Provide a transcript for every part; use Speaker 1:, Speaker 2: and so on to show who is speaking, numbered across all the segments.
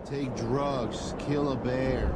Speaker 1: Take drugs, kill a bear.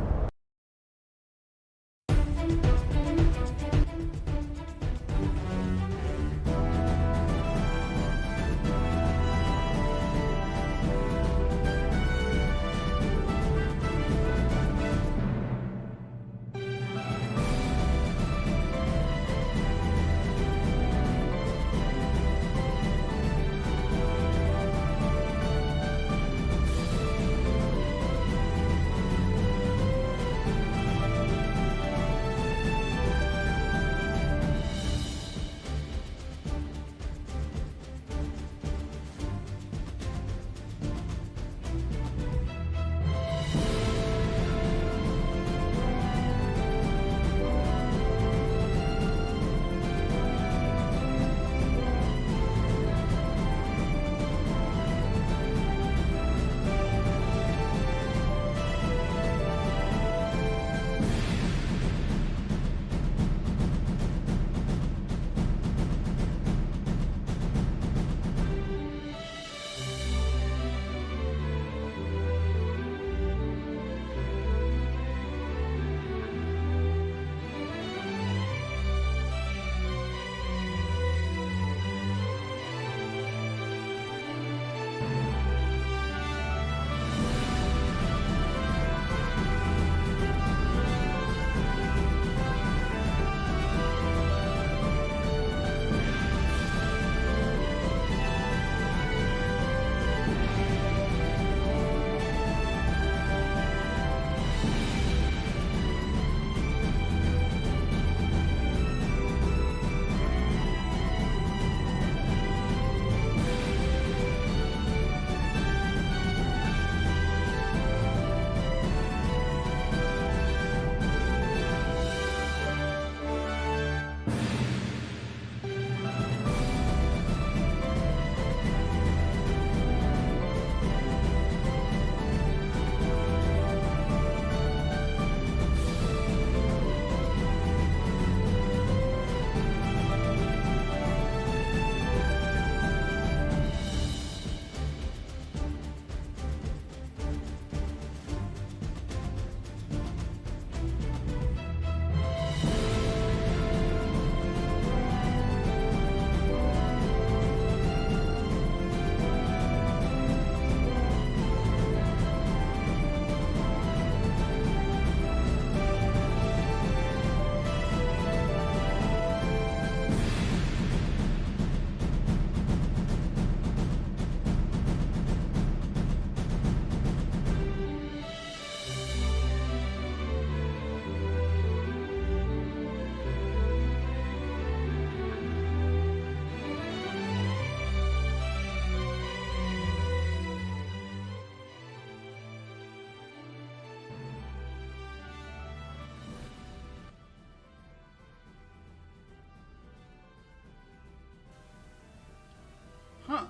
Speaker 2: Huh.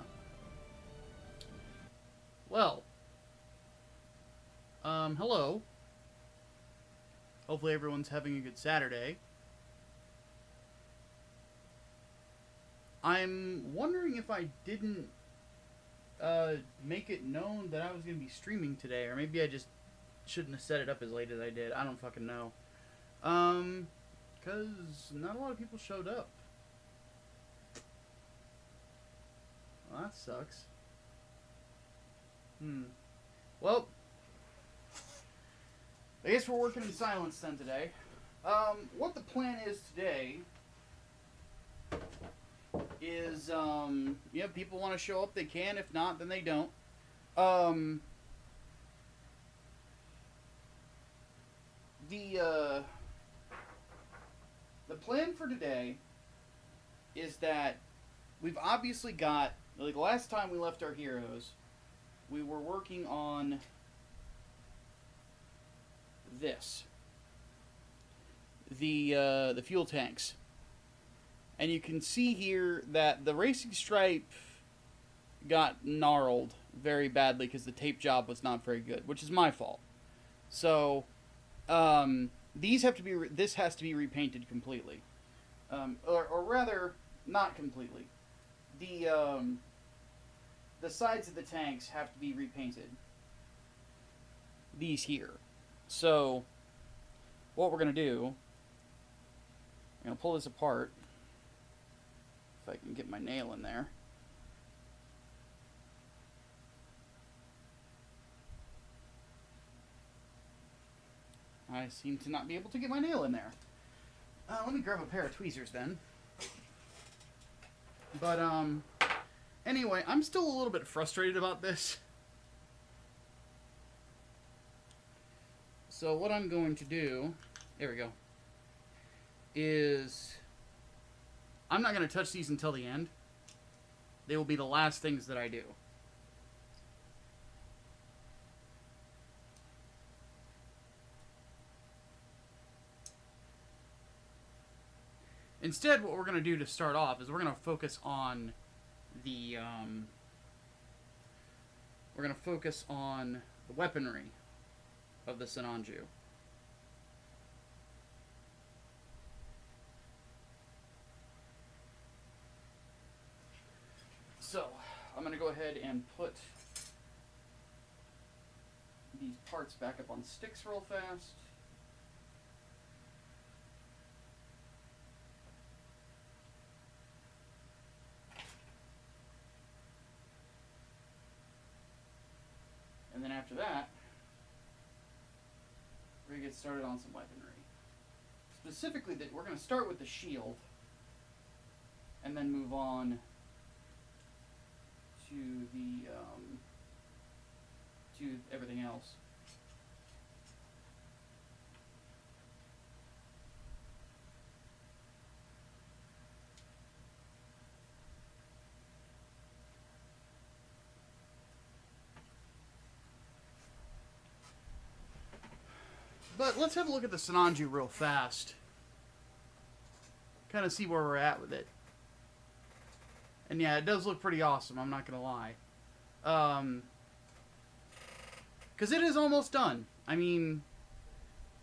Speaker 2: Well. Hello. Hopefully everyone's having a good Saturday. I'm wondering if I didn't make it known that I was going to be streaming today, or maybe I just shouldn't have set it up as late as I did. I don't fucking know. Because not a lot of people showed up. Well, that sucks. Well, I guess we're working in silence then today. What the plan is today is, yeah, people want to show up, they can. If not, then they don't. The plan for today is that we've obviously got, like, last time we left our heroes, we were working on this. The fuel tanks. And you can see here that the racing stripe got gnarled very badly because the tape job was not very good, which is my fault. So, these have to be, this has to be repainted completely. Or rather, not completely. The sides of the tanks have to be repainted. these here. So what we're going to do, I'm going to pull this apart, if I can get my nail in there. I seem to not be able to get my nail in there. Let me grab a pair of tweezers then. But, anyway, I'm still a little bit frustrated about this. So what I'm going to do, there we go, is I'm not going to touch these until the end. They will be the last things that I do. Instead, what we're going to do to start off is we're going to focus on the weaponry of the Sinanju. So, I'm going to go ahead and put these parts back up on sticks real fast. And then after that, we're going to get started on some weaponry. Specifically, we're going to start with the shield, and then move on to the to everything else. But let's have a look at the Sinanju real fast. Kind of see where we're at with it. And yeah, it does look pretty awesome, I'm not going to lie. Because it is almost done. I mean,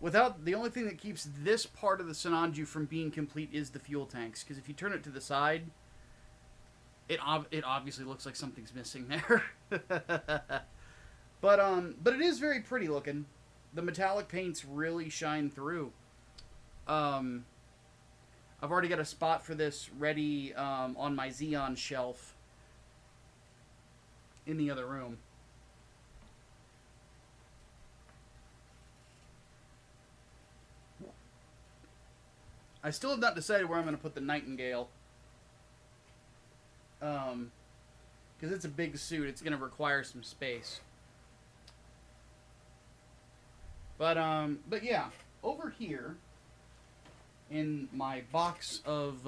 Speaker 2: the only thing that keeps this part of the Sinanju from being complete is the fuel tanks. Because if you turn it to the side, it obviously looks like something's missing there. But it is very pretty looking. The metallic paints really shine through. I've already got a spot for this ready on my Xeon shelf in the other room. I still have not decided where I'm going to put the Nightingale. Because it's a big suit. It's going to require some space. But yeah, over here in my box of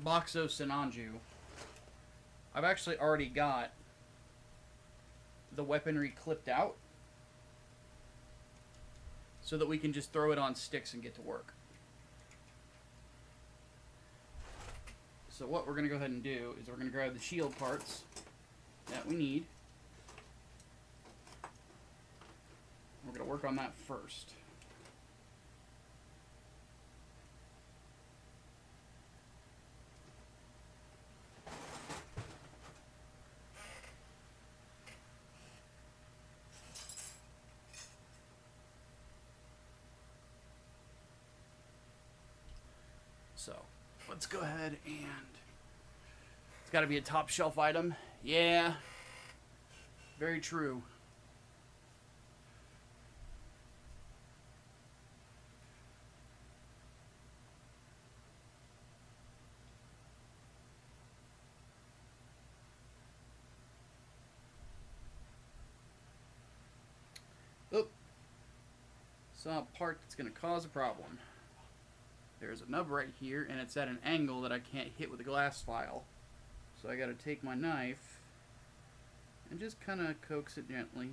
Speaker 2: Sinanju, I've actually already got the weaponry clipped out so that we can just throw it on sticks and get to work. So what we're going to go ahead and do is we're going to grab the shield parts that we need. We're going to work on that first. So, let's go ahead and... It's got to be a top shelf item. Yeah. Very true. Oop. Saw a part that's going to cause a problem. There's a nub right here, and it's at an angle that I can't hit with a glass file. So I got to take my knife and just kind of coax it gently.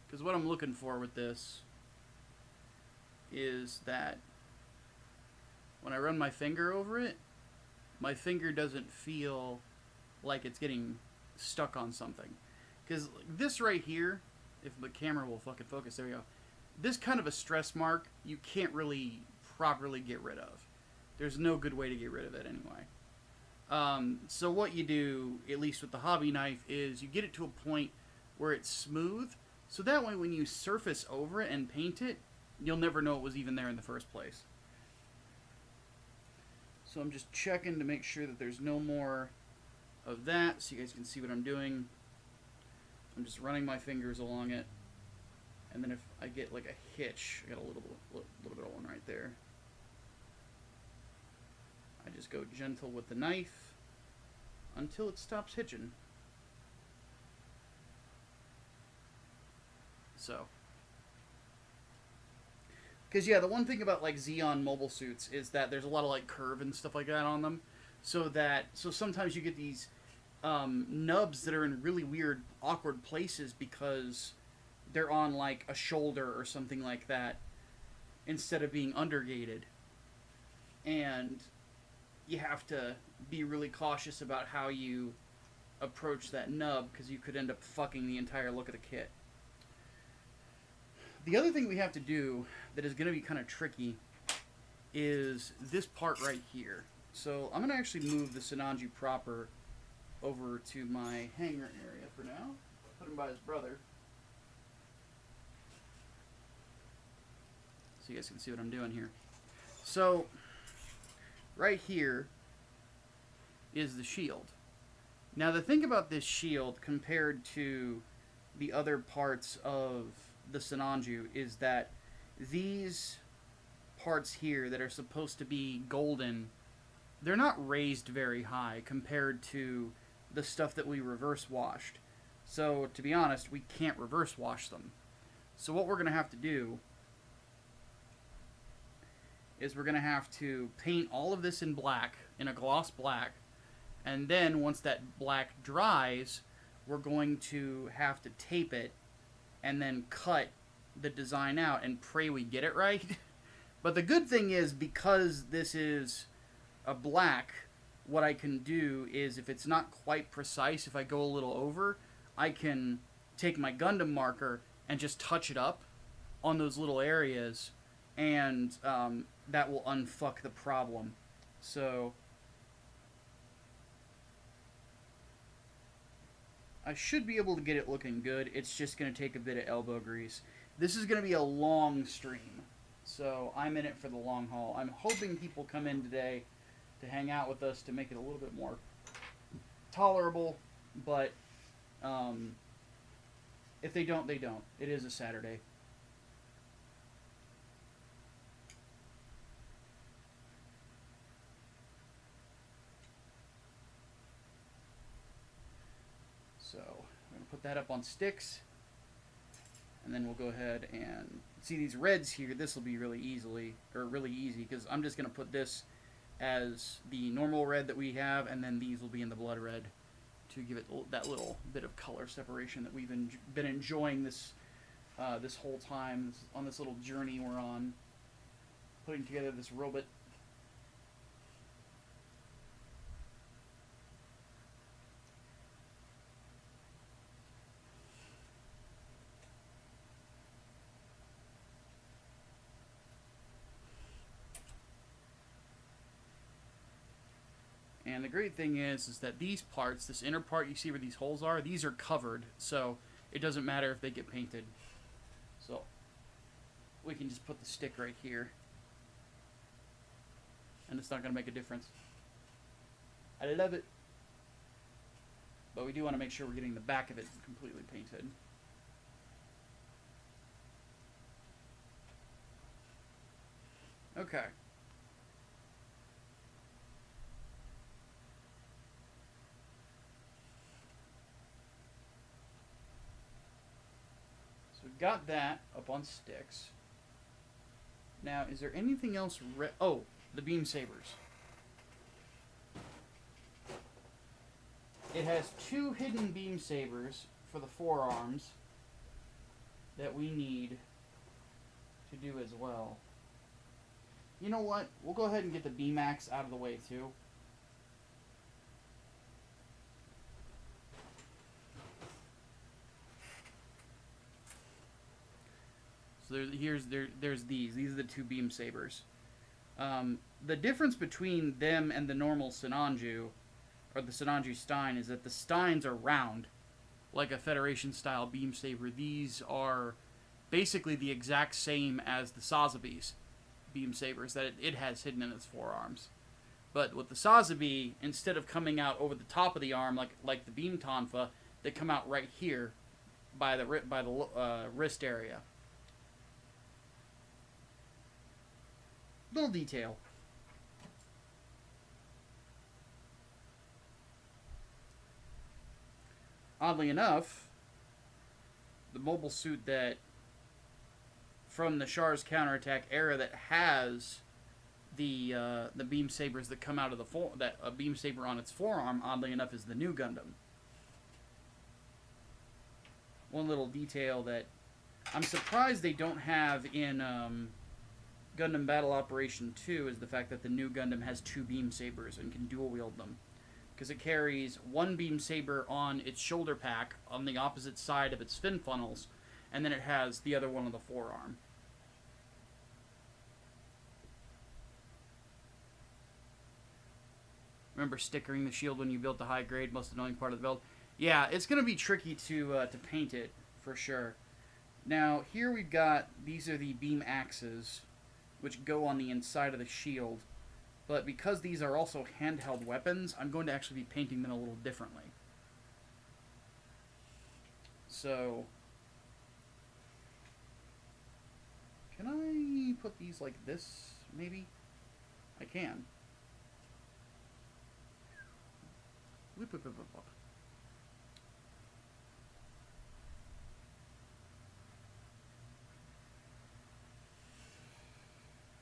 Speaker 2: Because what I'm looking for with this is that when I run my finger over it, my finger doesn't feel like it's getting stuck on something. Because this right here, if the camera will fucking focus, there we go. This kind of a stress mark, you can't really properly get rid of. There's no good way to get rid of it anyway. So what you do, at least with the hobby knife, is you get it to a point where it's smooth, so that way when you surface over it and paint it, you'll never know it was even there in the first place. So I'm just checking to make sure that there's no more of that, so you guys can see what I'm doing. I'm just running my fingers along it, and then if I get like a hitch, I got a little bit of one right there. I just go gentle with the knife until it stops hitching. So, because yeah, the one thing about like Xeon mobile suits is that there's a lot of like curve and stuff like that on them, so sometimes you get these nubs that are in really weird, awkward places because they're on like a shoulder or something like that instead of being undergated, and you have to be really cautious about how you approach that nub because you could end up fucking the entire look of the kit. The other thing we have to do that is going to be kind of tricky is this part right here. So I'm going to actually move the Sinanju proper over to my hanger area for now. Put him by his brother, so you guys can see what I'm doing here. So right here is the shield. Now the thing about this shield compared to the other parts of the Sinanju is that these parts here that are supposed to be golden, they're not raised very high compared to the stuff that we reverse washed. So to be honest, we can't reverse wash them. So what we're going to have to do is we're going to have to paint all of this in black, in a gloss black, and then once that black dries, we're going to have to tape it and then cut the design out and pray we get it right. But the good thing is, because this is a black, what I can do is, if it's not quite precise, if I go a little over, I can take my Gundam marker and just touch it up on those little areas, and that will unfuck the problem. So I should be able to get it looking good. It's just going to take a bit of elbow grease. This is going to be a long stream, so I'm in it for the long haul. I'm hoping people come in today to hang out with us to make it a little bit more tolerable, but if they don't, they don't. It is a Saturday. So I'm going to put that up on sticks, and then we'll go ahead and see these reds here. This will be really easy, because I'm just going to put this as the normal red that we have, and then these will be in the blood red to give it that little bit of color separation that we've been enjoying this this whole time on this little journey we're on, putting together this robot. And the great thing is that these parts, this inner part you see where these holes are, these are covered, so it doesn't matter if they get painted. So we can just put the stick right here, and it's not going to make a difference. I love it. But we do want to make sure we're getting the back of it completely painted. Okay. So we've got that up on sticks. Now, is there anything else? Oh, the beam sabers. It has 2 hidden beam sabers for the forearms that we need to do as well. You know what? We'll go ahead and get the beam axe out of the way too. So there's these. These are the 2 beam sabers. The difference between them and the normal Sinanju or the Sinanju Stein, is that the Steins are round, like a Federation-style beam saber. These are basically the exact same as the Sazabi's beam sabers that it has hidden in its forearms. But with the Sazabi, instead of coming out over the top of the arm like the beam tonfa, they come out right here by the wrist area. Little detail. Oddly enough, the mobile suit that from the Char's counterattack era that has the beam sabers that come out of a beam saber on its forearm, oddly enough, is the new Gundam. One little detail that I'm surprised they don't have in Gundam Battle Operation 2 is the fact that the new Gundam has 2 beam sabers and can dual wield them. Because it carries one beam saber on its shoulder pack on the opposite side of its fin funnels, and then it has the other one on the forearm. Remember stickering the shield when you built the high grade, most annoying part of the build? Yeah, it's going to be tricky to paint it, for sure. Now, here we've got, these are the beam axes, which go on the inside of the shield. But because these are also handheld weapons, I'm going to actually be painting them a little differently. So, can I put these like this, maybe? I can.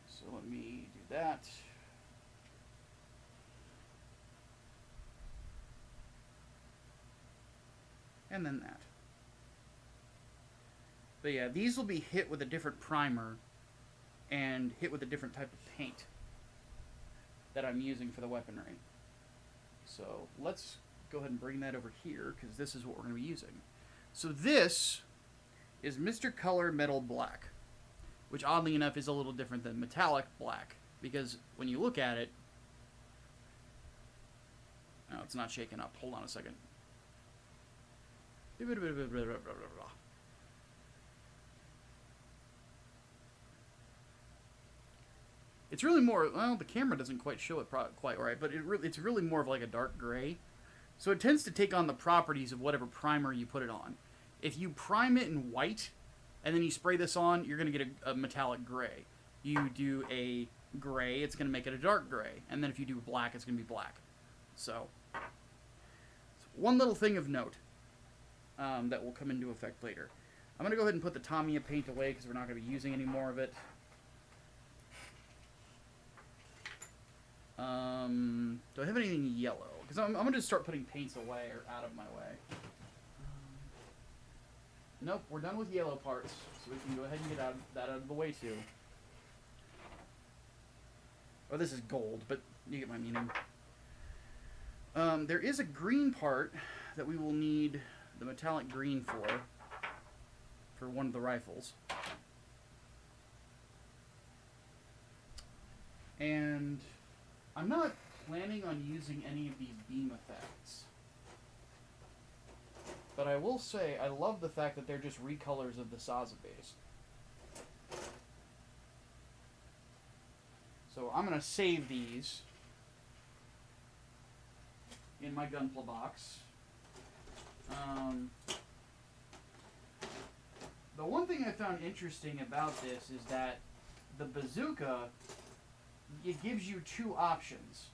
Speaker 2: So let me do that. And then that. But yeah, these will be hit with a different primer and hit with a different type of paint that I'm using for the weaponry. So let's go ahead and bring that over here, because this is what we're going to be using. So this is Mr. Color Metal Black, which oddly enough is a little different than metallic black, because when you look at it... Oh, it's not shaking up. Hold on a second. It's really more, well, the camera doesn't quite show it quite right, but it's really more of like a dark gray. So it tends to take on the properties of whatever primer you put it on. If you prime it in white, and then you spray this on, you're going to get a metallic gray. You do a gray, it's going to make it a dark gray. And then if you do black, it's going to be black. So, one little thing of note that will come into effect later. I'm going to go ahead and put the Tamiya paint away because we're not going to be using any more of it. Do I have anything yellow? Because I'm going to start putting paints away or out of my way. Nope, we're done with yellow parts, so we can go ahead and get that out of the way too. Oh, this is gold, but you get my meaning. There is a green part that we will need the metallic green for one of the rifles. And I'm not planning on using any of these beam effects. But I will say, I love the fact that they're just recolors of the Sazabi's. So I'm going to save these in my Gunpla box. The one thing I found interesting about this is that the bazooka, it gives you 2 options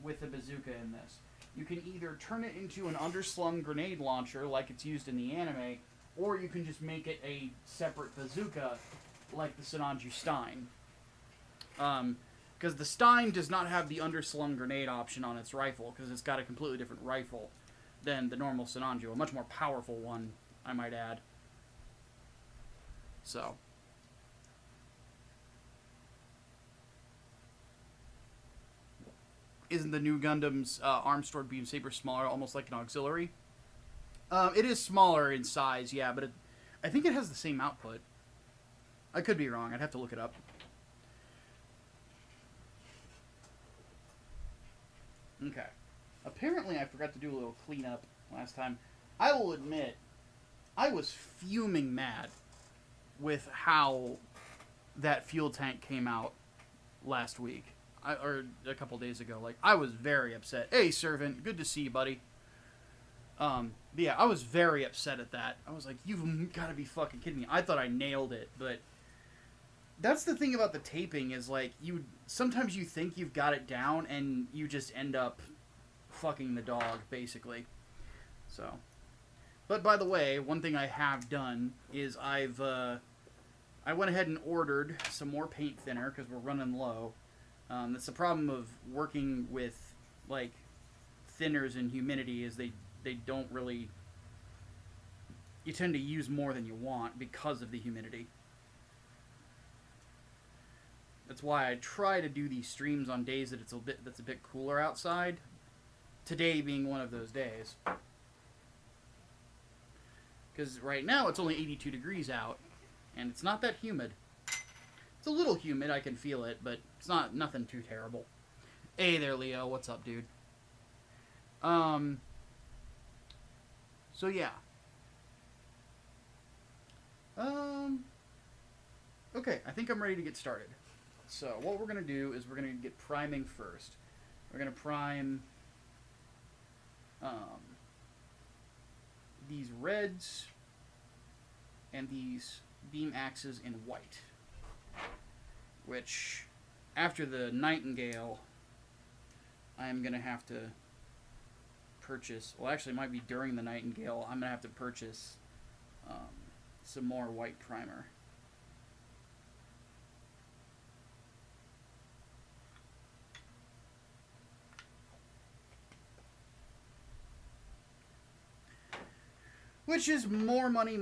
Speaker 2: with the bazooka in this. You can either turn it into an underslung grenade launcher like it's used in the anime, or you can just make it a separate bazooka like the Sinanju Stein. Because the Stein does not have the underslung grenade option on its rifle, because it's got a completely different rifle than the normal Sinanju, a much more powerful one, I might add. So... Isn't the new Gundam's arm-stored beam saber smaller, almost like an auxiliary? It is smaller in size, yeah, but I think it has the same output. I could be wrong. I'd have to look it up. Okay. Apparently, I forgot to do a little cleanup last time. I will admit, I was fuming mad with how that fuel tank came out last week. Or a couple days ago. Like, I was very upset. Hey, Servant, good to see you, buddy. But yeah, I was very upset at that. I was like, you've got to be fucking kidding me. I thought I nailed it, but that's the thing about the taping is, like, sometimes you think you've got it down, and you just end up fucking the dog, basically. So, but by the way, one thing I have done is I went ahead and ordered some more paint thinner because we're running low. That's the problem of working with, like, thinners and humidity is they don't really... You tend to use more than you want because of the humidity. That's why I try to do these streams on days that's a bit cooler outside. Today being one of those days. Because right now it's only 82 degrees out, and it's not that humid. It's a little humid, I can feel it, but it's nothing too terrible. Hey there, Leo. What's up, dude? So yeah. Okay, I think I'm ready to get started. So what we're going to do is we're going to get priming first. We're going to prime these reds and these beam axes in white. Which, after the Nightingale, I am going to have to purchase... Well, actually, it might be during the Nightingale. I'm going to have to purchase some more white primer. Which is more money,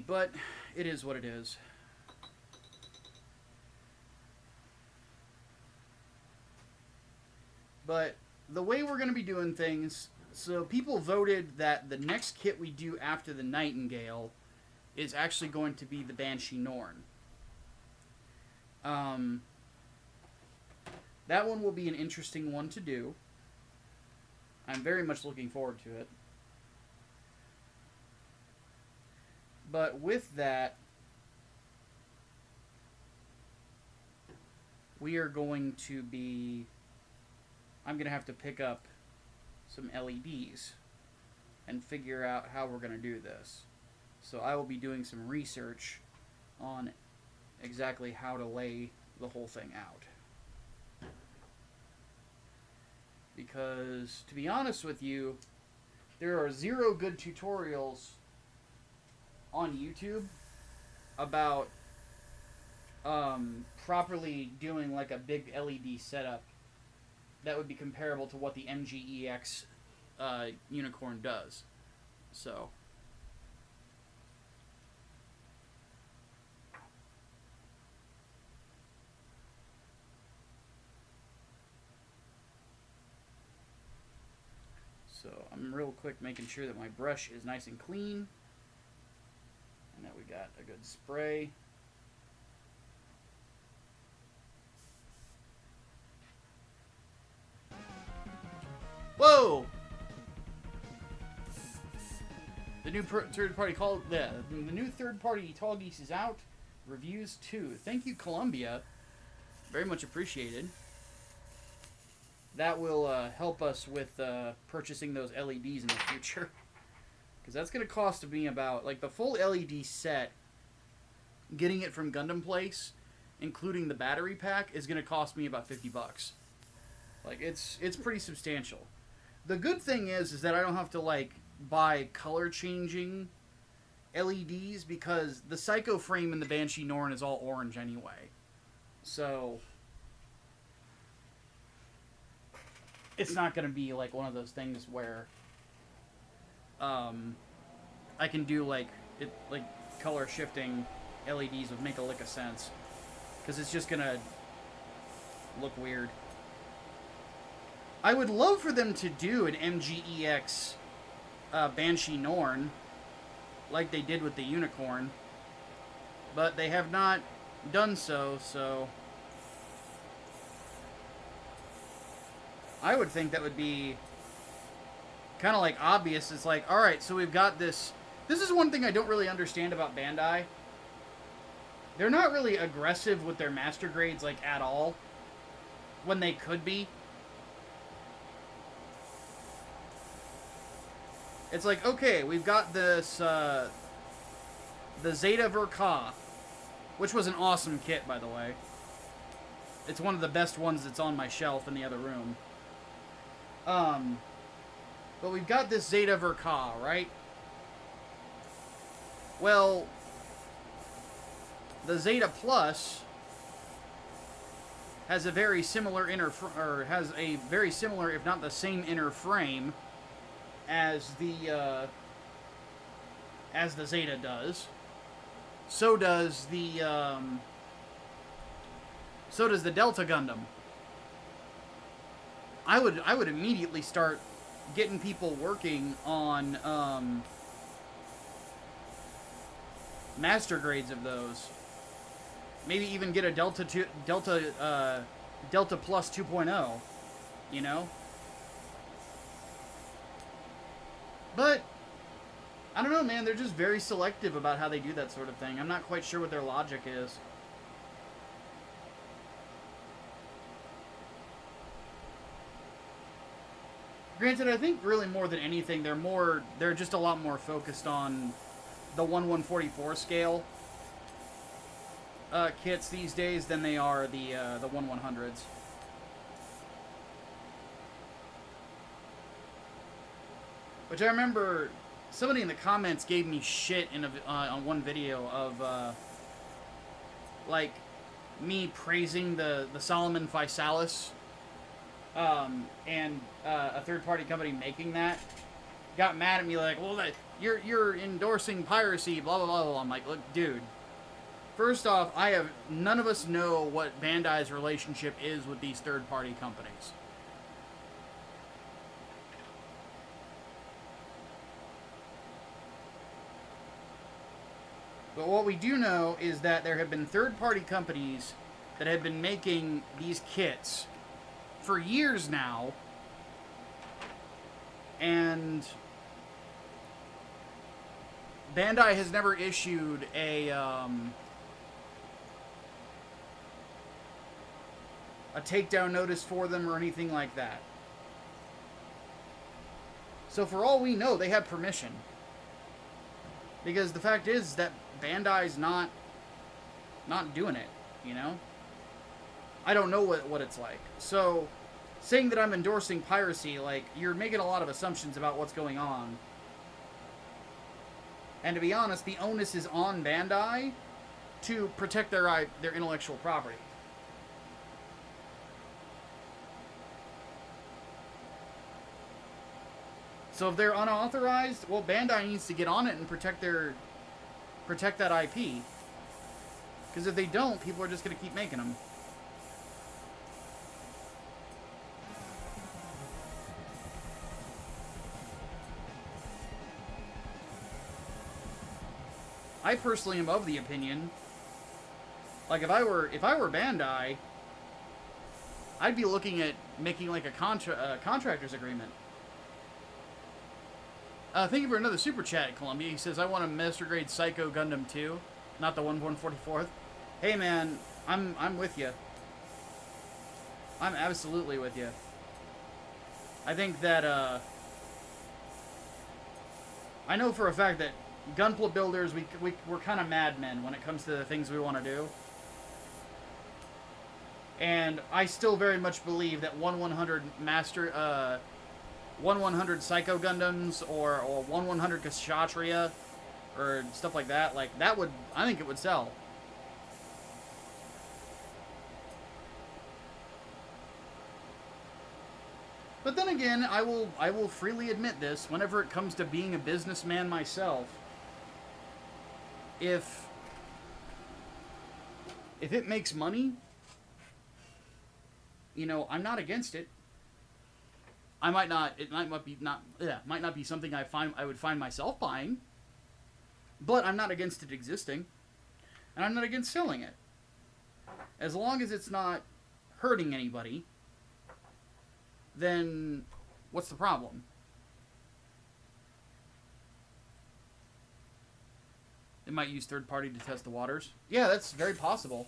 Speaker 2: but it is what it is. But the way we're going to be doing things, so people voted that the next kit we do after the Nightingale is actually going to be the Banshee Norn. That one will be an interesting one to do. I'm very much looking forward to it. But with that, we are going to be... I'm going to have to pick up some LEDs and figure out how we're going to do this. So I will be doing some research on exactly how to lay the whole thing out. Because, to be honest with you, there are 0 good tutorials on YouTube about properly doing like a big LED setup that would be comparable to what the MGEX Unicorn does. So I'm real quick making sure that my brush is nice and clean and that we got a good spray. Whoa! The new third-party the new third-party Tall Geese is out. Reviews too. Thank you, Columbia. Very much appreciated. That will help us with purchasing those LEDs in the future. Because that's going to cost me about, like, the full LED set, getting it from Gundam Place, including the battery pack, is going to cost me about $50. Like, it's pretty substantial. The good thing is that I don't have to, like, buy color-changing LEDs, because the Psycho frame in the Banshee Norn is all orange anyway. So it's not going to be, like, one of those things where I can do, like, color-shifting LEDs would make a lick of sense. Because it's just going to look weird. I would love for them to do an MGEX Banshee Norn like they did with the Unicorn, but they have not done so, so I would think that would be kind of like obvious. It's like, all right, so we've got this. This is one thing I don't really understand about Bandai. They're not really aggressive with their master grades, like, at all. When they could be. It's like, okay, we've got this, the Zeta Ver, which was an awesome kit, by the way. It's one of the best ones that's on my shelf in the other room. But we've got this Zeta Ver, right? Well, the Zeta Plus has a very similar has a very similar, if not the same, inner frame as the Zeta does. So does the Delta Gundam. I would immediately start getting people working on master grades of those. Maybe even get a Delta Plus 2.0, you know? But I don't know, man. They're just very selective about how they do that sort of thing. I'm not quite sure what their logic is. Granted, I think really more than anything, they're just a lot more focused on the 1/144 scale kits these days than they are the 1/100s. Which I remember somebody in the comments gave me shit in on one video of like me praising the Solomon Physalis and a third-party company making that. Got mad at me like, well, you're endorsing piracy, blah blah blah blah. I'm like, look, dude. First off, none of us know what Bandai's relationship is with these third-party companies. But what we do know is that there have been third-party companies that have been making these kits for years now, and Bandai has never issued a takedown notice for them or anything like that. So for all we know, they have permission. Because the fact is that Bandai's not doing it, you know? I don't know what it's like. So, saying that I'm endorsing piracy, like, you're making a lot of assumptions about what's going on. And to be honest, the onus is on Bandai to protect their intellectual property. So if they're unauthorized, well, Bandai needs to get on it and protect that IP. Because if they don't, people are just going to keep making them. I personally am of the opinion, like, if I were Bandai, I'd be looking at making like a contractor's agreement. Thank you for another super chat, Columbia. He says, I want a Master Grade Psycho Gundam 2, not the 1/144th. Hey, man, I'm with you. I'm absolutely with you. I think that, I know for a fact that Gunpla builders, we're kind of madmen when it comes to the things we want to do. And I still very much believe that 1/100 Master, 1/100 Psycho Gundams or 1/100 Kshatriya or stuff like that, I think it would sell. But then again, I will freely admit this, whenever it comes to being a businessman myself, if it makes money, you know, I'm not against it. It might not be something I would find myself buying, but I'm not against it existing, and I'm not against selling it. As long as it's not hurting anybody, then what's the problem? They might use third party to test the waters. Yeah, that's very possible.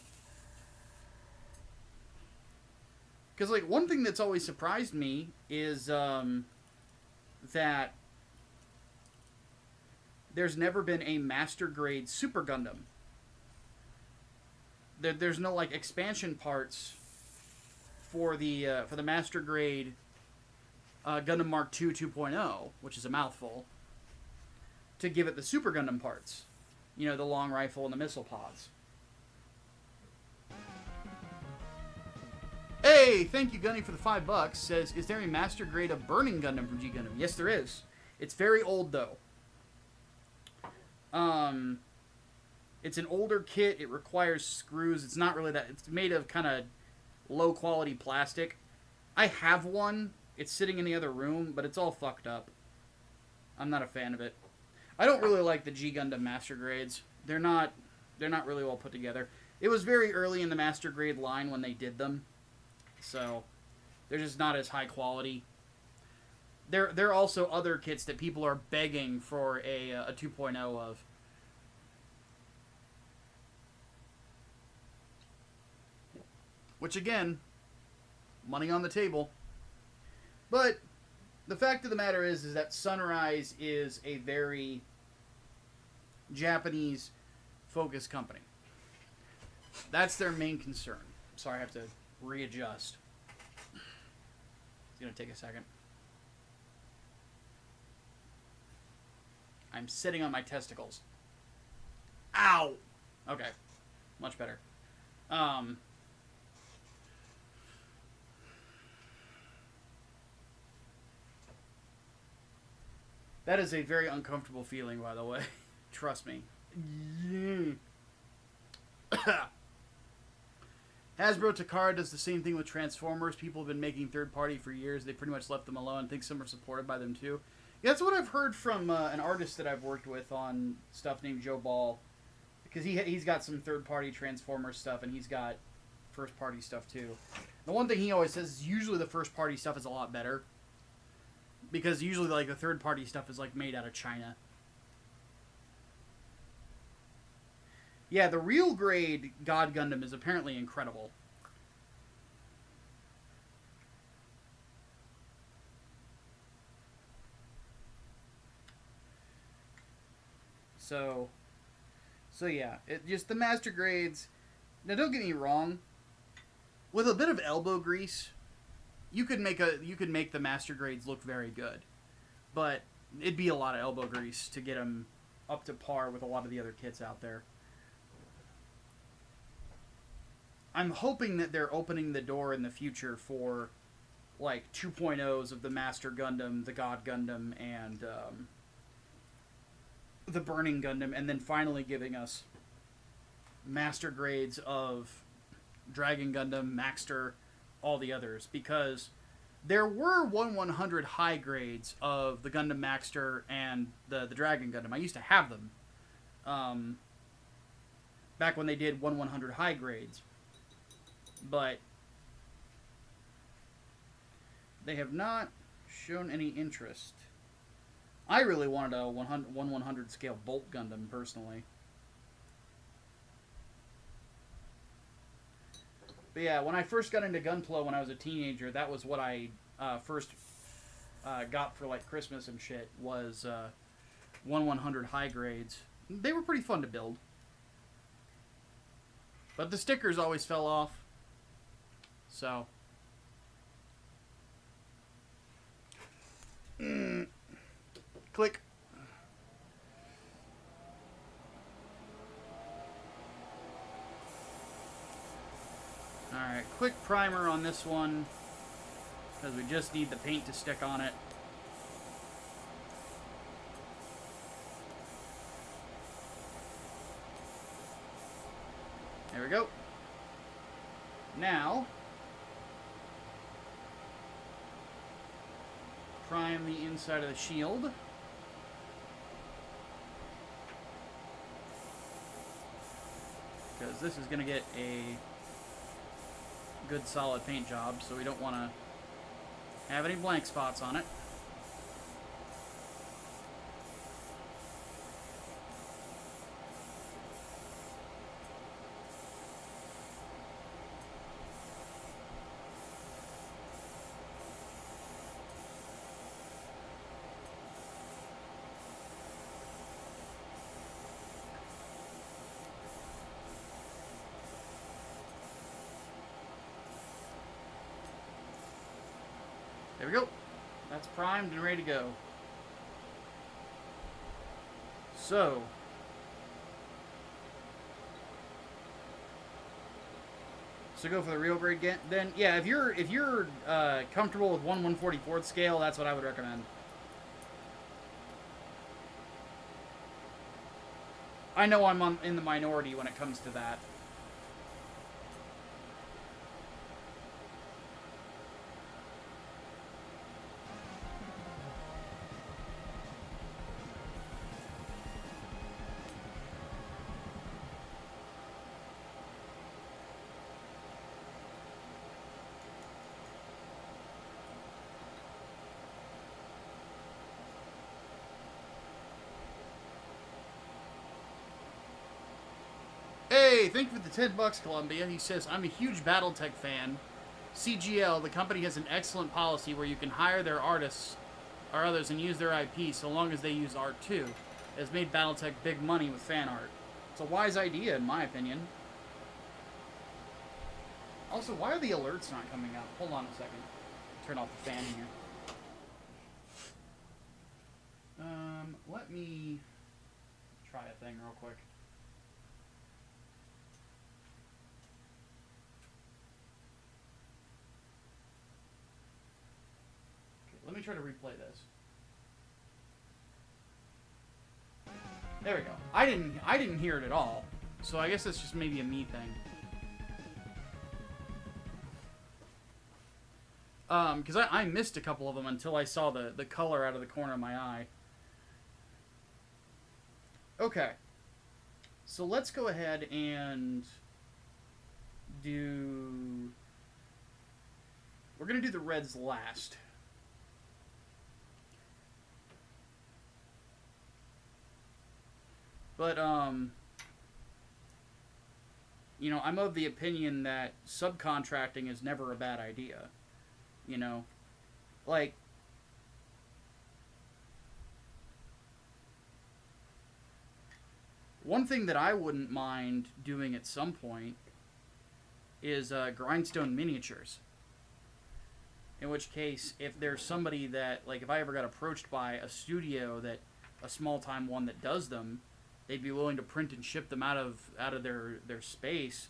Speaker 2: Because, like, one thing that's always surprised me is that there's never been a Master Grade Super Gundam. There's no, like, expansion parts for the Master Grade Gundam Mark II 2.0, which is a mouthful, to give it the Super Gundam parts. You know, the long rifle and the missile pods. Hey, thank you, Gunny, for the $5. Says, is there a Master Grade of Burning Gundam from G Gundam? Yes, there is. It's very old, though. It's an older kit. It requires screws. It's not really that. It's made of kind of low-quality plastic. I have one. It's sitting in the other room, but it's all fucked up. I'm not a fan of it. I don't really like the G Gundam Master Grades. They're not really well put together. It was very early in the Master Grade line when they did them, so they're just not as high quality. There are also other kits that people are begging for a 2.0 of. Which, again, money on the table. But the fact of the matter is that Sunrise is a very Japanese-focused company. That's their main concern. Sorry, I have to readjust. It's going to take a second. I'm sitting on my testicles. Ow! Okay. Much better. That is a very uncomfortable feeling, by the way. Trust me. Hasbro Takara does the same thing with Transformers. People have been making third-party for years. They pretty much left them alone. I think some are supported by them, too. Yeah, that's what I've heard from an artist that I've worked with on stuff named Joe Ball. Because he's got some third-party Transformers stuff, and he's got first-party stuff, too. The one thing he always says is usually the first-party stuff is a lot better. Because usually, like, the third-party stuff is, like, made out of China. Yeah, the real grade God Gundam is apparently incredible. So yeah, just the Master Grades. Now, don't get me wrong. With a bit of elbow grease, you could make the Master Grades look very good, but it'd be a lot of elbow grease to get them up to par with a lot of the other kits out there. I'm hoping that they're opening the door in the future for, like, 2.0s of the Master Gundam, the God Gundam, and the Burning Gundam, and then finally giving us Master Grades of Dragon Gundam, Maxter, all the others, because there were 1/100 high grades of the Gundam Maxter and the Dragon Gundam. I used to have them back when they did 1/100 high grades, but they have not shown any interest. I really wanted a 1/100 scale Bolt Gundam, personally. But yeah, when I first got into Gunpla when I was a teenager, that was what I first got for, like, Christmas and shit, was 1/100 high grades. They were pretty fun to build. But the stickers always fell off. So. Click. Alright, quick primer on this one, because we just need the paint to stick on it. There we go. Now, prime the inside of the shield. Because this is going to get a good solid paint job, so we don't want to have any blank spots on it. we go. That's primed and ready to go. So, go for the real grade then. Yeah, if you're comfortable with 1/144th scale, that's what I would recommend. I know I'm in the minority when it comes to that. Hey, thank you for the $10, Columbia. He says, I'm a huge Battletech fan. CGL, the company has an excellent policy where you can hire their artists or others and use their IP so long as they use art too. It has made Battletech big money with fan art. It's a wise idea, in my opinion. Also, why are the alerts not coming up? Hold on a second. Turn off the fan here. Let me try a thing real quick. Let me try to replay this. There we go. I didn't hear it at all. So I guess that's just maybe a me thing. Because I missed a couple of them until I saw the color out of the corner of my eye. Okay. So let's go ahead and do... We're going to do the reds last. But, you know, I'm of the opinion that subcontracting is never a bad idea. You know? Like, one thing that I wouldn't mind doing at some point is grindstone miniatures. In which case, if there's somebody that, like, if I ever got approached by a studio that, a small-time one that does them, they'd be willing to print and ship them out of their space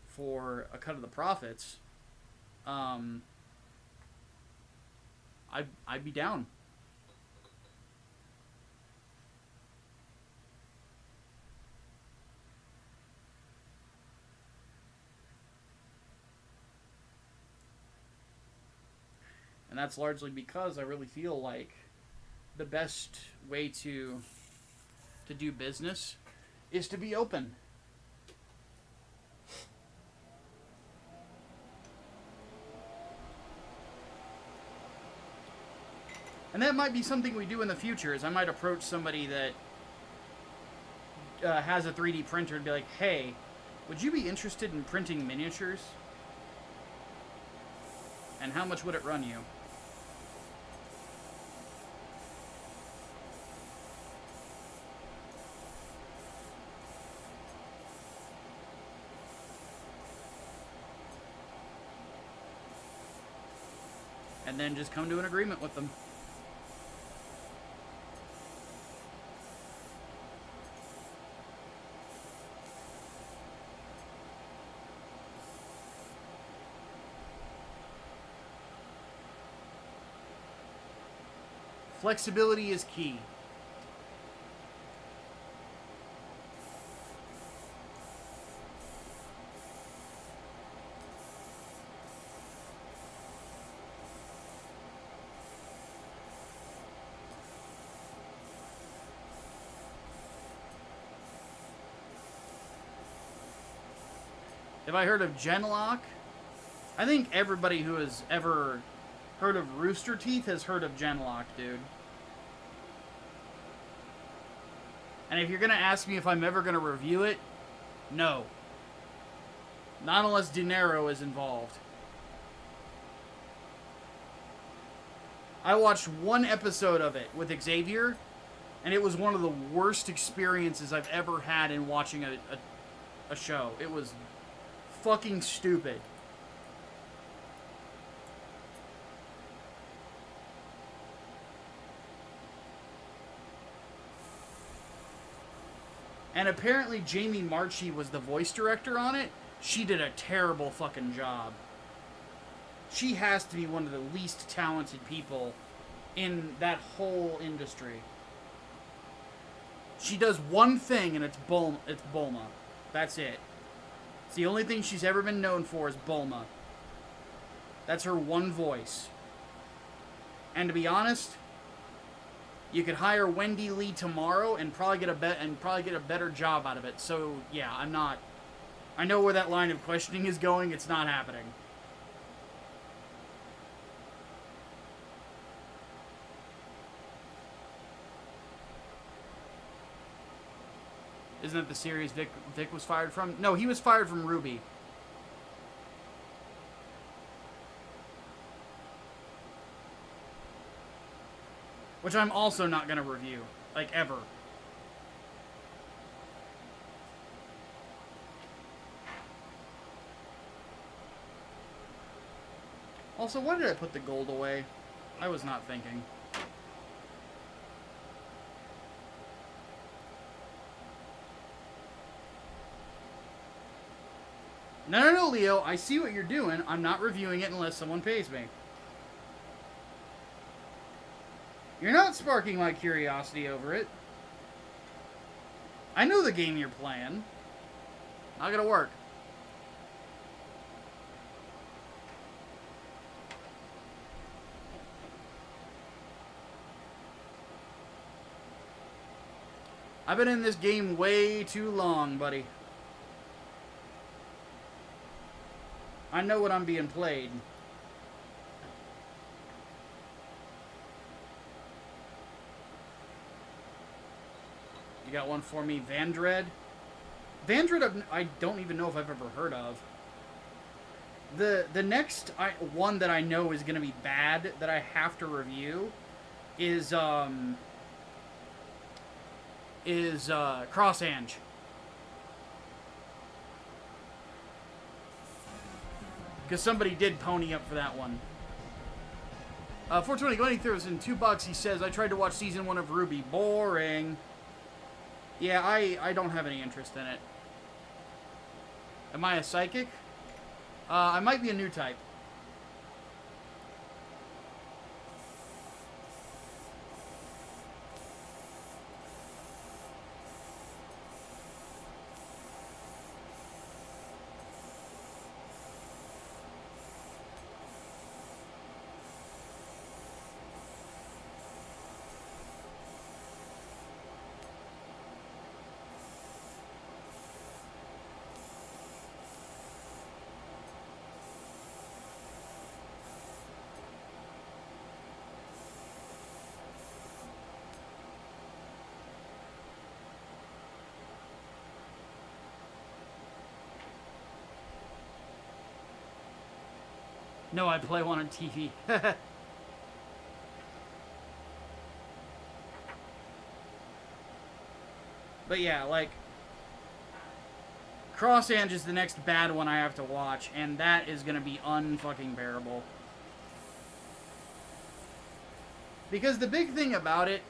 Speaker 2: for a cut of the profits. I'd be down. And that's largely because I really feel like the best way to do business is to be open. And that might be something we do in the future, is I might approach somebody that has a 3D printer and be like, hey, would you be interested in printing miniatures? And how much would it run you? And then just come to an agreement with them. Flexibility is key. Have I heard of Genlock? I think everybody who has ever heard of Rooster Teeth has heard of Genlock, dude. And if you're going to ask me if I'm ever going to review it, no. Not unless dinero is involved. I watched one episode of it with Xavier, and it was one of the worst experiences I've ever had in watching a show. It was fucking stupid. And apparently Jamie Marchi was the voice director on it. She did a terrible fucking job. She has to be one of the least talented people in that whole industry. She does one thing, and it's Bulma. That's it. It's the only thing she's ever been known for is Bulma. That's her one voice. And to be honest, you could hire Wendy Lee tomorrow and probably get a better job out of it. So yeah, I know where that line of questioning is going. It's not happening. Isn't that the series Vic was fired from? No, he was fired from Ruby. Which I'm also not going to review. Like, ever. Also, why did I put the gold away? I was not thinking. No, Leo. I see what you're doing. I'm not reviewing it unless someone pays me. You're not sparking my curiosity over it. I know the game you're playing. Not gonna work. I've been in this game way too long, buddy. I know what I'm being played. You got one for me, Vandred? Vandred, I don't even know if I've ever heard of. The next one that I know is going to be bad that I have to review is Crossange. Because somebody did pony up for that one. 420 Glenny throws in $2. He says, I tried to watch season 1 of Ruby. Boring. Yeah, I don't have any interest in it. Am I a psychic? I might be a new type. No, I play one on TV. But yeah, like, Crossange is the next bad one I have to watch, and that is gonna be unfucking bearable. Because the big thing about it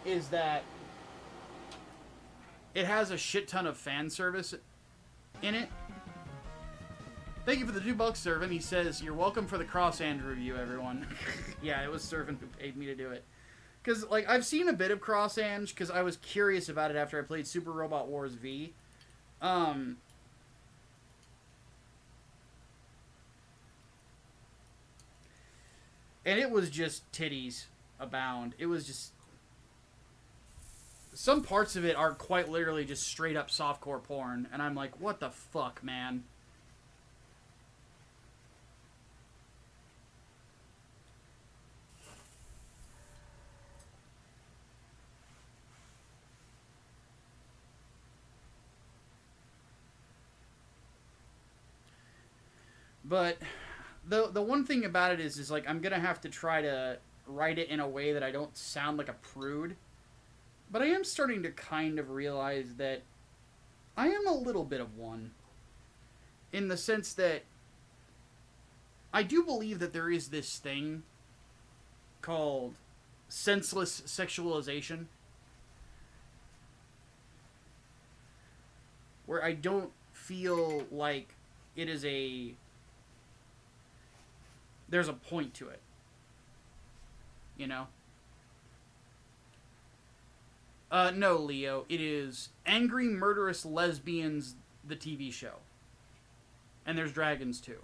Speaker 2: is that it has a shit ton of fan service in it. Thank you for the $2 Servant. He says, you're welcome for the Crossange review, everyone. Yeah, it was Servant who paid me to do it. Because, like, I've seen a bit of Crossange, because I was curious about it after I played Super Robot Wars V. And it was just titties abound. It was just... Some parts of it are quite literally just straight up softcore porn. And I'm like, what the fuck, man? But the one thing about it is like I'm gonna have to try to write it in a way that I don't sound like a prude. But I am starting to kind of realize that I am a little bit of one. In the sense that I do believe that there is this thing called senseless sexualization. where I don't feel like it is there's a point to it. You know? No, Leo. It is Angry Murderous Lesbians, the TV show. And there's dragons, too.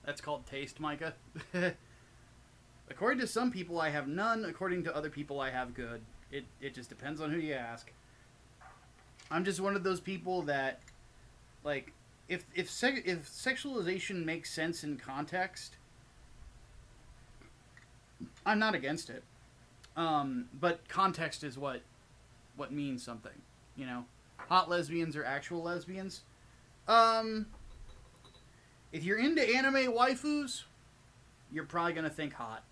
Speaker 2: That's called taste, Micah. According to some people, I have none. According to other people, I have good. It just depends on who you ask. I'm just one of those people that, like, if sexualization makes sense in context, I'm not against it. But context is what means something, you know? Hot lesbians or actual lesbians? If you're into anime waifus, you're probably going to think hot.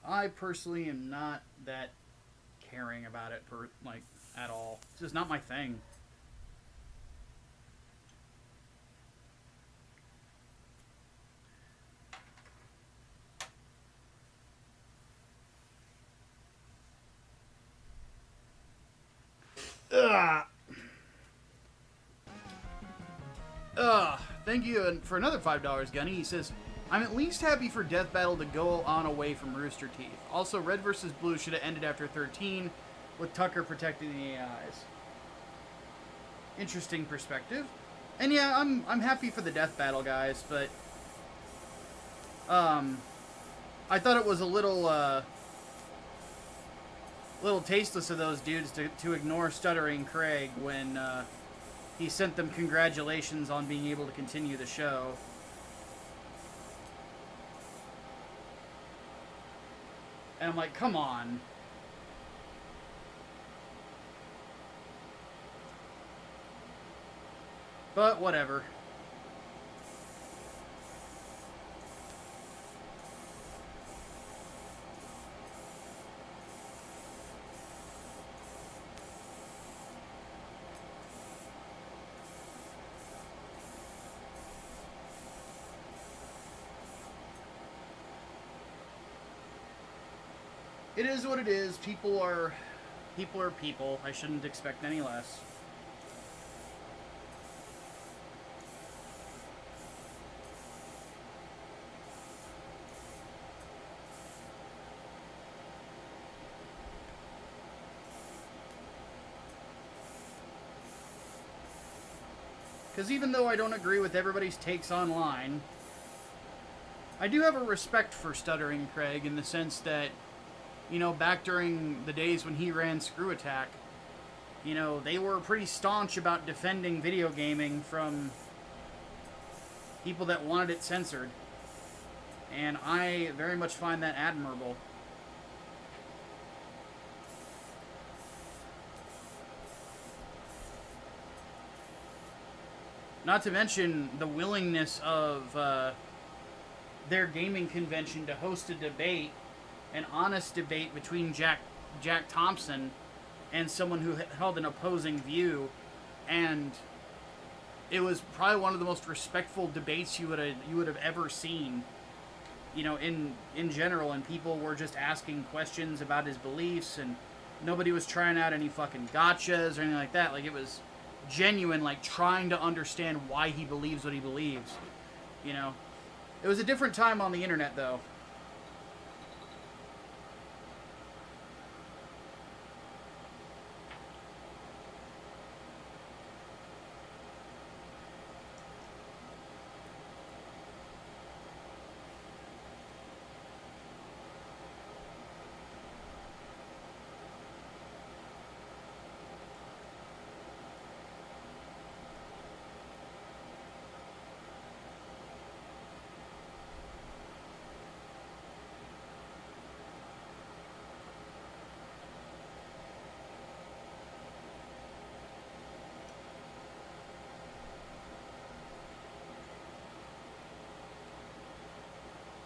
Speaker 2: I personally am not that caring about it, at all. It's just not my thing. Thank you for another $5, Gunny. He says, I'm at least happy for Death Battle to go on away from Rooster Teeth. Also, Red vs. Blue should have ended after 13, with Tucker protecting the AIs. Interesting perspective. And yeah, I'm happy for the Death Battle, guys, but I thought it was a little tasteless of those dudes to ignore Stuttering Craig when he sent them congratulations on being able to continue the show. And I'm like, come on. But whatever. It is what it is. People are people. I shouldn't expect any less. Because even though I don't agree with everybody's takes online, I do have a respect for Stuttering Craig in the sense that, you know, back during the days when he ran Screw Attack, you know, they were pretty staunch about defending video gaming from people that wanted it censored. And I very much find that admirable. Not to mention the willingness of their gaming convention to host a debate, an honest debate between Jack Thompson and someone who held an opposing view, and it was probably one of the most respectful debates you would have ever seen, you know, in general. And people were just asking questions about his beliefs, and nobody was trying out any fucking gotchas or anything like that. Like, it was genuine, like, trying to understand why he believes what he believes, you know. It was a different time on the internet, though.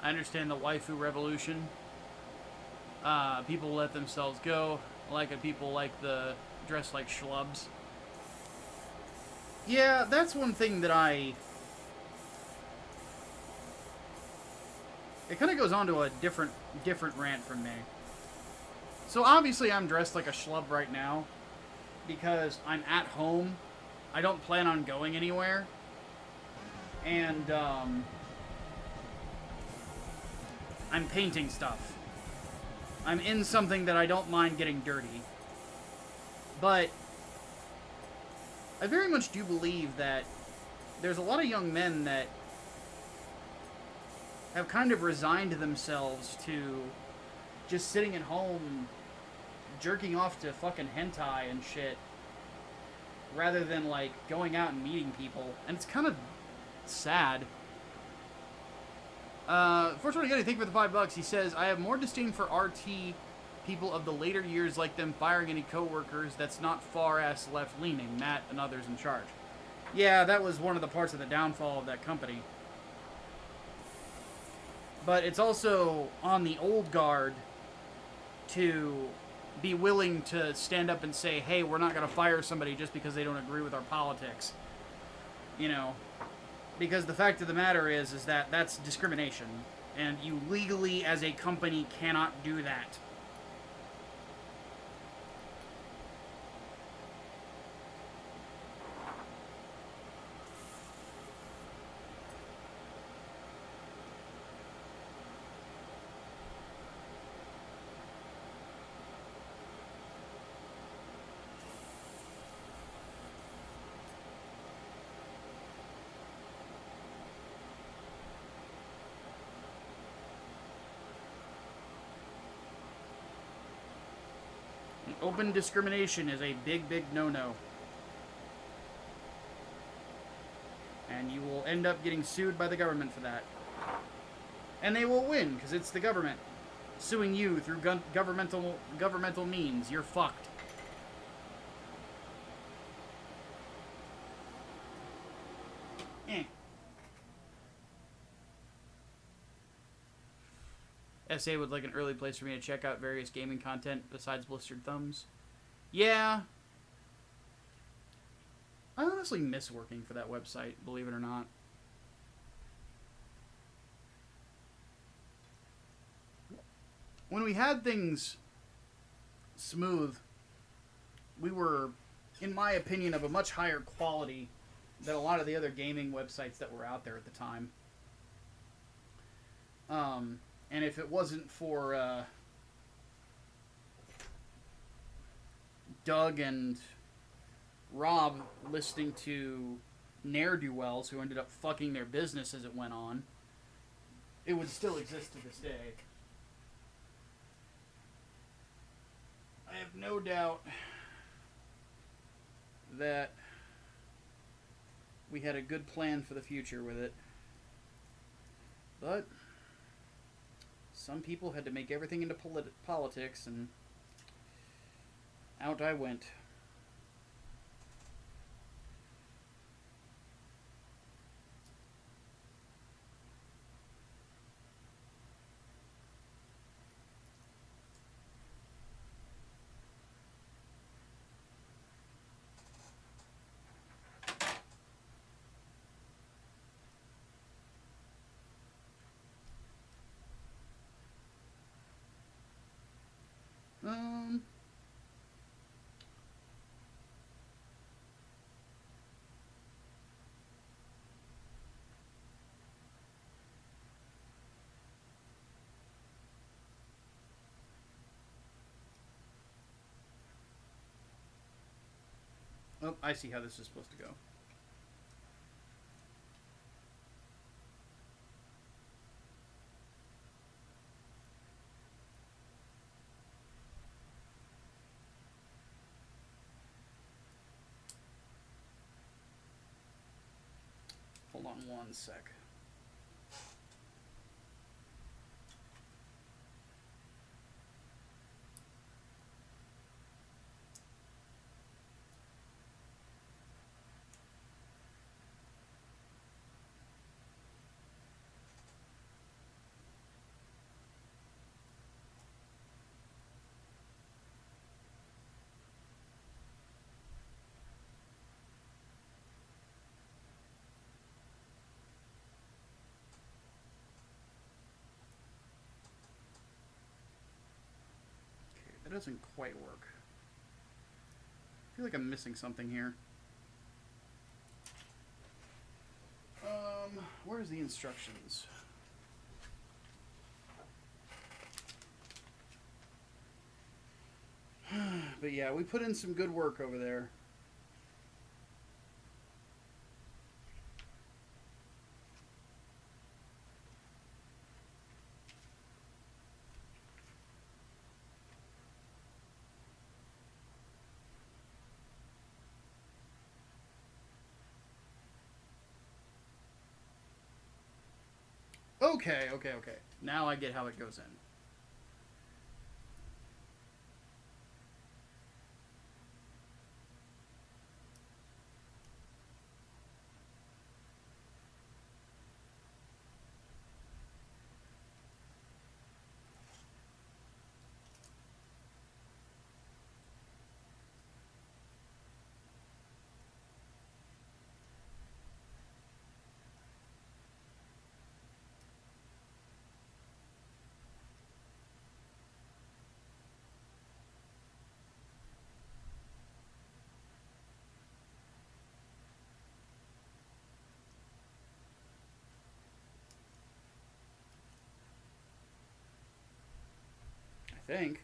Speaker 2: I understand the waifu revolution. People let themselves go. I like it. People like the dress like schlubs. Yeah, that's one thing that it kind of goes on to a different rant from me. So obviously I'm dressed like a schlub right now because I'm at home. I don't plan on going anywhere. And I'm painting stuff. I'm in something that I don't mind getting dirty. But I very much do believe that there's a lot of young men that have kind of resigned themselves to just sitting at home jerking off to fucking hentai and shit rather than, like, going out and meeting people. And it's kind of sad. 420 thank you for the $5. He says, I have more disdain for RT people of the later years like them firing any co-workers that's not far-ass left-leaning, Matt and others in charge. Yeah, that was one of the parts of the downfall of that company. But it's also on the old guard to be willing to stand up and say, hey, we're not going to fire somebody just because they don't agree with our politics. You know, because the fact of the matter is that that's discrimination. And you legally, as a company, cannot do that. Open discrimination is a big, big no-no. And you will end up getting sued by the government for that. And they will win, because it's the government suing you through governmental means. You're fucked. SA would like an early place for me to check out various gaming content besides Blistered Thumbs. Yeah. I honestly miss working for that website, believe it or not. When we had things smooth, we were, in my opinion, of a much higher quality than a lot of the other gaming websites that were out there at the time. And if it wasn't for Doug and Rob listening to ne'er-do-wells who ended up fucking their business as it went on, it would still exist to this day. I have no doubt that we had a good plan for the future with it. But some people had to make everything into politics, and out I went. Oh, I see how this is supposed to go. Hold on one sec. That doesn't quite work. I feel like I'm missing something here. Where's the instructions? But yeah, we put in some good work over there. Okay. Now I get how it goes in. I think.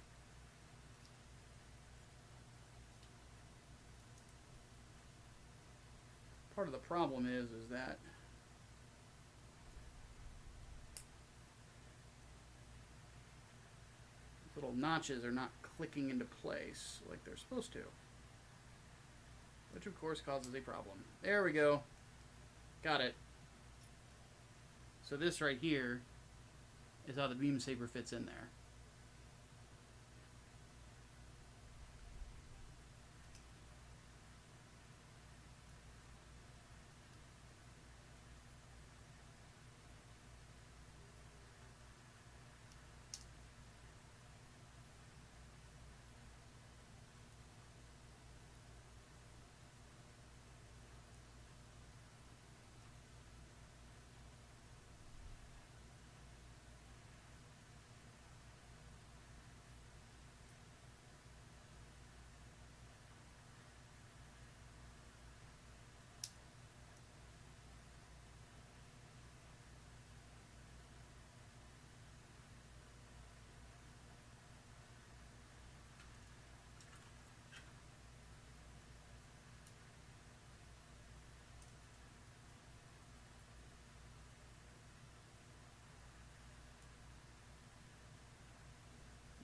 Speaker 2: Part of the problem is that little notches are not clicking into place like they're supposed to, which of course causes a problem. There we go. Got it. So this right here is how the beam saber fits in there.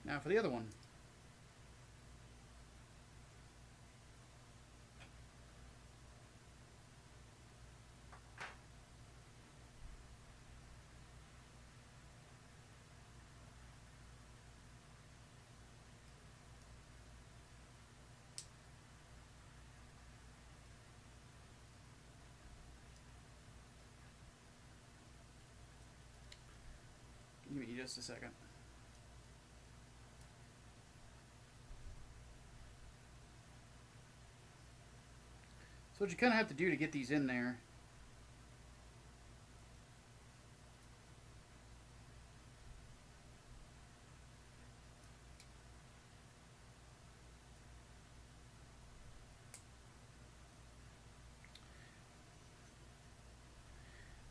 Speaker 2: Now for the other one. Give me just a second. So what you kind of have to do to get these in there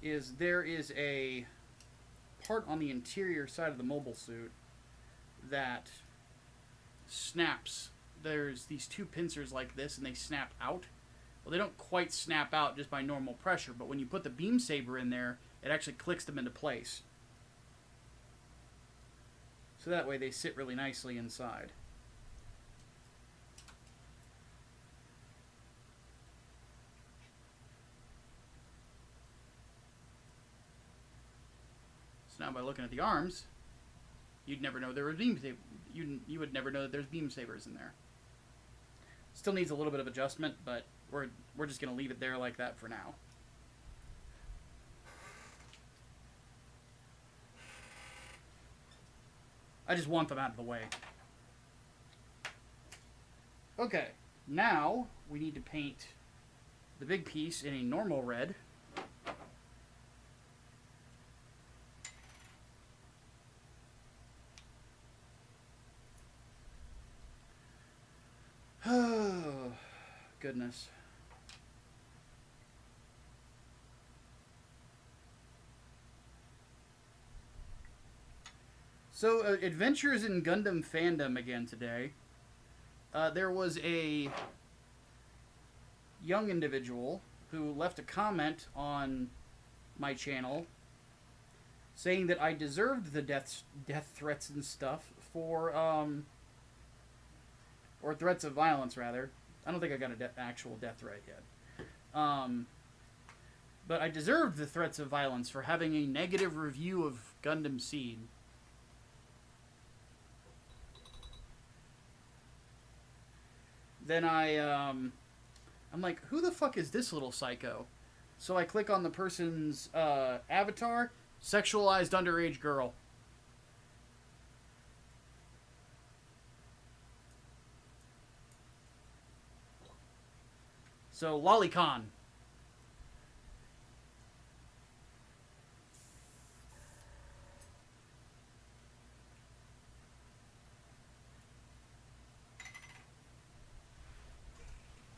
Speaker 2: is there is a part on the interior side of the mobile suit that snaps. There's these two pincers like this and they snap out. Well, they don't quite snap out just by normal pressure, but when you put the beam saber in there, it actually clicks them into place. So that way they sit really nicely inside. So now by looking at the arms, you'd never know there were beam sabers. You would never know that there's beam sabers in there. Still needs a little bit of adjustment, but we're just going to leave it there like that for now. I just want them out of the way. Okay, now we need to paint the big piece in a normal red. goodness. So, adventures in Gundam fandom again today. There was a young individual who left a comment on my channel saying that I deserved the death threats and stuff for, or threats of violence, rather. I don't think I got an actual death threat yet. But I deserved the threats of violence for having a negative review of Gundam Seed. Then I'm like, who the fuck is this little psycho? So I click on the person's avatar, sexualized underage girl. So, Lolicon.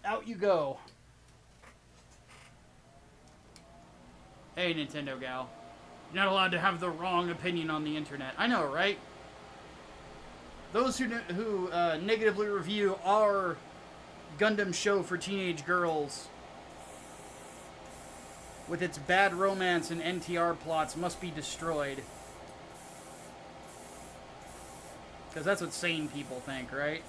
Speaker 2: Out you go. Hey, Nintendo gal. You're not allowed to have the wrong opinion on the internet. I know, right? Those who negatively review our Gundam show for teenage girls with its bad romance and NTR plots must be destroyed. Because that's what sane people think, right?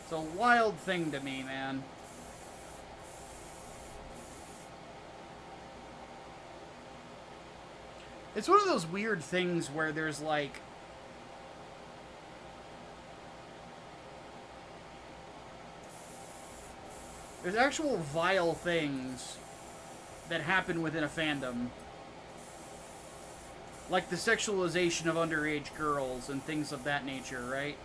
Speaker 2: It's a wild thing to me, man. It's one of those weird things where there's like... there's actual vile things that happen within a fandom. Like the sexualization of underage girls and things of that nature, right?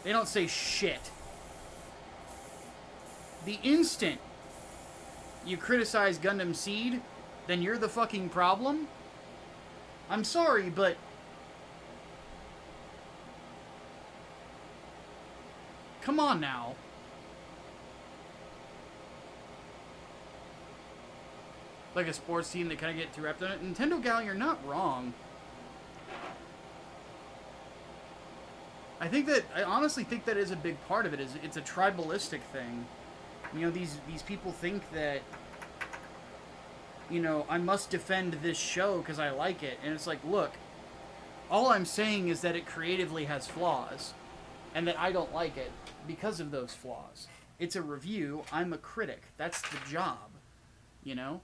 Speaker 2: They don't say shit. The instant you criticize Gundam Seed, then you're the fucking problem? I'm sorry, but... come on now. Like a sports team that kind of get too wrapped in it. Nintendo gal, you're not wrong. I honestly think that is a big part of it. It's a tribalistic thing. You know, these people think that, you know, I must defend this show because I like it. And it's like, look, all I'm saying is that it creatively has flaws. And that I don't like it because of those flaws. It's a review. I'm a critic. That's the job. You know?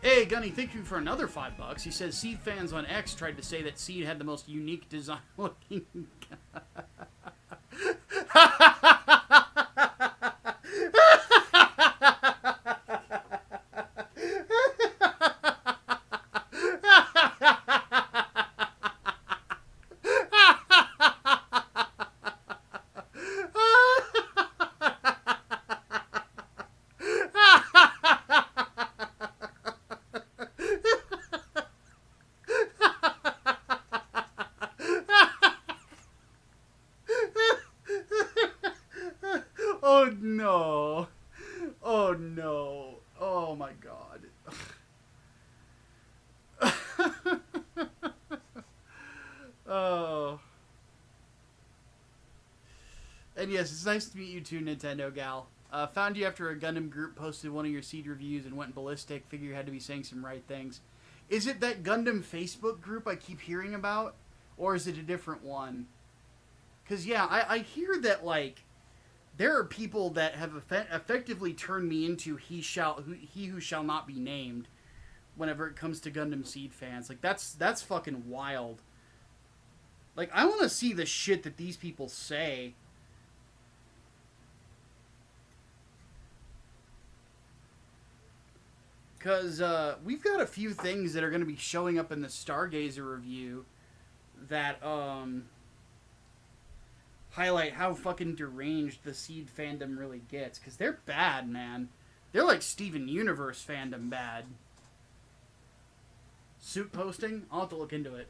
Speaker 2: Hey, Gunny, thank you for another $5. He says, Seed fans on X tried to say that Seed had the most unique design looking... Oh no. Oh no. Oh my god. Oh. And yes, it's nice to meet you too, Nintendo gal. Found you after a Gundam group posted one of your Seed reviews and went ballistic. Figure you had to be saying some right things. Is it that Gundam Facebook group I keep hearing about? Or is it a different one? Because, yeah, I hear that, like, there are people that have effectively turned me into he who shall not be named, whenever it comes to Gundam Seed fans. Like, that's fucking wild. Like, I want to see the shit that these people say. Because we've got a few things that are going to be showing up in the Stargazer review that highlight how fucking deranged the Seed fandom really gets. Because they're bad, man. They're like Steven Universe fandom bad. Suit posting? I'll have to look into it.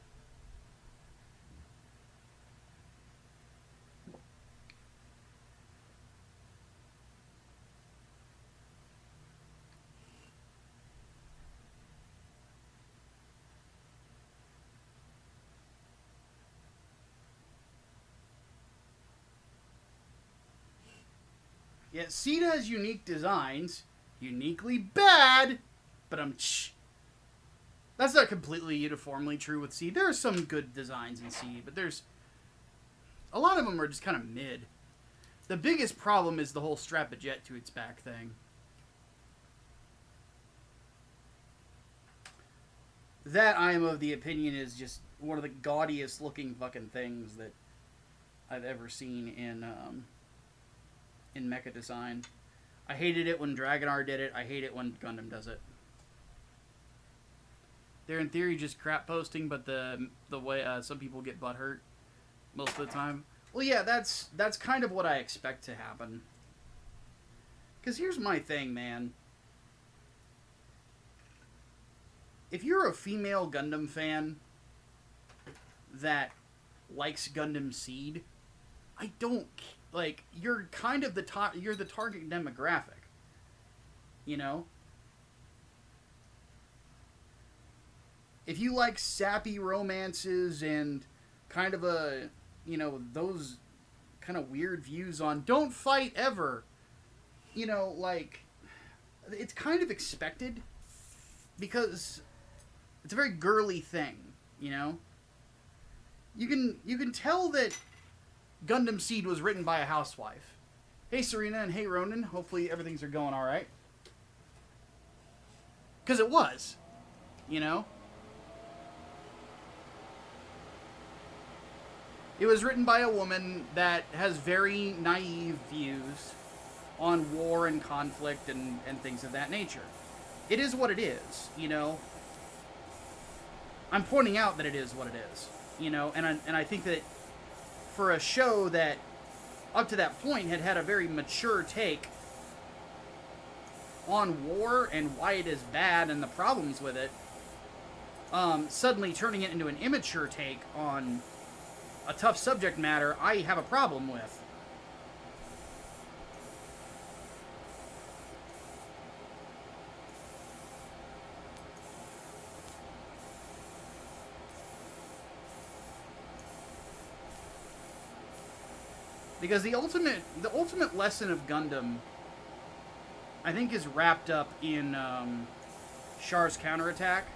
Speaker 2: Yeah, Seed has unique designs. Uniquely bad, but that's not completely uniformly true with Seed. There are some good designs in Seed, but there's a lot of them are just kind of mid. The biggest problem is the whole strap a jet to its back thing. That, I am of the opinion, is just one of the gaudiest looking fucking things that I've ever seen in mecha design. I hated it when Dragonar did it. I hate it when Gundam does it. They're in theory just crap posting, but the way some people get butthurt most of the time. Well, yeah, that's kind of what I expect to happen. Because here's my thing, man. If you're a female Gundam fan that likes Gundam Seed, I don't like. You're kind of you're the target demographic, you know. If you like sappy romances and kind of those kind of weird views on don't fight ever, like, it's kind of expected because it's a very girly thing, you know. You can tell that Gundam Seed was written by a housewife. Hey Serena and hey Ronan, hopefully everything's going all right. Because it was, you know. It was written by a woman that has very naive views on war and conflict and things of that nature. It is what it is, you know. I'm pointing out that it is what it is, you know, and I think that for a show that up to that point had a very mature take on war and why it is bad and the problems with it, suddenly turning it into an immature take on a tough subject matter, I have a problem with. Because the ultimate lesson of Gundam, I think, is wrapped up in Char's counterattack,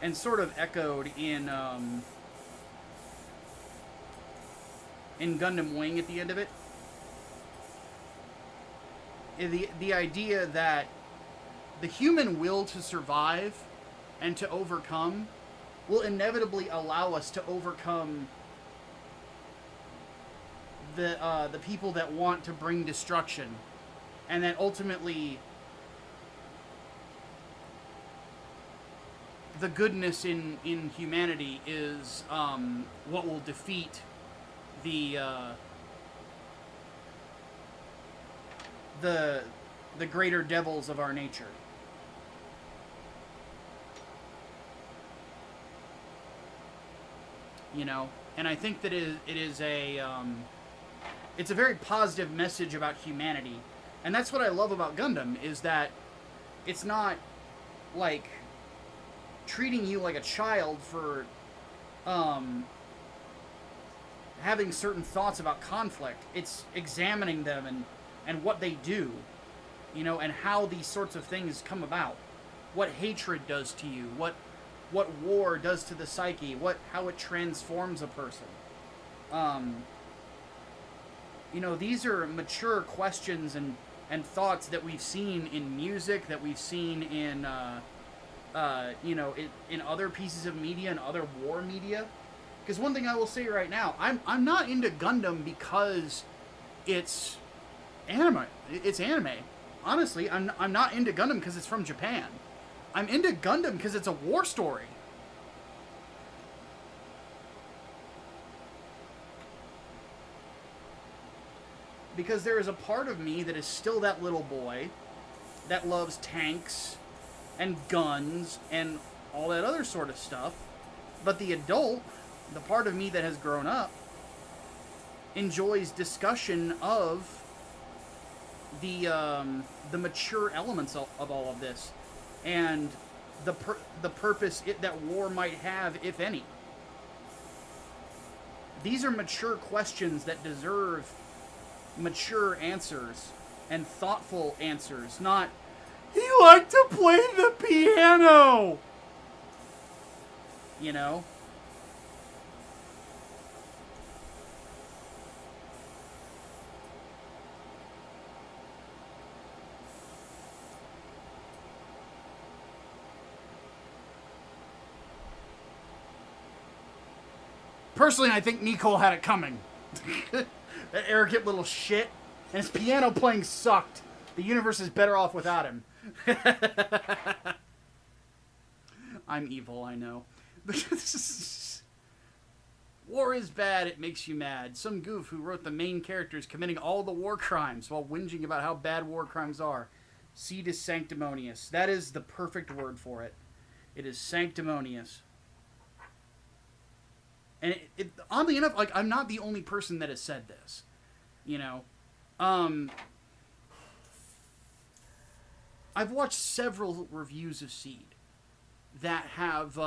Speaker 2: and sort of echoed in Gundam Wing at the end of it. The idea that the human will to survive and to overcome will inevitably allow us to overcome the people that want to bring destruction, and that ultimately the goodness in humanity is what will defeat the greater devils of our nature. You know, and I think that it is it's a very positive message about humanity. And that's what I love about Gundam, is that it's not like treating you like a child for having certain thoughts about conflict. It's examining them and what they do, you know, and how these sorts of things come about. What hatred does to you, what war does to the psyche, how it transforms a person. You know, these are mature questions and and thoughts that we've seen in music, that we've seen in, in other pieces of media and other war media. Because one thing I will say right now, I'm not into Gundam because it's anime. It's anime. Honestly, I'm not into Gundam because it's from Japan. I'm into Gundam because it's a war story. Because there is a part of me that is still that little boy that loves tanks and guns and all that other sort of stuff. But the adult, the part of me that has grown up, enjoys discussion of the mature elements of all of this, and the purpose that war might have, if any. These are mature questions that deserve mature answers and thoughtful answers, not, he liked to play the piano! You know? Personally, I think Nicole had it coming. That arrogant little shit. And his piano playing sucked. The universe is better off without him. I'm evil, I know. War is bad, it makes you mad. Some goof who wrote the main characters committing all the war crimes while whinging about how bad war crimes are. Seed is sanctimonious. That is the perfect word for it. It is sanctimonious. And oddly enough, like, I'm not the only person that has said this, you know. I've watched several reviews of Seed that have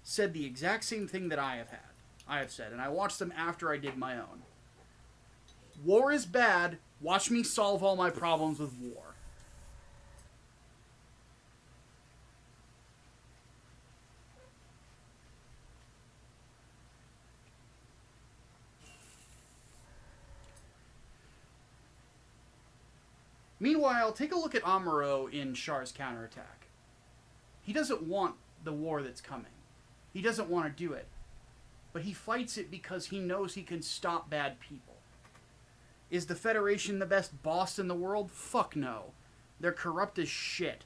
Speaker 2: said the exact same thing that I have said, and I watched them after I did my own. War is bad. Watch me solve all my problems with war. Meanwhile, take a look at Amuro in Char's counterattack. He doesn't want the war that's coming. He doesn't want to do it. But he fights it because he knows he can stop bad people. Is the Federation the best boss in the world? Fuck no. They're corrupt as shit.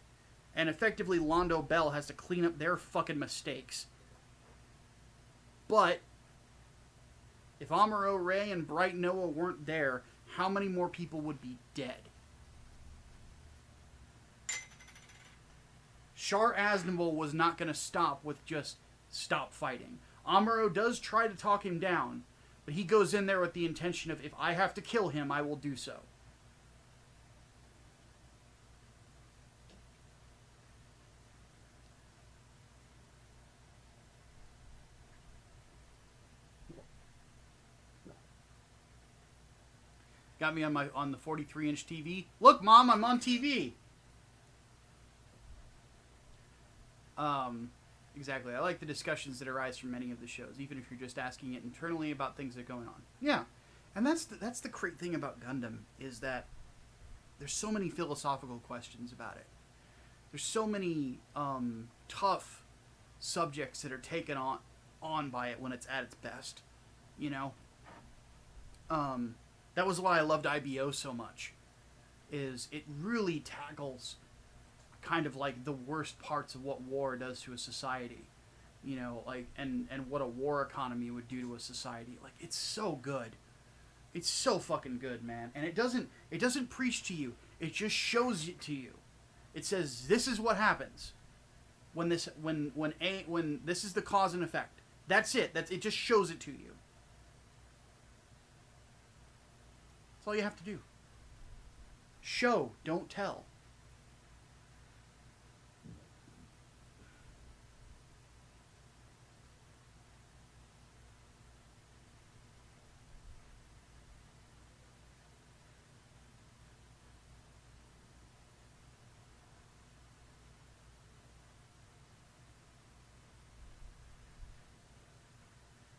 Speaker 2: And effectively, Londo Bell has to clean up their fucking mistakes. But if Amuro Ray and Bright Noah weren't there, how many more people would be dead? Char Aznavour was not going to stop with just stop fighting. Amuro does try to talk him down, but he goes in there with the intention of, if I have to kill him, I will do so. Got me on the 43-inch TV. Look, Mom, I'm on TV. Exactly. I like the discussions that arise from many of the shows, even if you're just asking it internally about things that are going on. Yeah, and that's the great thing about Gundam, is that there's so many philosophical questions about it. There's so many tough subjects that are taken on by it when it's at its best. You know, that was why I loved IBO so much. Is it really tackles kind of like the worst parts of what war does to a society, you know, like, and what a war economy would do to a society. Like, it's so good. It's so fucking good, man. And it doesn't preach to you. It just shows it to you. It says, this is what happens when this is the cause and effect. That's it. It just shows it to you. That's all you have to do. Show, don't tell.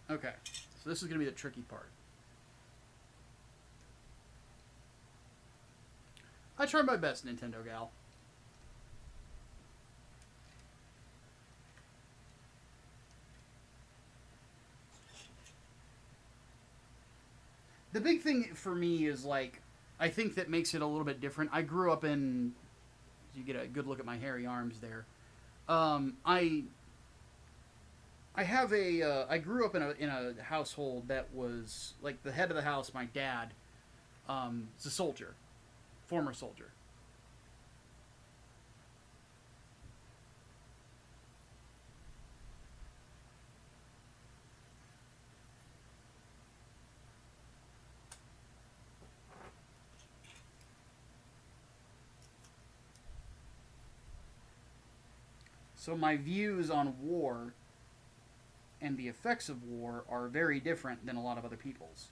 Speaker 2: Okay, so this is going to be the tricky part. I tried my best, Nintendo gal. The big thing for me is, like, I think that makes it a little bit different. I grew up in... You get a good look at my hairy arms there. I have a... I grew up in a household that was... Like, the head of the house, my dad, is a soldier. Former soldier. So my views on war and the effects of war are very different than a lot of other people's.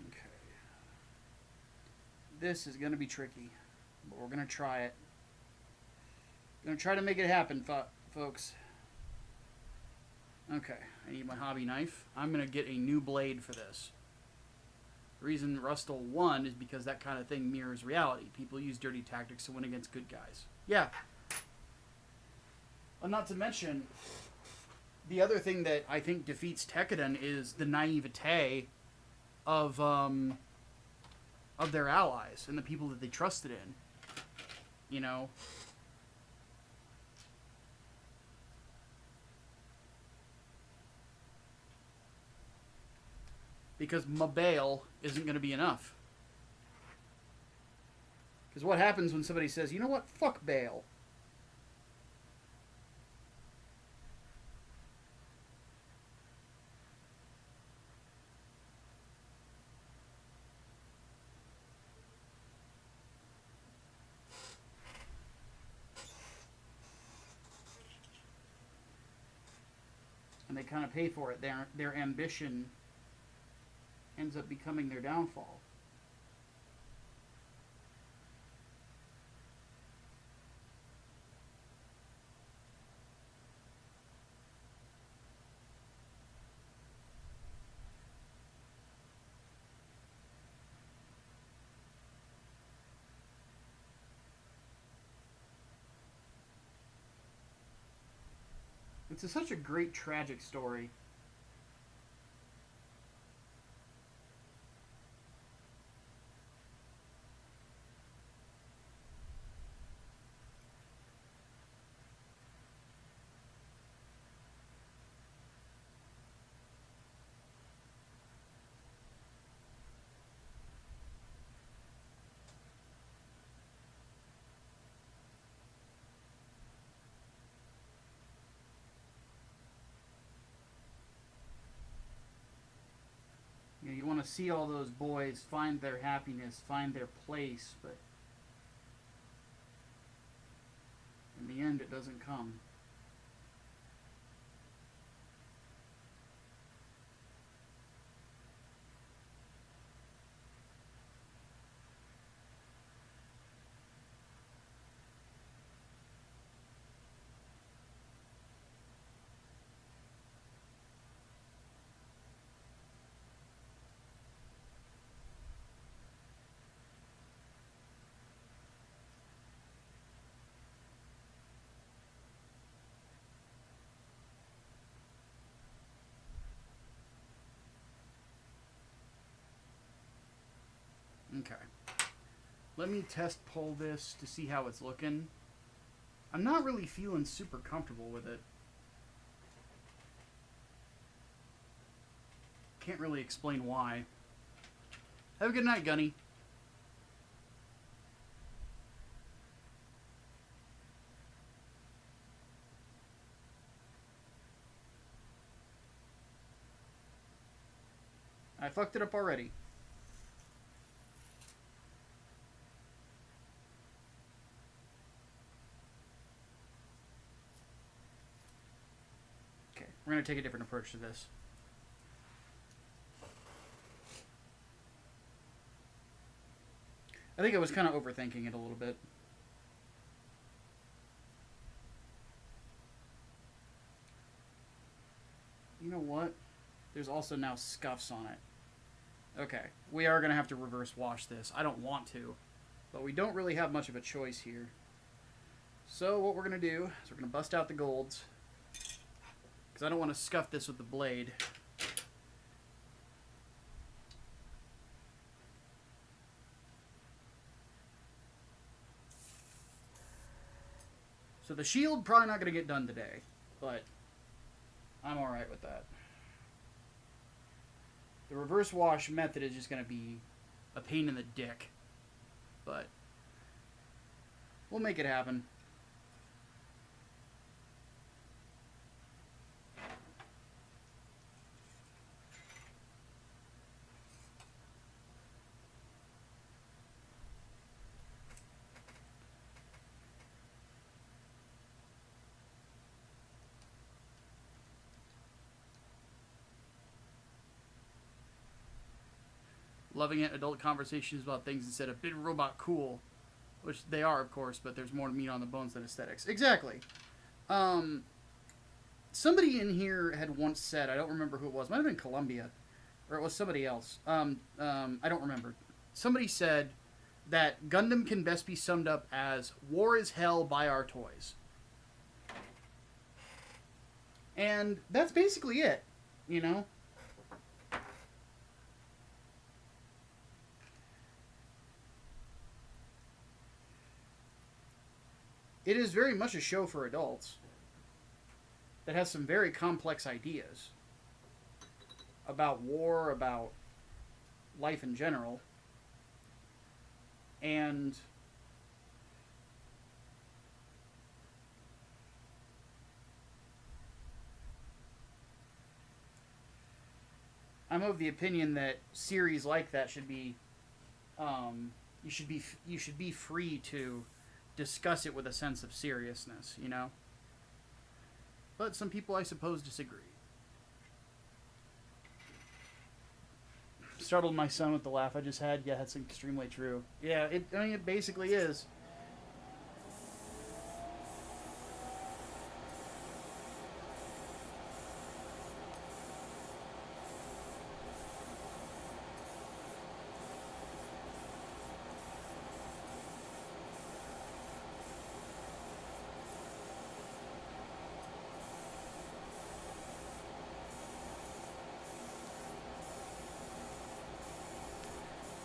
Speaker 2: Okay. This is going to be tricky, but we're going to try it. Going to try to make it happen, folks. Okay, I need my hobby knife. I'm going to get a new blade for this. The reason Rustle won is because that kind of thing mirrors reality. People use dirty tactics to win against good guys. Yeah. Well, not to mention, the other thing that I think defeats Tekkadan is the naivete of their allies and the people that they trusted in. You know? Because Mabale isn't going to be enough. Because what happens when somebody says, you know what, fuck Bale? And they kind of pay for it. Their ambition ends up becoming their downfall. It's such a great tragic story. You want to see all those boys find their happiness, find their place, but in the end it doesn't come. Okay. Let me test pull this to see how it's looking. I'm not really feeling super comfortable with it. Can't really explain why. Have a good night, Gunny. I fucked it up already. We're going to take a different approach to this. I think I was kind of overthinking it a little bit. You know what? There's also now scuffs on it. Okay, we are going to have to reverse wash this. I don't want to, but we don't really have much of a choice here. So what we're going to do is we're going to bust out the golds, because I don't want to scuff this with the blade. So the shield, probably not going to get done today, but I'm alright with that. The reverse wash method is just going to be a pain in the dick, but we'll make it happen. Loving it, adult conversations about things instead of big robot cool, which they are, of course, but there's more meat on the bones than aesthetics. Exactly. Somebody in here had once said, I don't remember who it was, might have been Columbia, or it was somebody else. I don't remember. Somebody said that Gundam can best be summed up as war is hell, buy our toys. And that's basically it, you know? It is very much a show for adults that has some very complex ideas about war, about life in general, and I'm of the opinion that series like that should be, you should be free to discuss it with a sense of seriousness, you know? But some people, I suppose, disagree. Startled my son with the laugh I just had. Yeah, that's extremely true. Yeah, I mean, it basically is.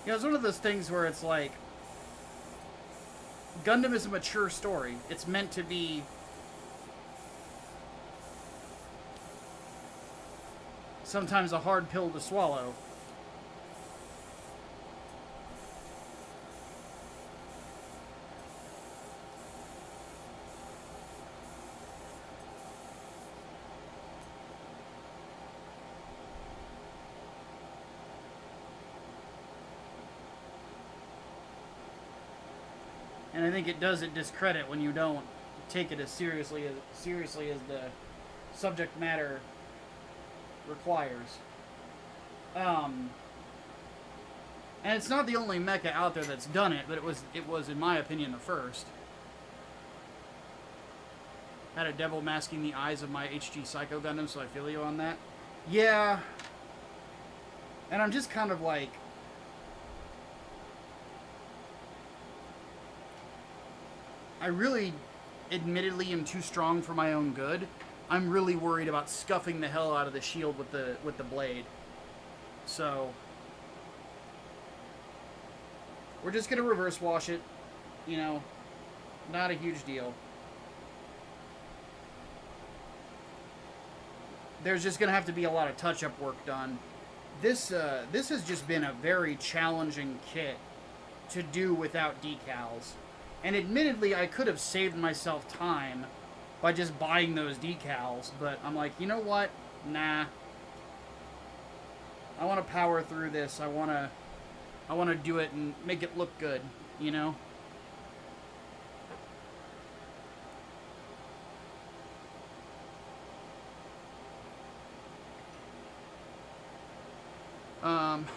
Speaker 2: You know, it's one of those things where it's like, Gundam is a mature story. It's meant to be sometimes a hard pill to swallow. And I think it does it discredit when you don't take it as seriously as the subject matter requires. And it's not the only mecha out there that's done it, but it was in my opinion the first. Had a devil masking the eyes of my HG Psycho Gundam, so I feel you on that. Yeah. And I'm just kind of like, I really, admittedly, am too strong for my own good. I'm really worried about scuffing the hell out of the shield with the blade. So we're just gonna reverse wash it. You know, not a huge deal. There's just gonna have to be a lot of touch-up work done. This has just been a very challenging kit to do without decals. And admittedly, I could have saved myself time by just buying those decals, but I'm like, you know what? Nah. I want to power through this. I want to do it and make it look good, you know?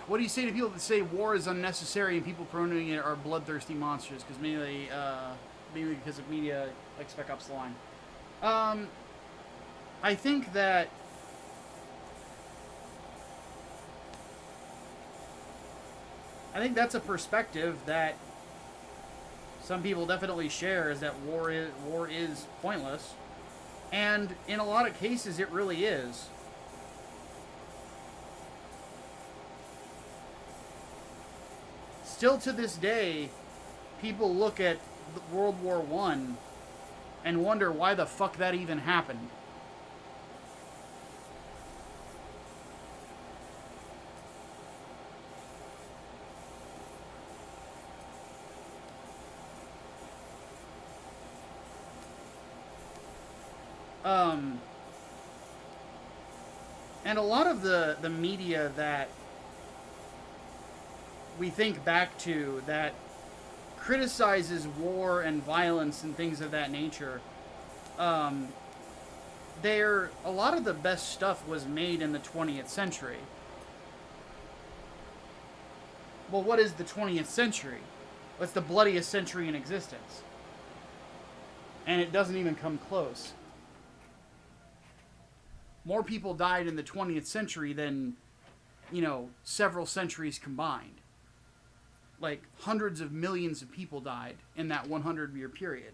Speaker 2: What do you say to people that say war is unnecessary and people promoting it are bloodthirsty monsters? Because mainly because of media like Spec Ops The Line. I think that I think that's a perspective that some people definitely share, is that war is pointless. And in a lot of cases, it really is. Still to this day, people look at World War I and wonder why the fuck that even happened. And a lot of the media that we think back to that criticizes war and violence and things of that nature, a lot of the best stuff was made in the 20th century. Well, what is the 20th century? It's the bloodiest century in existence. And it doesn't even come close. More people died in the 20th century than, several centuries combined. Like, hundreds of millions of people died in that 100-year period.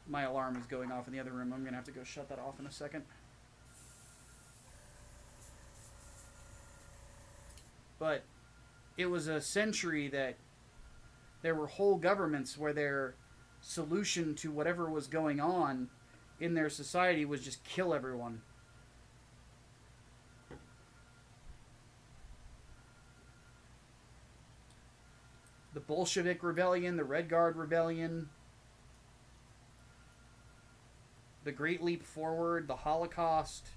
Speaker 2: My alarm is going off in the other room. I'm going to have to go shut that off in a second. But it was a century that there were whole governments where their solution to whatever was going on in their society was just kill everyone. The Bolshevik Rebellion, the Red Guard Rebellion, the Great Leap Forward, the Holocaust.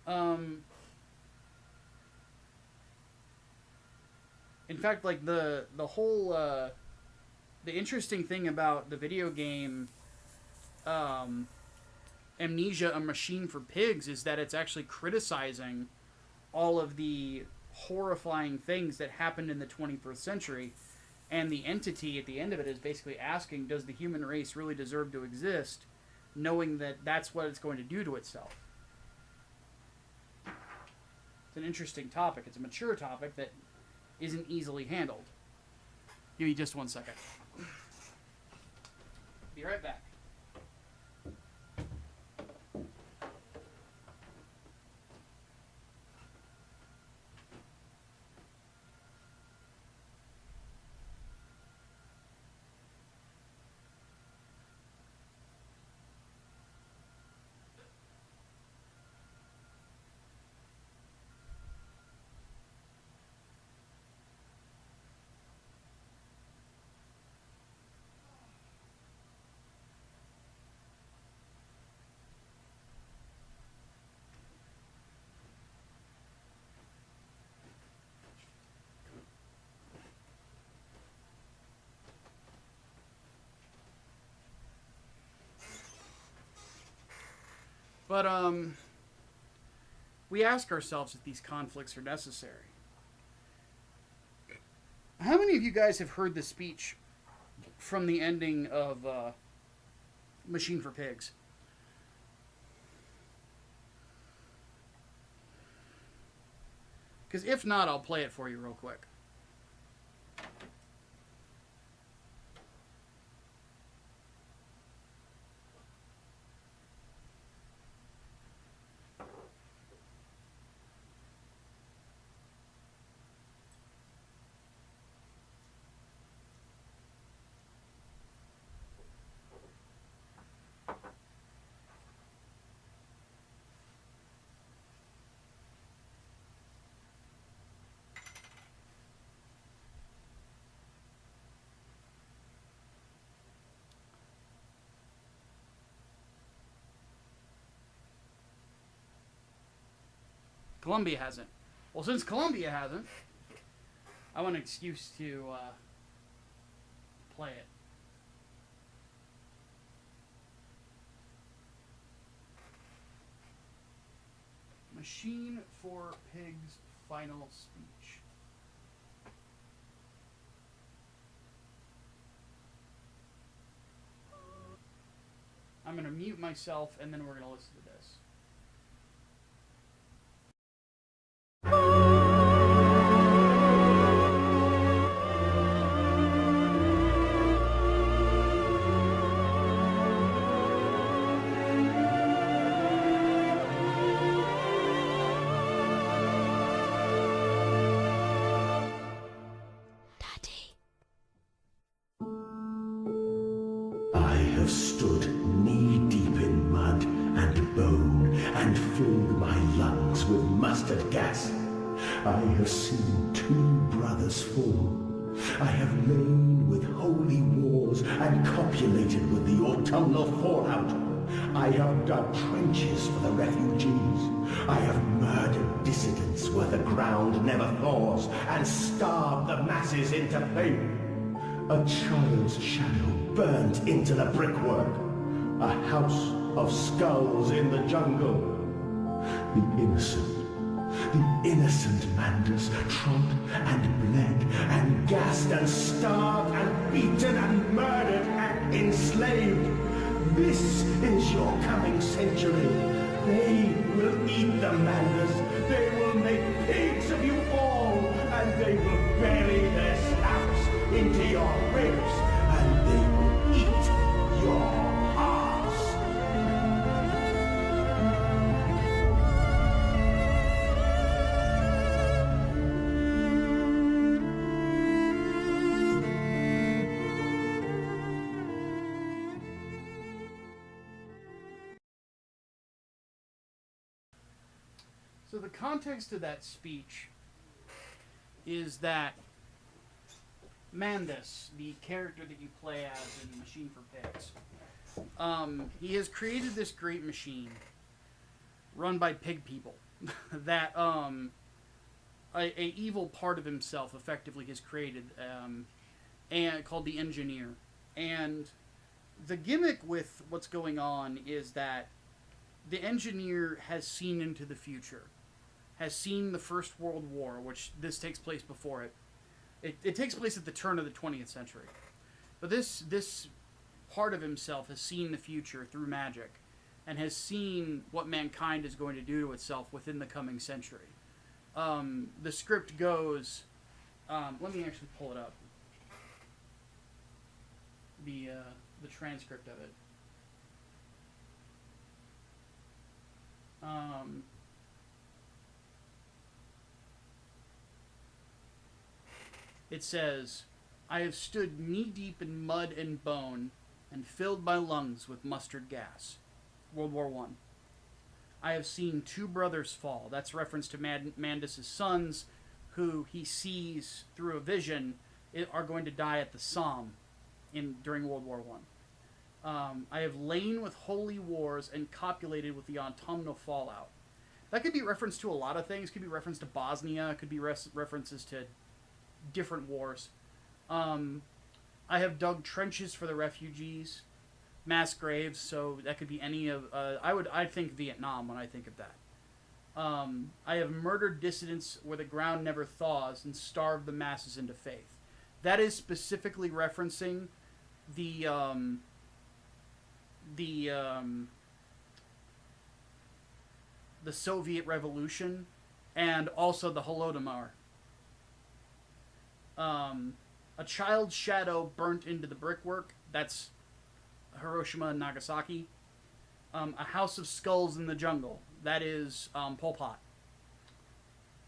Speaker 2: In fact, like the whole the interesting thing about the video game Amnesia: A Machine for Pigs is that it's actually criticizing all of the horrifying things that happened in the 21st century, and the entity at the end of it is basically asking, does the human race really deserve to exist, knowing that that's what it's going to do to itself? It's an interesting topic. It's a mature topic that isn't easily handled. Give me just 1 second. Be right back. But, we ask ourselves if these conflicts are necessary. How many of you guys have heard the speech from the ending of Machine for Pigs? Because if not, I'll play it for you real quick. Columbia hasn't. Well, since Columbia hasn't, I want an excuse to play it. Machine for Pigs final speech. I'm going to mute myself and then we're going to listen to this.
Speaker 3: have stood knee-deep in mud and bone and filled my lungs with mustard gas. I have seen 2 brothers fall. I have lain with holy wars and copulated with the autumnal fallout. I have dug trenches for the refugees. I have murdered dissidents where the ground never thaws and starved the masses into faith. A child's shadow burnt into the brickwork. A house of skulls in the jungle. The innocent Mandus trod and bled and gassed and starved and beaten and murdered and enslaved. This is your coming century. They will eat the Mandus. They will make pigs of you all, and they will bury their snouts into your ribs, and they will eat your hearts.
Speaker 2: So the context of that speech is that Mandus, the character that you play as in Machine for Pigs, he has created this great machine run by pig people that a evil part of himself effectively has created, and called the Engineer. And the gimmick with what's going on is that the Engineer has seen into the future, has seen the First World War, which this takes place before it. It takes place at the turn of the 20th century. But this part of himself has seen the future through magic and has seen what mankind is going to do to itself within the coming century. The script goes... let me actually pull it up. The transcript of it. It says, I have stood knee-deep in mud and bone and filled my lungs with mustard gas. World War I. I have seen 2 brothers fall. That's reference to Mandus' sons, who he sees through a vision are going to die at the Somme during World War I. I have lain with holy wars and copulated with the autumnal fallout. That could be reference to a lot of things. Could be reference to Bosnia. Could be references to different wars. I have dug trenches for the refugees, mass graves. So that could be any of. I think Vietnam when I think of that. I have murdered dissidents where the ground never thaws and starved the masses into faith. That is specifically referencing the Soviet Revolution and also the Holodomor. A child's shadow burnt into the brickwork. That's Hiroshima and Nagasaki. A house of skulls in the jungle. That is Pol Pot.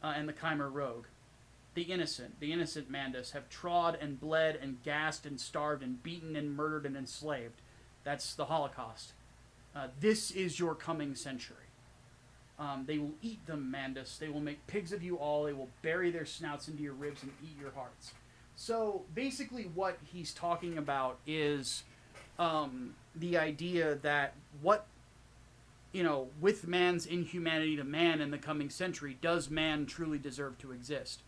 Speaker 2: And the Khmer Rogue. The innocent Mandus have trod and bled and gassed and starved and beaten and murdered and enslaved. That's the Holocaust. This is your coming century. They will eat them, Mandus. They will make pigs of you all. They will bury their snouts into your ribs and eat your hearts. So basically what he's talking about is the idea that with man's inhumanity to man in the coming century, does man truly deserve to exist?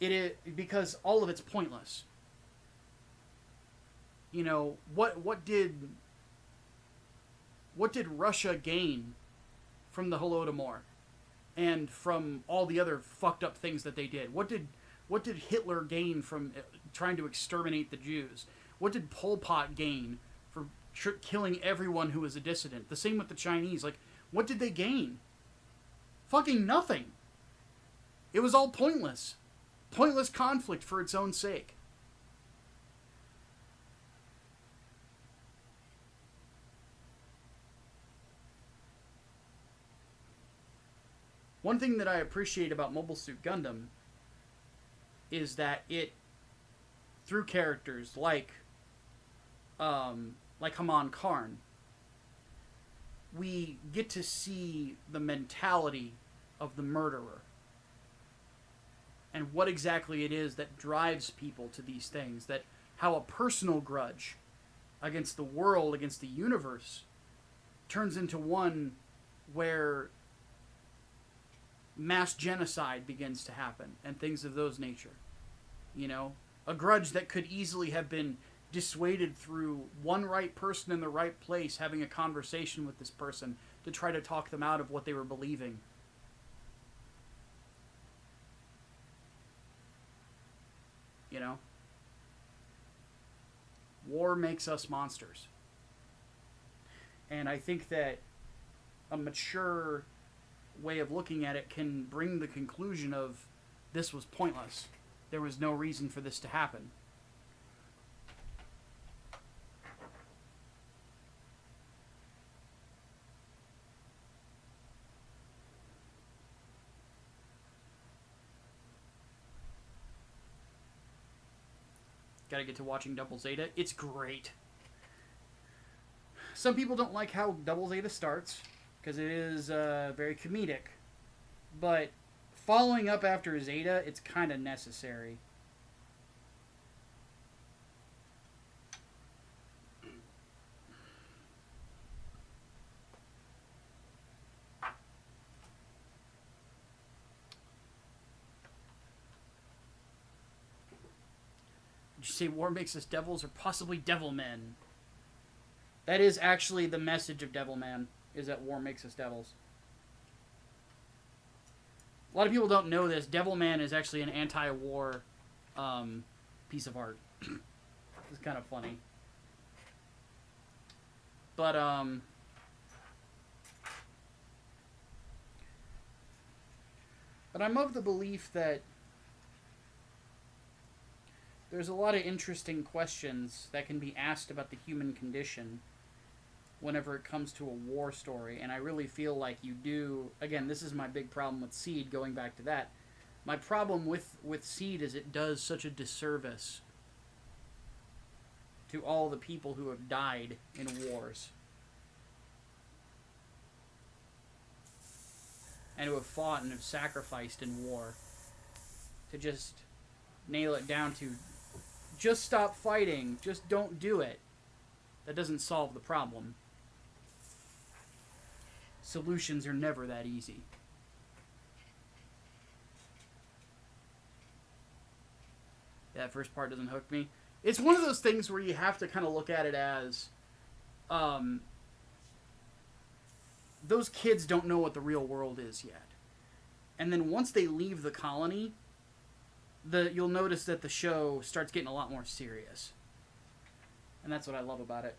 Speaker 2: It is, because all of it's pointless. What did Russia gain from the Holodomor and from all the other fucked up things that they did? What did Hitler gain from trying to exterminate the Jews? What did Pol Pot gain for killing everyone who was a dissident? The same with the Chinese. What did they gain? Fucking nothing. It was all pointless. Pointless conflict for its own sake. One thing that I appreciate about Mobile Suit Gundam is that it, through characters like like Haman Karn, we get to see the mentality of the murderer and what exactly it is that drives people to these things, that how a personal grudge against the world, against the universe, turns into one where mass genocide begins to happen and things of those nature. You know, a grudge that could easily have been dissuaded through one right person in the right place having a conversation with this person to try to talk them out of what they were believing. You know? War makes us monsters. And I think that a mature way of looking at it can bring the conclusion of this was pointless. There was no reason for this to happen. Gotta get to watching Double Zeta. It's great. Some people don't like how Double Zeta starts, because it is very comedic. But following up after Zeta, it's kind of necessary. Did you say war makes us devils or possibly devil men? That is actually the message of Devilman, is that war makes us devils. A lot of people don't know this. Devilman is actually an anti-war piece of art. It's kind of funny. But, I'm of the belief that there's a lot of interesting questions that can be asked about the human condition whenever it comes to a war story, and I really feel like you do. Again, this is my big problem with Seed, going back to that. My problem with Seed is it does such a disservice to all the people who have died in wars and who have fought and have sacrificed in war, to just nail it down to just stop fighting, just don't do it. That doesn't solve the problem. Solutions are never that easy. That first part doesn't hook me. It's one of those things where you have to kind of look at it as those kids don't know what the real world is yet. And then once they leave the colony, you'll notice that the show starts getting a lot more serious. And that's what I love about it.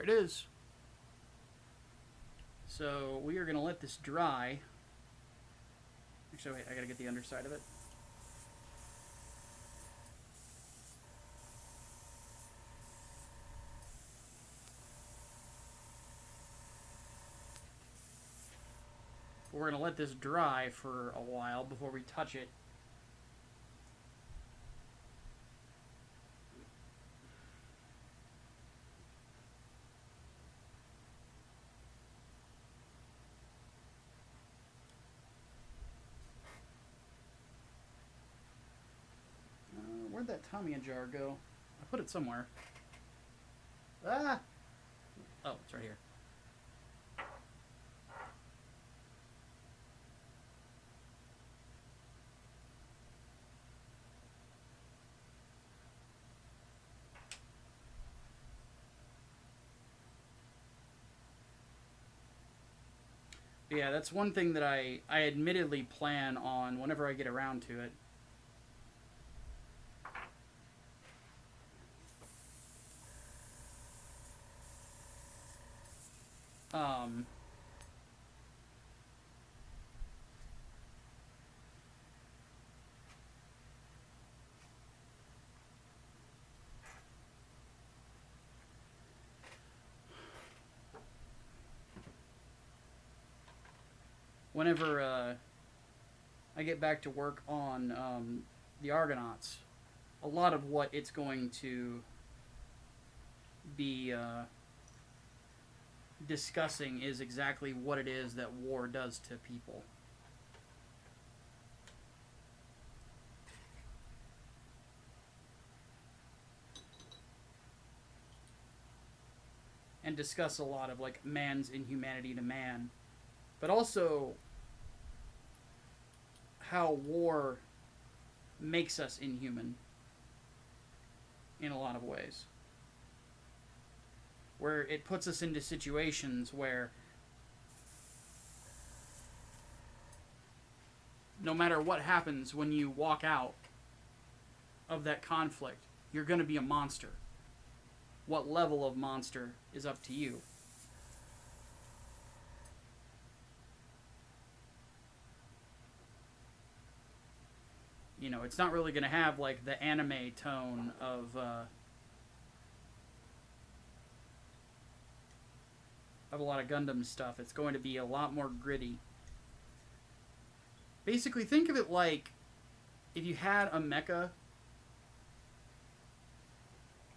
Speaker 2: it is. So we are going to let this dry. Actually, wait, I got to get the underside of it. We're going to let this dry for a while before we touch it. Where'd that Tamiya jar go? I put it somewhere. Ah! Oh, it's right here. Yeah, that's one thing that I admittedly plan on whenever I get around to it. Whenever I get back to work on the Argonauts, a lot of what it's going to be discussing is exactly what it is that war does to people. And discuss a lot of like man's inhumanity to man, but also how war makes us inhuman in a lot of ways. Where it puts us into situations where no matter what happens when you walk out of that conflict, you're going to be a monster. What level of monster is up to you. You know, it's not really going to have like the anime tone of a lot of Gundam stuff. It's going to be a lot more gritty. Basically, think of it like if you had a mecha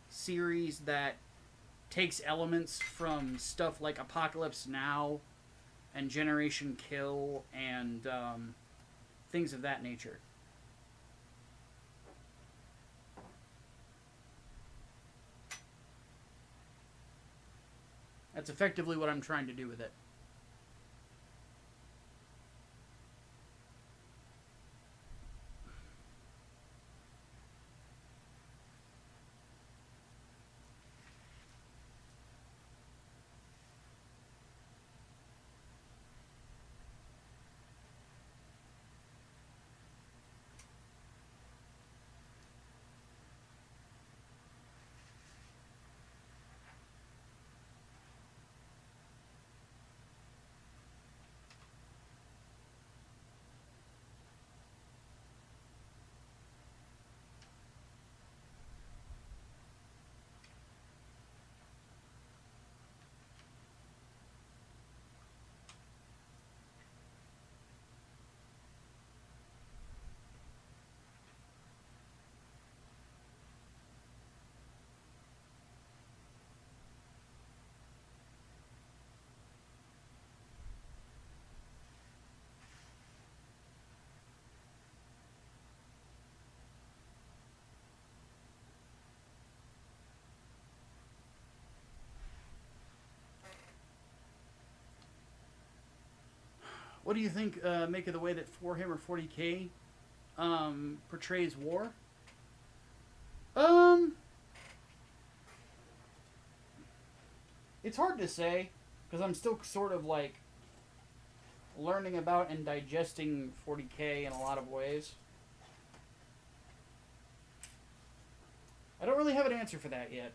Speaker 2: series that takes elements from stuff like Apocalypse Now and Generation Kill and things of that nature. That's effectively what I'm trying to do with it. What do you think, make of the way that Warhammer 40k portrays war? It's hard to say, because I'm still sort of like learning about and digesting 40k in a lot of ways. I don't really have an answer for that yet.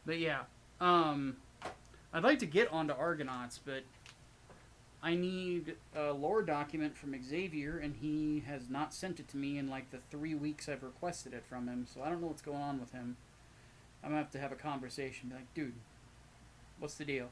Speaker 2: But yeah, I'd like to get onto Argonauts, but I need a lore document from Xavier, and he has not sent it to me in like the 3 weeks I've requested it from him, so I don't know what's going on with him. I'm gonna have to have a conversation, be like, dude, what's the deal?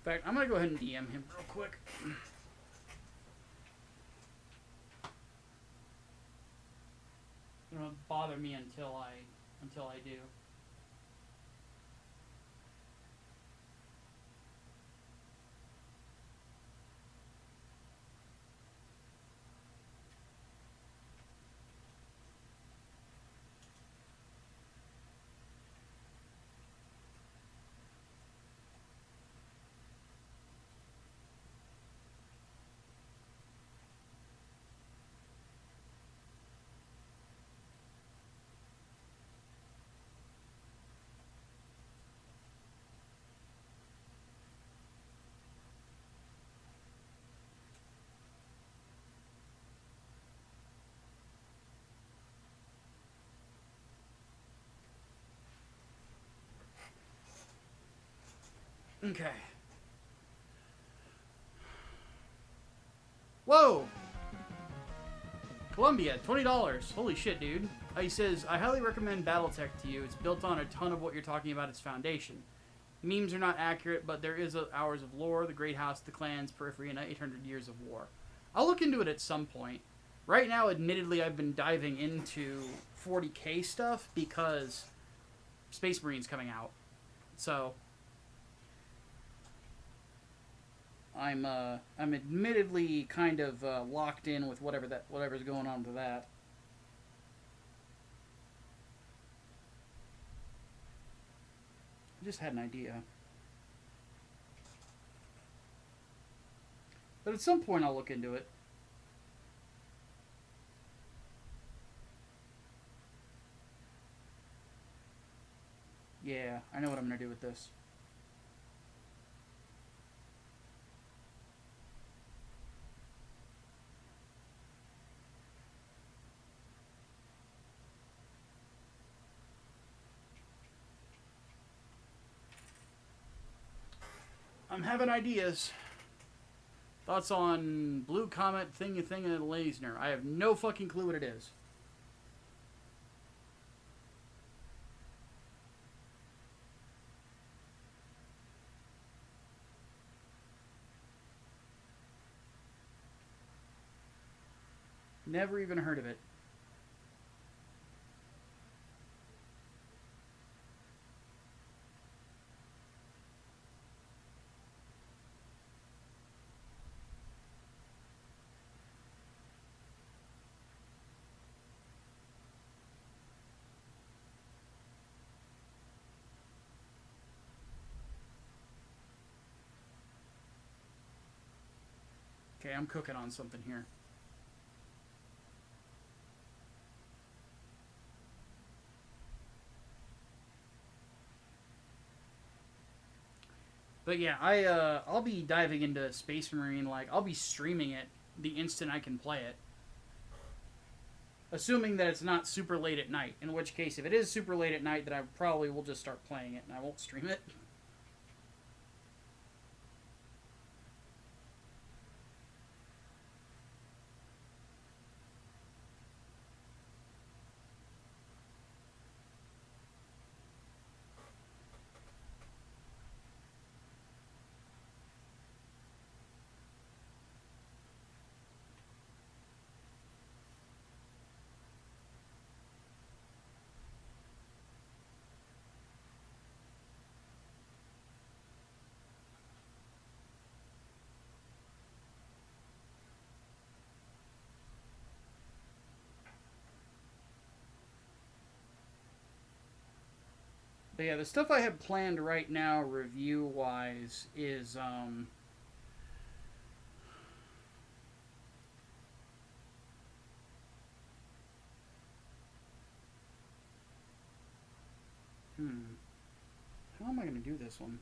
Speaker 2: In fact, I'm gonna go ahead and DM him real quick. It won't bother me until I do. Okay. Whoa! Columbia, $20. Holy shit, dude. He says, I highly recommend Battletech to you. It's built on a ton of what you're talking about its foundation. Memes are not accurate, but there is hours of lore, the Great House, the clans, Periphery, and 800 years of war. I'll look into it at some point. Right now, admittedly, I've been diving into 40k stuff because Space Marine's coming out. So I'm admittedly kind of locked in with whatever's going on with that. I just had an idea. But at some point I'll look into it. Yeah, I know what I'm going to do with this. I'm having ideas. Thoughts on Blue Comet Thing and Lasner. I have no fucking clue what it is. Never even heard of it. Okay, I'm cooking on something here. But yeah, I'll be diving into Space Marine. Like, I'll be streaming it the instant I can play it. Assuming that it's not super late at night. In which case, if it is super late at night, then I probably will just start playing it and I won't stream it. But yeah, the stuff I have planned right now, review-wise, is, How am I going to do this one?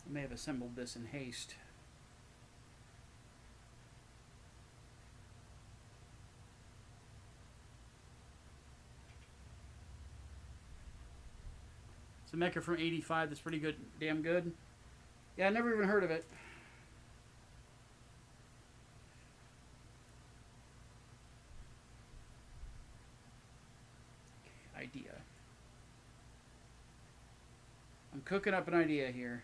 Speaker 2: I may have assembled this in haste. It's a mecha from '85 that's pretty good, damn good. Yeah, I never even heard of it. Okay, idea. I'm cooking up an idea here.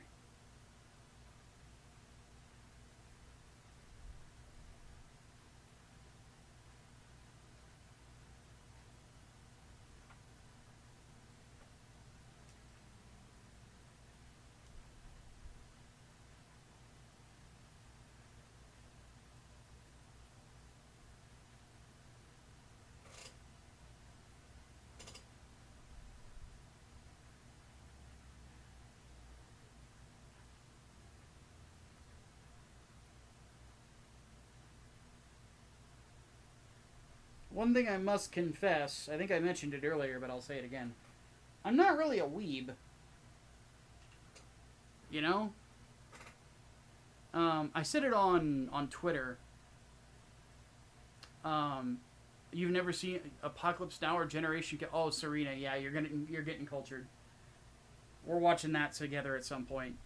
Speaker 2: One thing I must confess, I think I mentioned it earlier, but I'll say it again. I'm not really a weeb. You know? I said it on Twitter. You've never seen Apocalypse Now or Generation... Oh, Serena, yeah, you're getting cultured. We're watching that together at some point.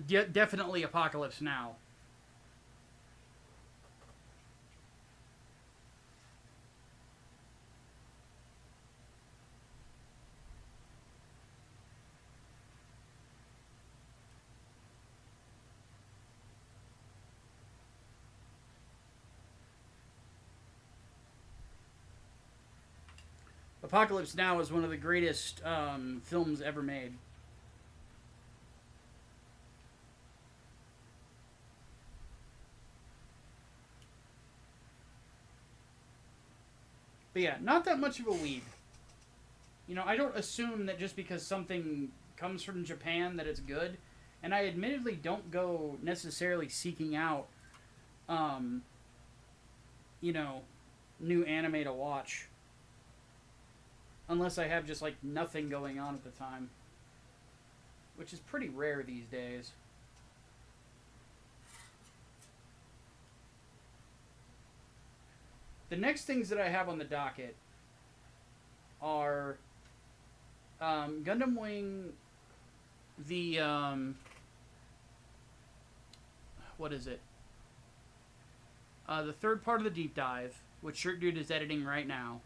Speaker 2: Definitely Apocalypse Now. Apocalypse Now is one of the greatest films ever made. But yeah, not that much of a weeb. You know, I don't assume that just because something comes from Japan that it's good. And I admittedly don't go necessarily seeking out, you know, new anime to watch. Unless I have just, like, nothing going on at the time. Which is pretty rare these days. The next things that I have on the docket are Gundam Wing, the, what is it? The third part of the deep dive, which Shirt Dude is editing right now.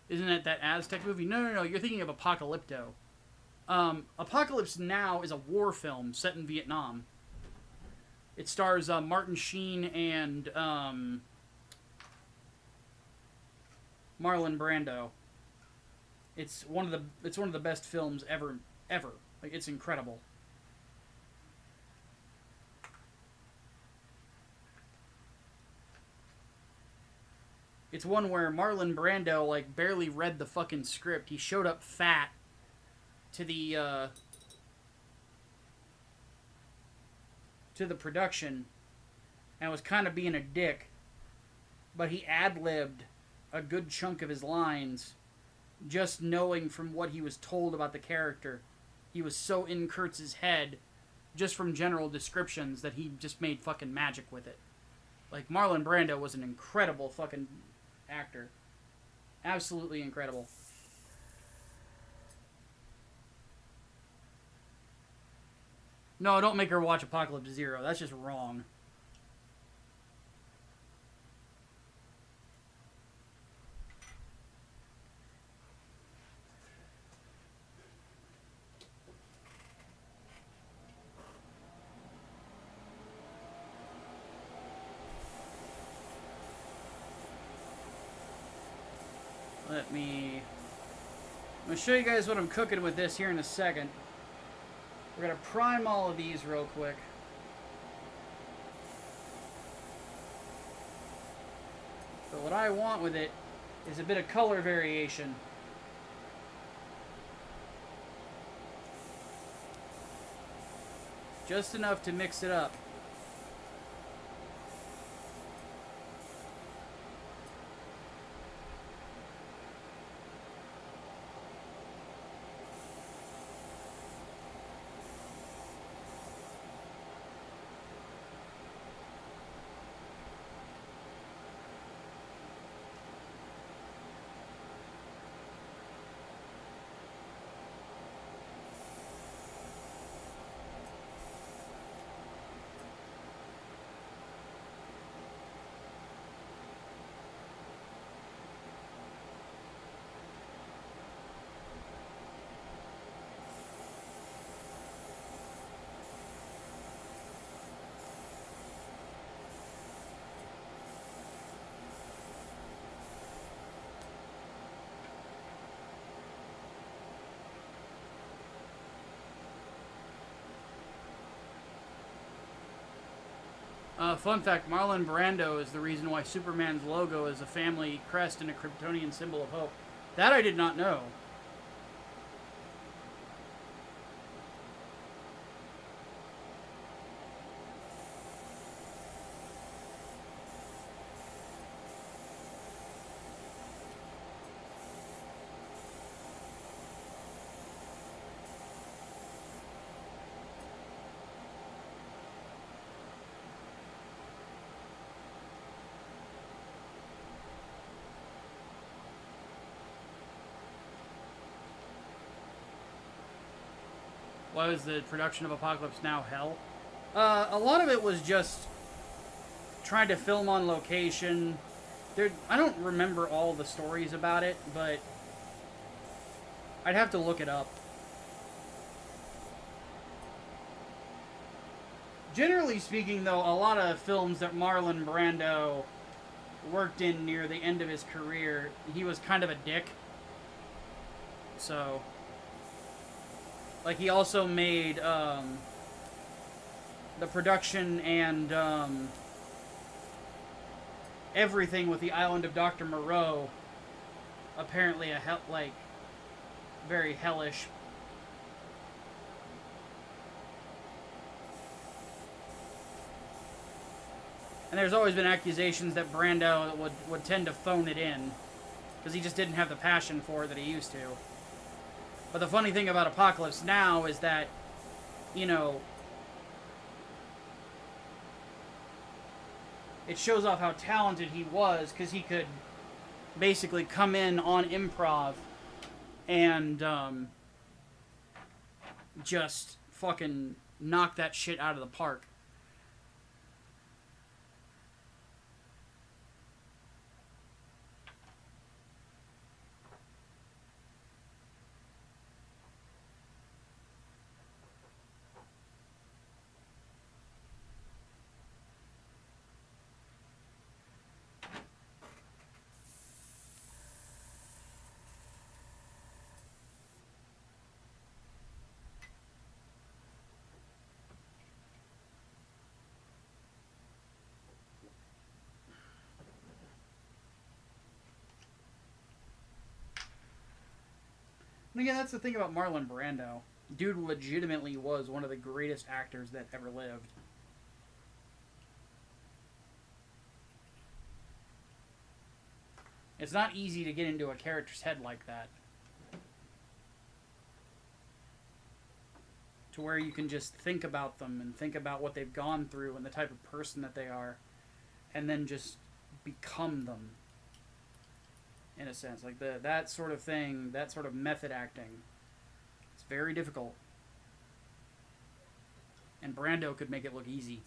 Speaker 2: Isn't it that Aztec movie? No. You're thinking of Apocalypto. Apocalypse Now is a war film set in Vietnam. It stars Martin Sheen and Marlon Brando. It's one of the best films ever. Like, it's incredible. It's one where Marlon Brando, like, barely read the fucking script. He showed up fat to the production and was kind of being a dick. But he ad-libbed a good chunk of his lines just knowing from what he was told about the character. He was so in Kurtz's head just from general descriptions that he just made fucking magic with it. Like, Marlon Brando was an incredible fucking actor. Absolutely incredible. No, don't make her watch Apocalypse Zero. That's just wrong. I'm going to show you guys what I'm cooking with this here in a second. We're going to prime all of these real quick. But what I want with it is a bit of color variation. Just enough to mix it up. Fun fact, Marlon Brando is the reason why Superman's logo is a family crest and a Kryptonian symbol of hope. That I did not know. Why was the production of Apocalypse Now hell? A lot of it was just trying to film on location. I don't remember all the stories about it, but I'd have to look it up. Generally speaking, though, a lot of films that Marlon Brando worked in near the end of his career, he was kind of a dick. So... like, he also made, the production and, everything with the Island of Dr. Moreau, apparently very hellish. And there's always been accusations that Brando would tend to phone it in, because he just didn't have the passion for it that he used to. But the funny thing about Apocalypse Now is that, you know, it shows off how talented he was, because he could basically come in on improv and just fucking knock that shit out of the park. And again, that's the thing about Marlon Brando. Dude legitimately was one of the greatest actors that ever lived. It's not easy to get into a character's head like that. To where you can just think about them and think about what they've gone through and the type of person that they are. And then just become them. In a sense, like that sort of thing, that sort of method acting, it's very difficult. And Brando could make it look easy.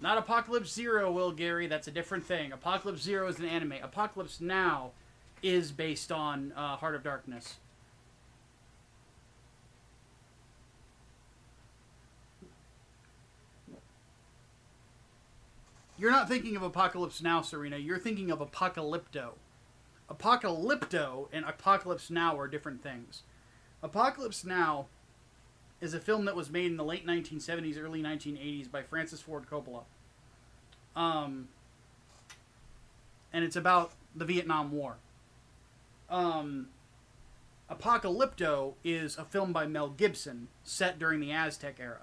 Speaker 2: Not Apocalypse Zero, Will Gary. That's a different thing. Apocalypse Zero is an anime. Apocalypse Now is based on Heart of Darkness. You're not thinking of Apocalypse Now, Serena. You're thinking of Apocalypto. Apocalypto and Apocalypse Now are different things. Apocalypse Now is a film that was made in the late 1970s, early 1980s by Francis Ford Coppola. And it's about the Vietnam War. Apocalypto is a film by Mel Gibson set during the Aztec era.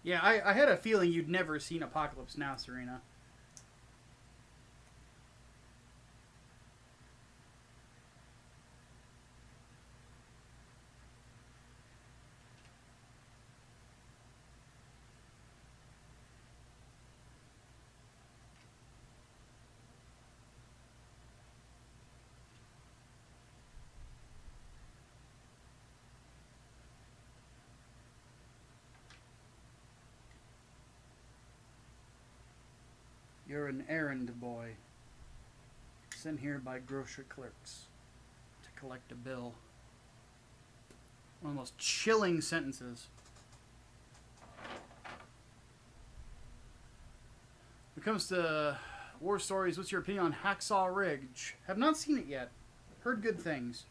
Speaker 2: Yeah, I had a feeling you'd never seen Apocalypse Now, Serena. You're an errand boy, sent here by grocery clerks to collect a bill. One of the most chilling sentences. When it comes to war stories, what's your opinion on Hacksaw Ridge? Have not seen it yet. Heard good things.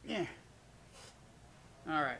Speaker 2: Yeah. All right.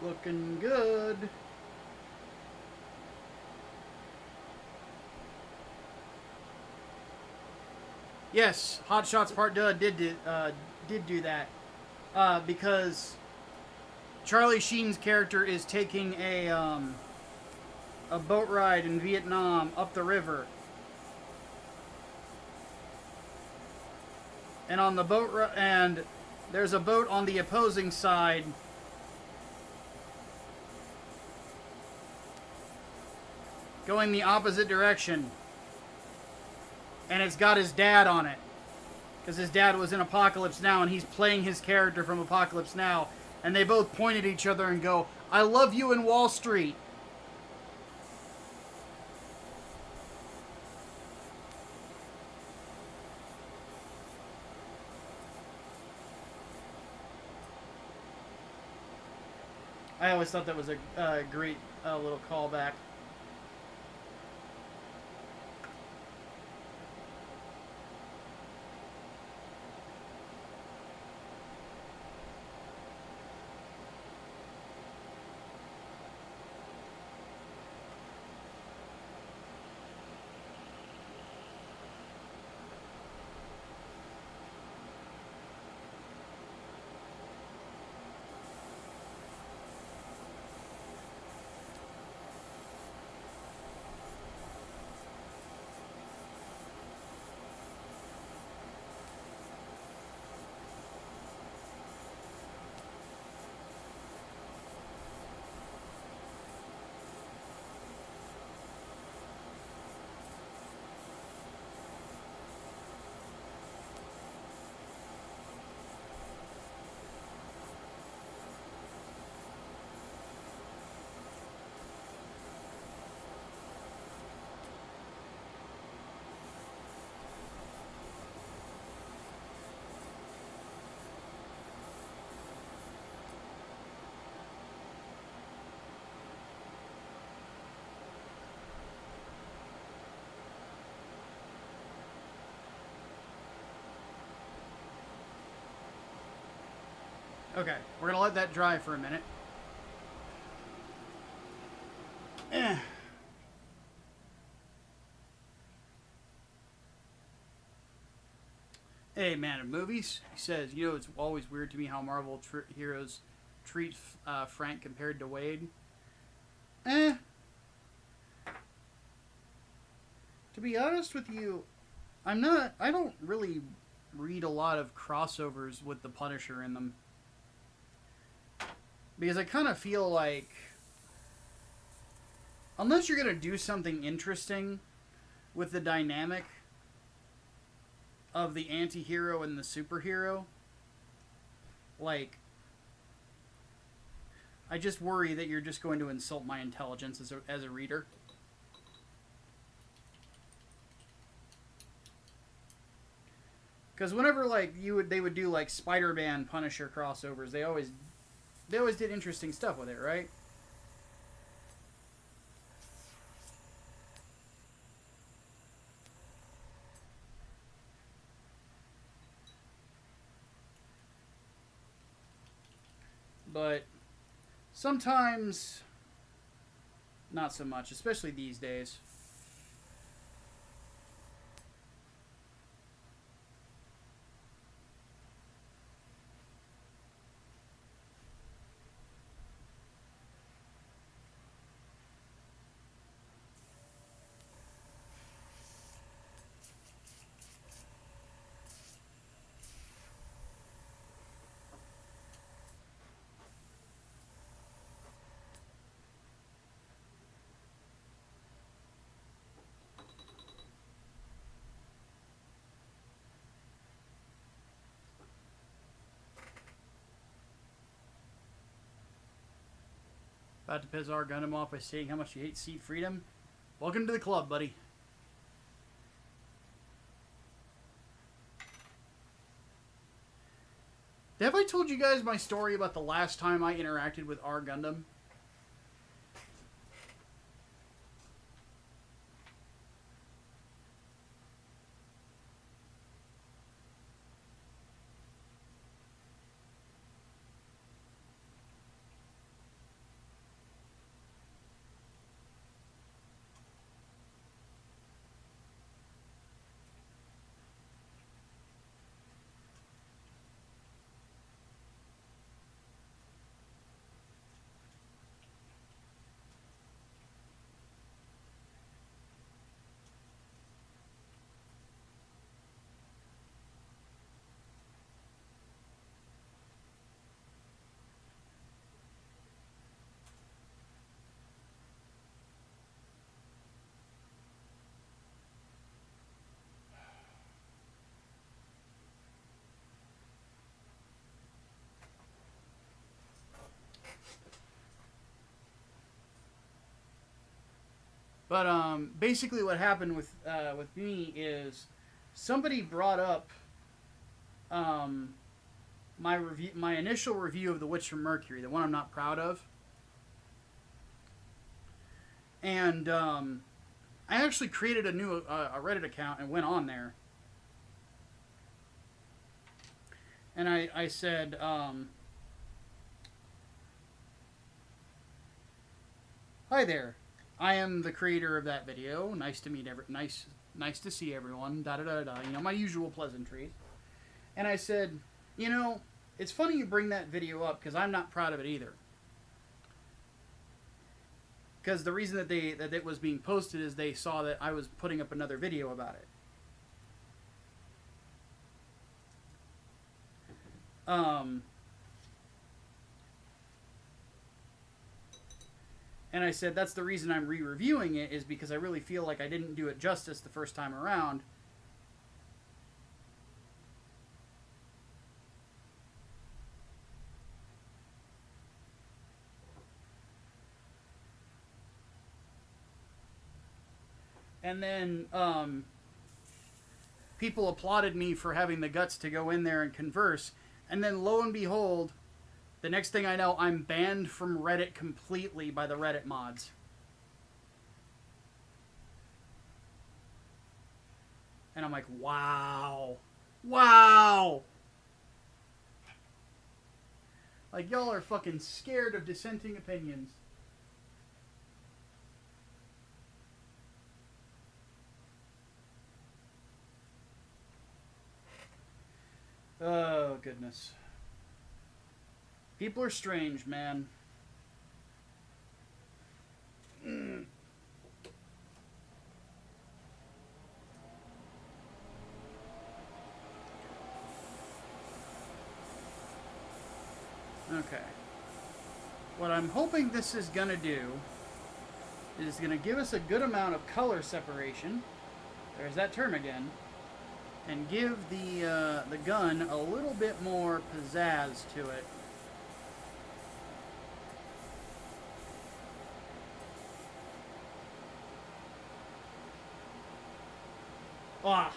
Speaker 2: Looking good. Yes, Hot Shots Part 2 did do that because Charlie Sheen's character is taking a boat ride in Vietnam up the river, And on the boat, and there's a boat on the opposing side. Going the opposite direction. And it's got his dad on it. Because his dad was in Apocalypse Now, and he's playing his character from Apocalypse Now. And they both point at each other and go, "I love you in Wall Street." I always thought that was a great little callback. Okay, we're going to let that dry for a minute. Hey, man of movies, he says, you know, it's always weird to me how Marvel heroes treat Frank compared to Wade. To be honest with you, I don't really read a lot of crossovers with the Punisher in them. Because I kind of feel like, unless you're going to do something interesting with the dynamic of the anti-hero and the superhero, like, I just worry that you're just going to insult my intelligence as a reader. Because whenever, like, they would do, like, Spider-Man Punisher crossovers, they always did interesting stuff with it, right? But sometimes not so much, especially these days. About to piss our Gundam off by saying how much you hate seat freedom? Welcome to the club, buddy. Have I told you guys my story about the last time I interacted with our Gundam? But basically, what happened with me is somebody brought up my initial review of The Witch from Mercury, the one I'm not proud of, and I actually created a new a Reddit account and went on there, and I said. Hi there. I am the creator of that video. Nice to meet nice to see everyone. Da da da da. You know, my usual pleasantries. And I said, you know, it's funny you bring that video up because I'm not proud of it either. Because the reason that it was being posted is they saw that I was putting up another video about it. And I said, that's the reason I'm re-reviewing it, is because I really feel like I didn't do it justice the first time around. And then people applauded me for having the guts to go in there and converse. And then lo and behold, the next thing I know, I'm banned from Reddit completely by the Reddit mods. And I'm like, wow. Wow! Like, y'all are fucking scared of dissenting opinions. Oh, goodness. People are strange, man. Okay. What I'm hoping this is gonna do is gonna give us a good amount of color separation. There's that term again. And give the gun a little bit more pizzazz to it. Ah.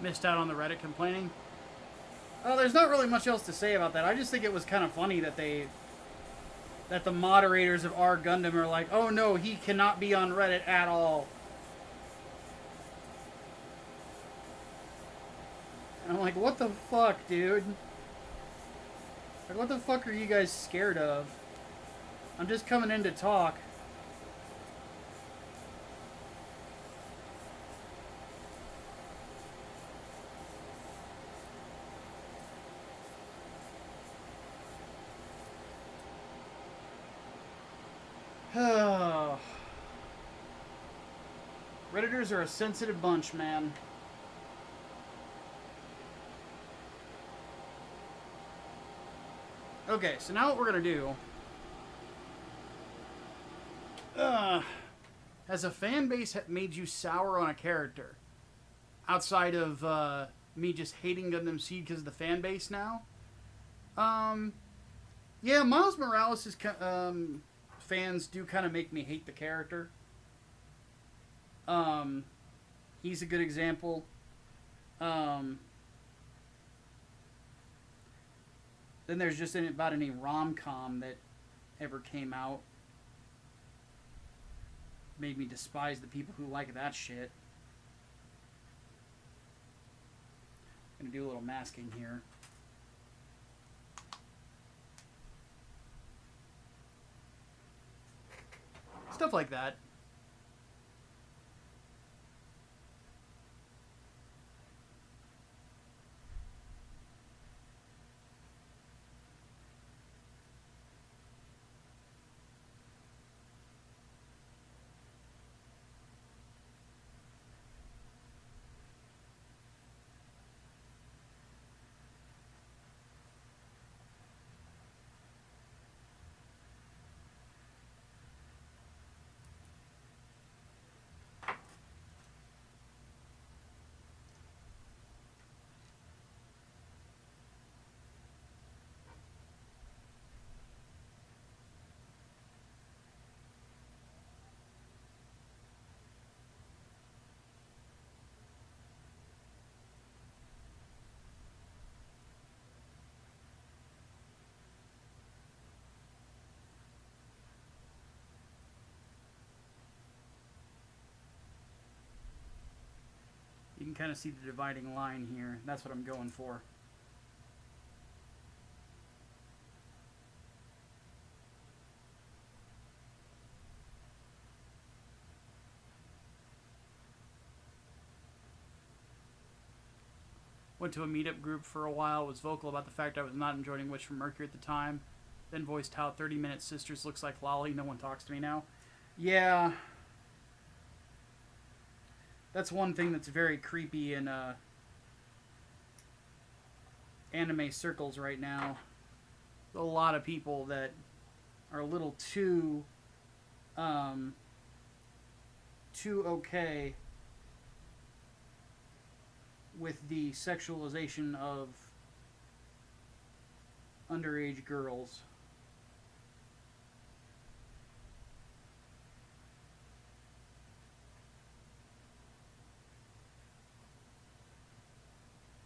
Speaker 2: Missed out on the Reddit complaining. Oh, there's not really much else to say about that. I just think it was kind of funny that the moderators of R Gundam are like, oh no, he cannot be on Reddit at all. And I'm like, what the fuck, dude? Like, what the fuck are you guys scared of? I'm just coming in to talk. Redditors are a sensitive bunch, man. Okay, so now what we're gonna do... has a fan base made you sour on a character? Outside of me just hating Gundam Seed because of the fan base now? Yeah, Miles Morales' fans do kind of make me hate the character. He's a good example. Then there's just about any rom-com that ever came out. Made me despise the people who like that shit. I'm gonna do a little masking here. Stuff like that. You can kind of see the dividing line here. That's what I'm going for. Went to a meetup group for a while, was vocal about the fact I was not enjoying Wish from Mercury at the time, then voiced how 30-minute Sisters looks like Lolly, no one talks to me now. Yeah. That's one thing that's very creepy in anime circles right now. A lot of people that are a little too okay with the sexualization of underage girls.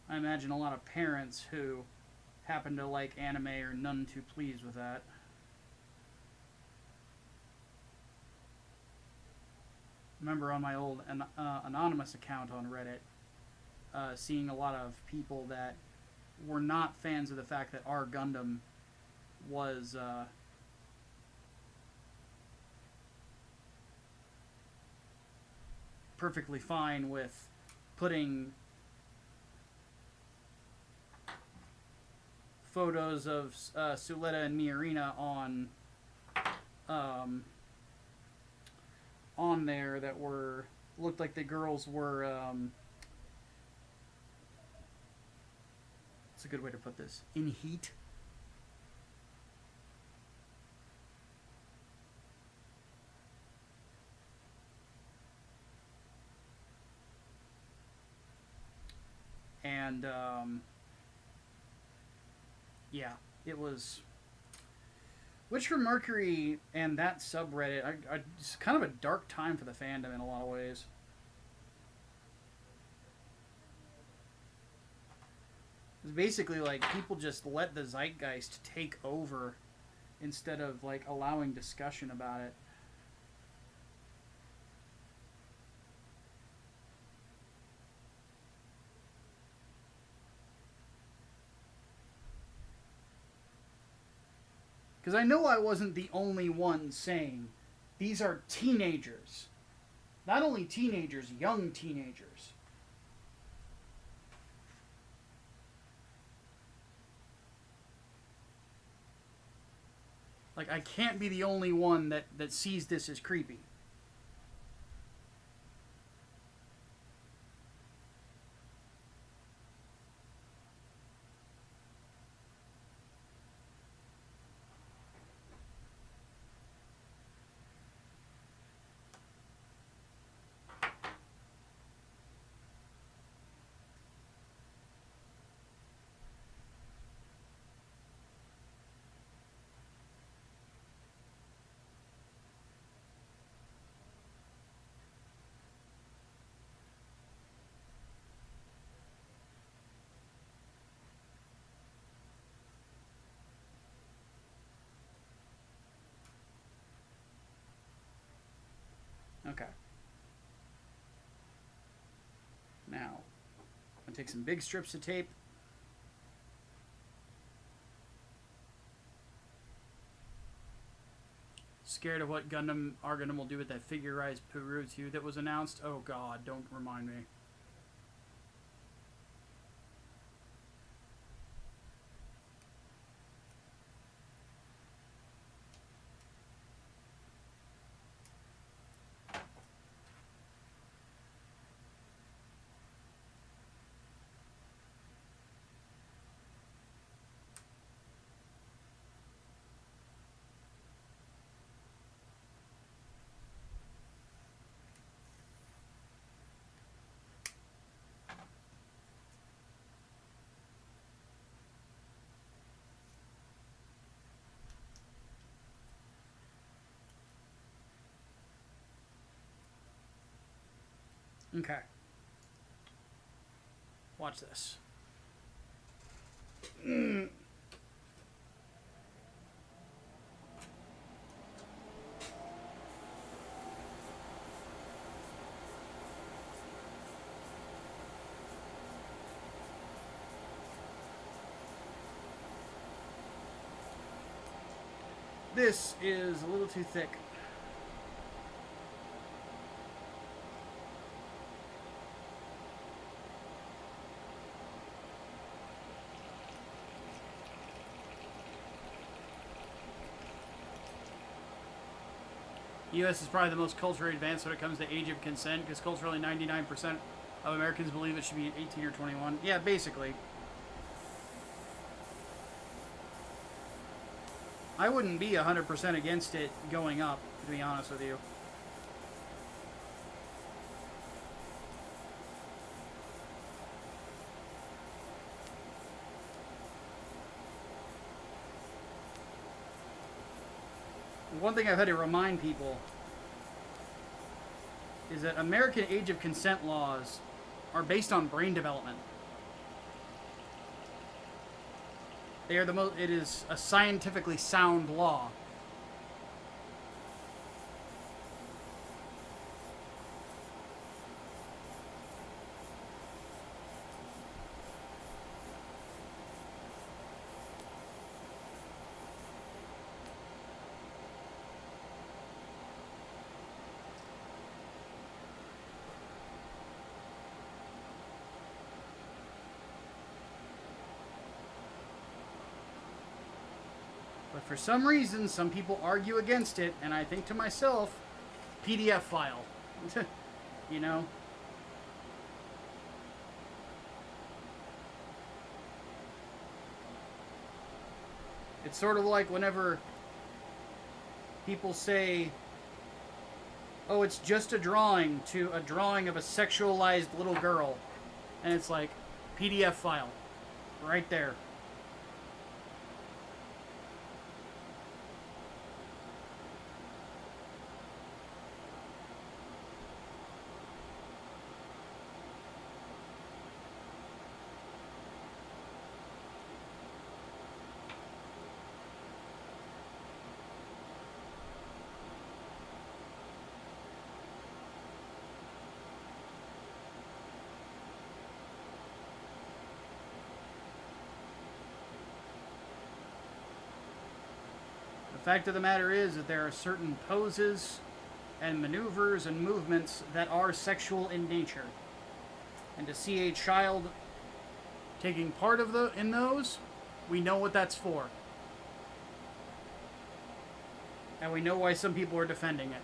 Speaker 2: I imagine a lot of parents who happen to like anime are none too pleased with that. Remember on my old anonymous account on Reddit, seeing a lot of people that were not fans of the fact that our Gundam was perfectly fine with putting photos of Suletta and Miarina on there that were looked like the girls were what's a good way to put this? In heat. And yeah, it was Witch from Mercury and that subreddit. It's kind of a dark time for the fandom in a lot of ways. It's basically like people just let the zeitgeist take over instead of like allowing discussion about it. Because I know I wasn't the only one saying, these are teenagers. Not only teenagers, young teenagers. Like, I can't be the only one that sees this as creepy. Okay. Now, I'm going to take some big strips of tape. scared of what Gundam Argundam will do with that figurized Peru 2 that was announced. Oh god, don't remind me. Okay. Watch this. This is a little too thick. U.S. is probably the most culturally advanced when it comes to age of consent, because culturally 99% of Americans believe it should be 18 or 21. Yeah, basically. I wouldn't be 100% against it going up, to be honest with you. One thing I've had to remind people is that American age of consent laws are based on brain development. They are the most. It is a scientifically sound law. But for some reason, some people argue against it, and I think to myself, PDF file. You know? It's sort of like whenever people say, oh, it's just a drawing, to a drawing of a sexualized little girl. And it's like, PDF file. Right there. The fact of the matter is that there are certain poses and maneuvers and movements that are sexual in nature. And to see a child taking part of in those, we know what that's for. And we know why some people are defending it.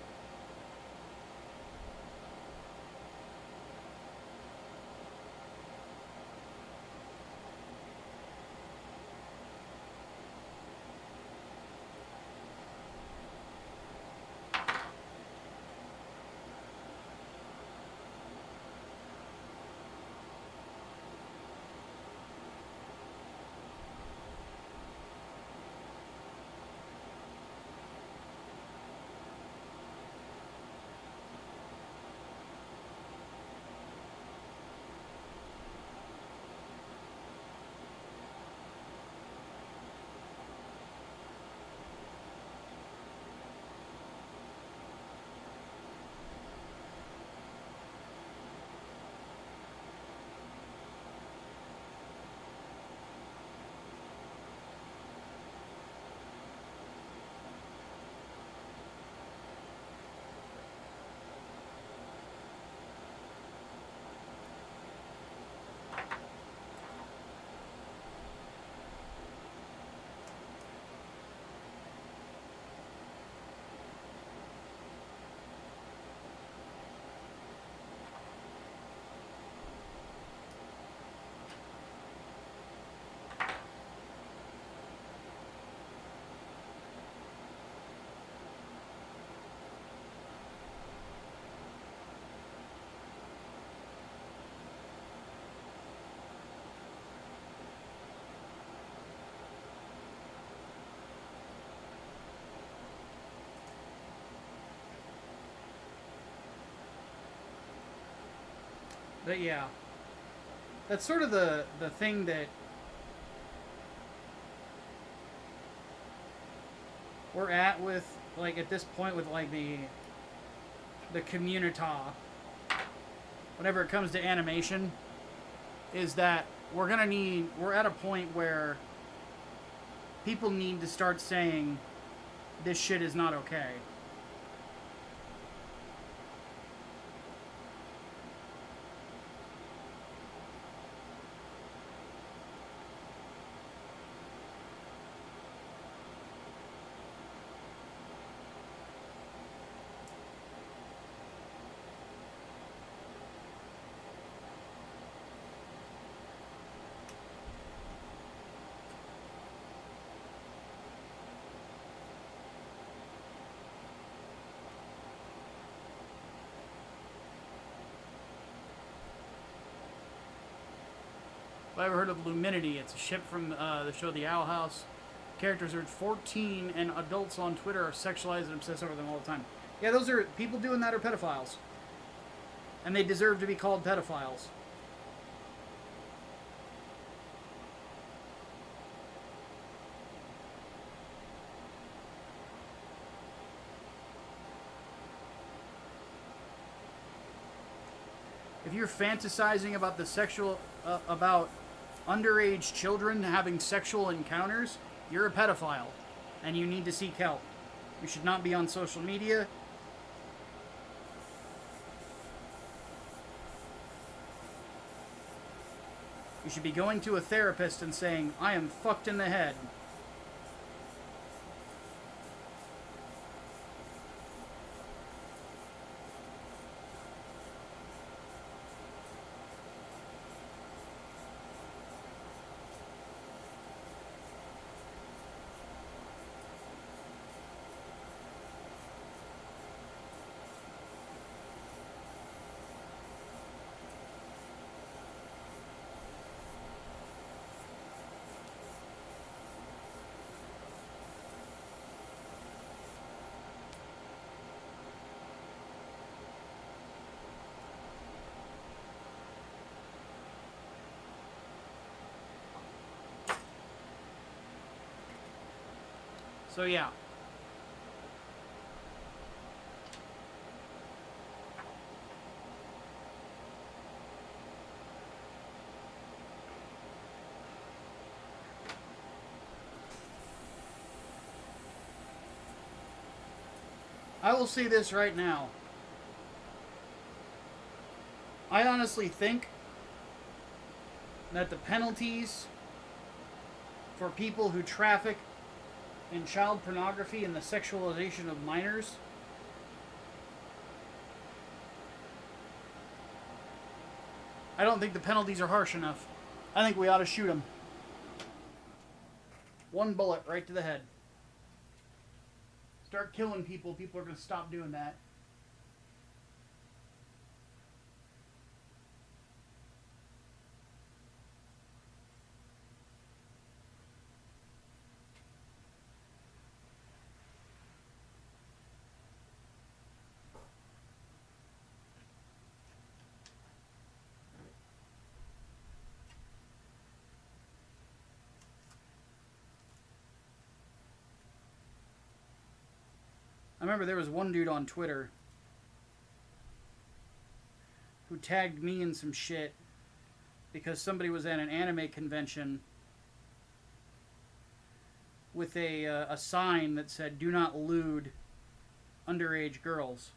Speaker 2: But yeah, that's sort of the thing that we're at with, like, at this point with, like, the community, whenever it comes to animation, is that we're at a point where people need to start saying this shit is not okay. If I ever heard of Luminity, it's a ship from the show The Owl House. Characters are 14, and adults on Twitter are sexualized and obsessed over them all the time. Yeah, those are people doing that are pedophiles, and they deserve to be called pedophiles. If you're fantasizing about the sexual about underage children having sexual encounters, you're a pedophile, and you need to seek help. You should not be on social media. You should be going to a therapist and saying, I am fucked in the head. So yeah. I will say this right now. I honestly think that the penalties for people who traffic in child pornography and the sexualization of minors I don't think the penalties are harsh enough. I think we ought to shoot them. One bullet right to the head. Start killing people, people are going to stop doing that. I remember there was one dude on Twitter who tagged me in some shit because somebody was at an anime convention with a sign that said, "Do not lewd underage girls."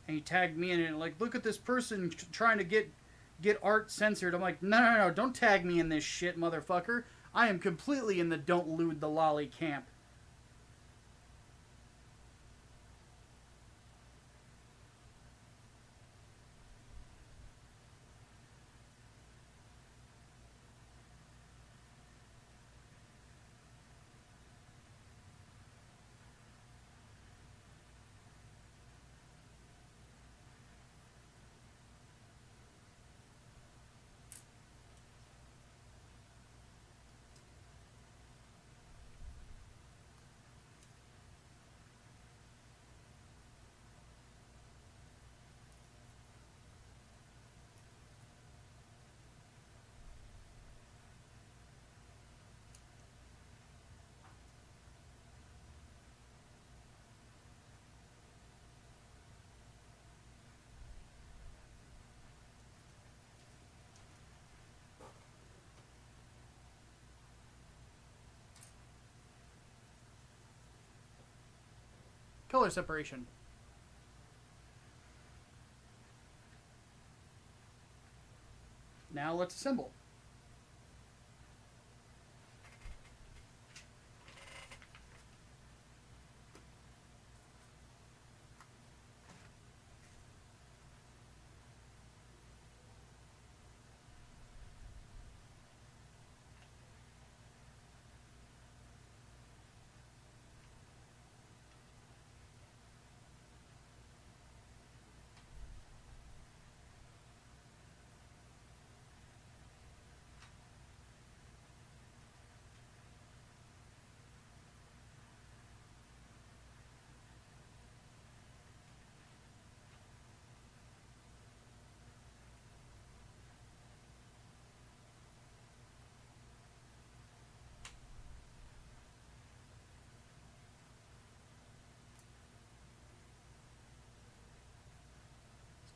Speaker 2: And he tagged me in it, like, look at this person trying to get art censored. I'm like, no, don't tag me in this shit, motherfucker. I am completely in the don't lewd the lolly camp. color separation. Now let's assemble.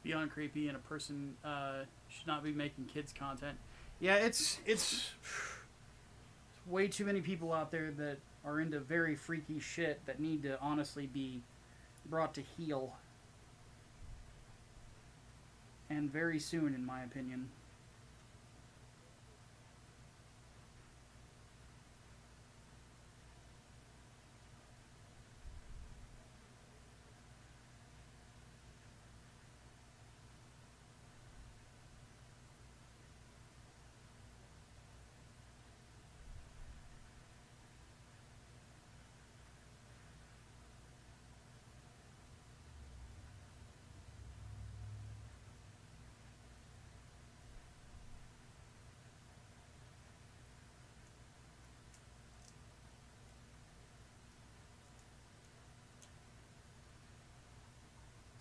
Speaker 2: Beyond creepy, and a person should not be making kids content. Yeah, it's way too many people out there that are into very freaky shit that need to honestly be brought to heel, and very soon, in my opinion.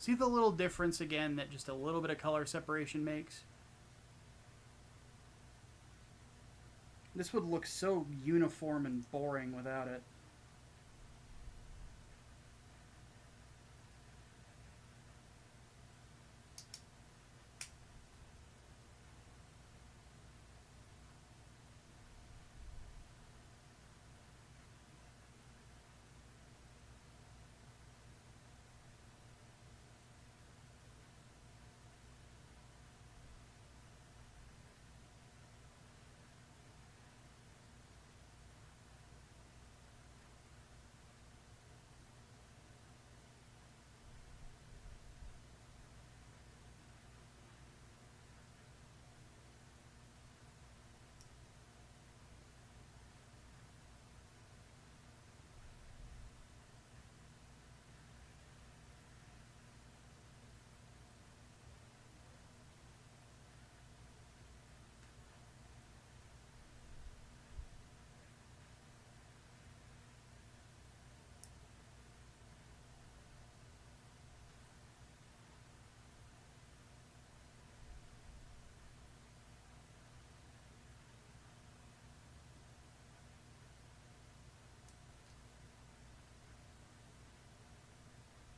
Speaker 2: See the little difference again that just a little bit of color separation makes? This would look so uniform and boring without it.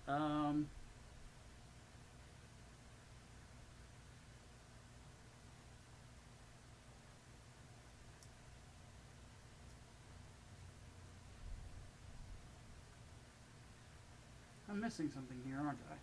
Speaker 2: Um, I'm missing something here, aren't I?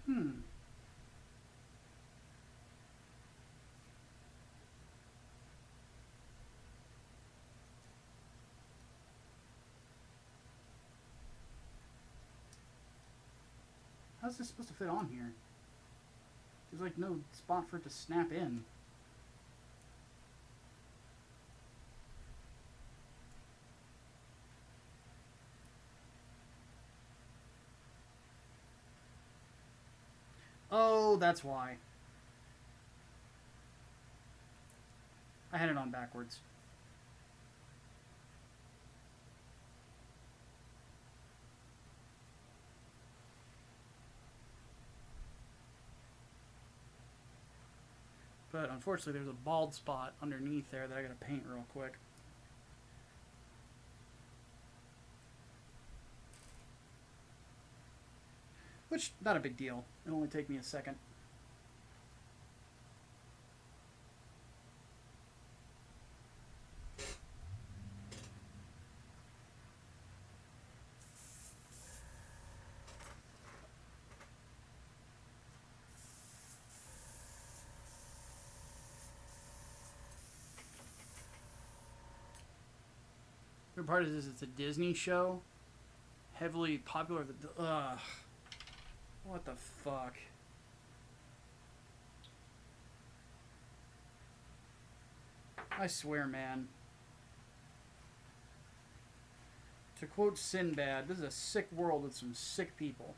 Speaker 2: Hmm. How's this supposed to fit on here? There's like no spot for it to snap in. Oh, that's why. I had it on backwards. But unfortunately, there's a bald spot underneath there that I gotta paint real quick. Which, not a big deal. It'll only take me a second. The part is it's a Disney show. Heavily popular. Ugh. What the fuck? I swear, man. To quote Sinbad, this is a sick world with some sick people.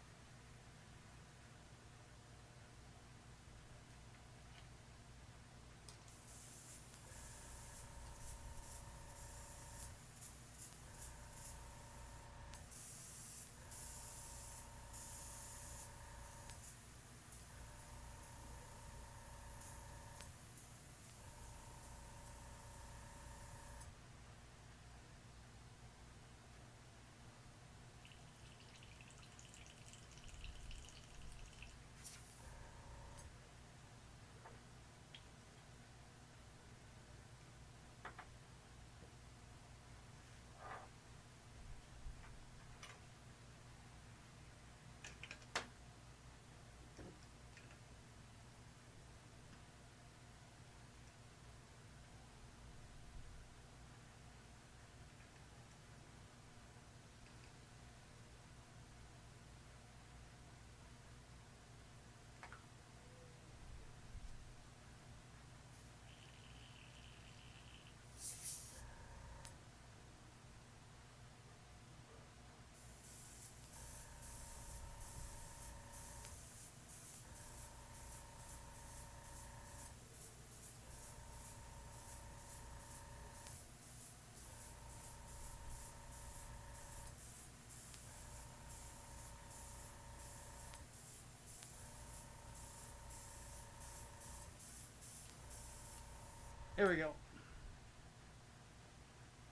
Speaker 2: There we go.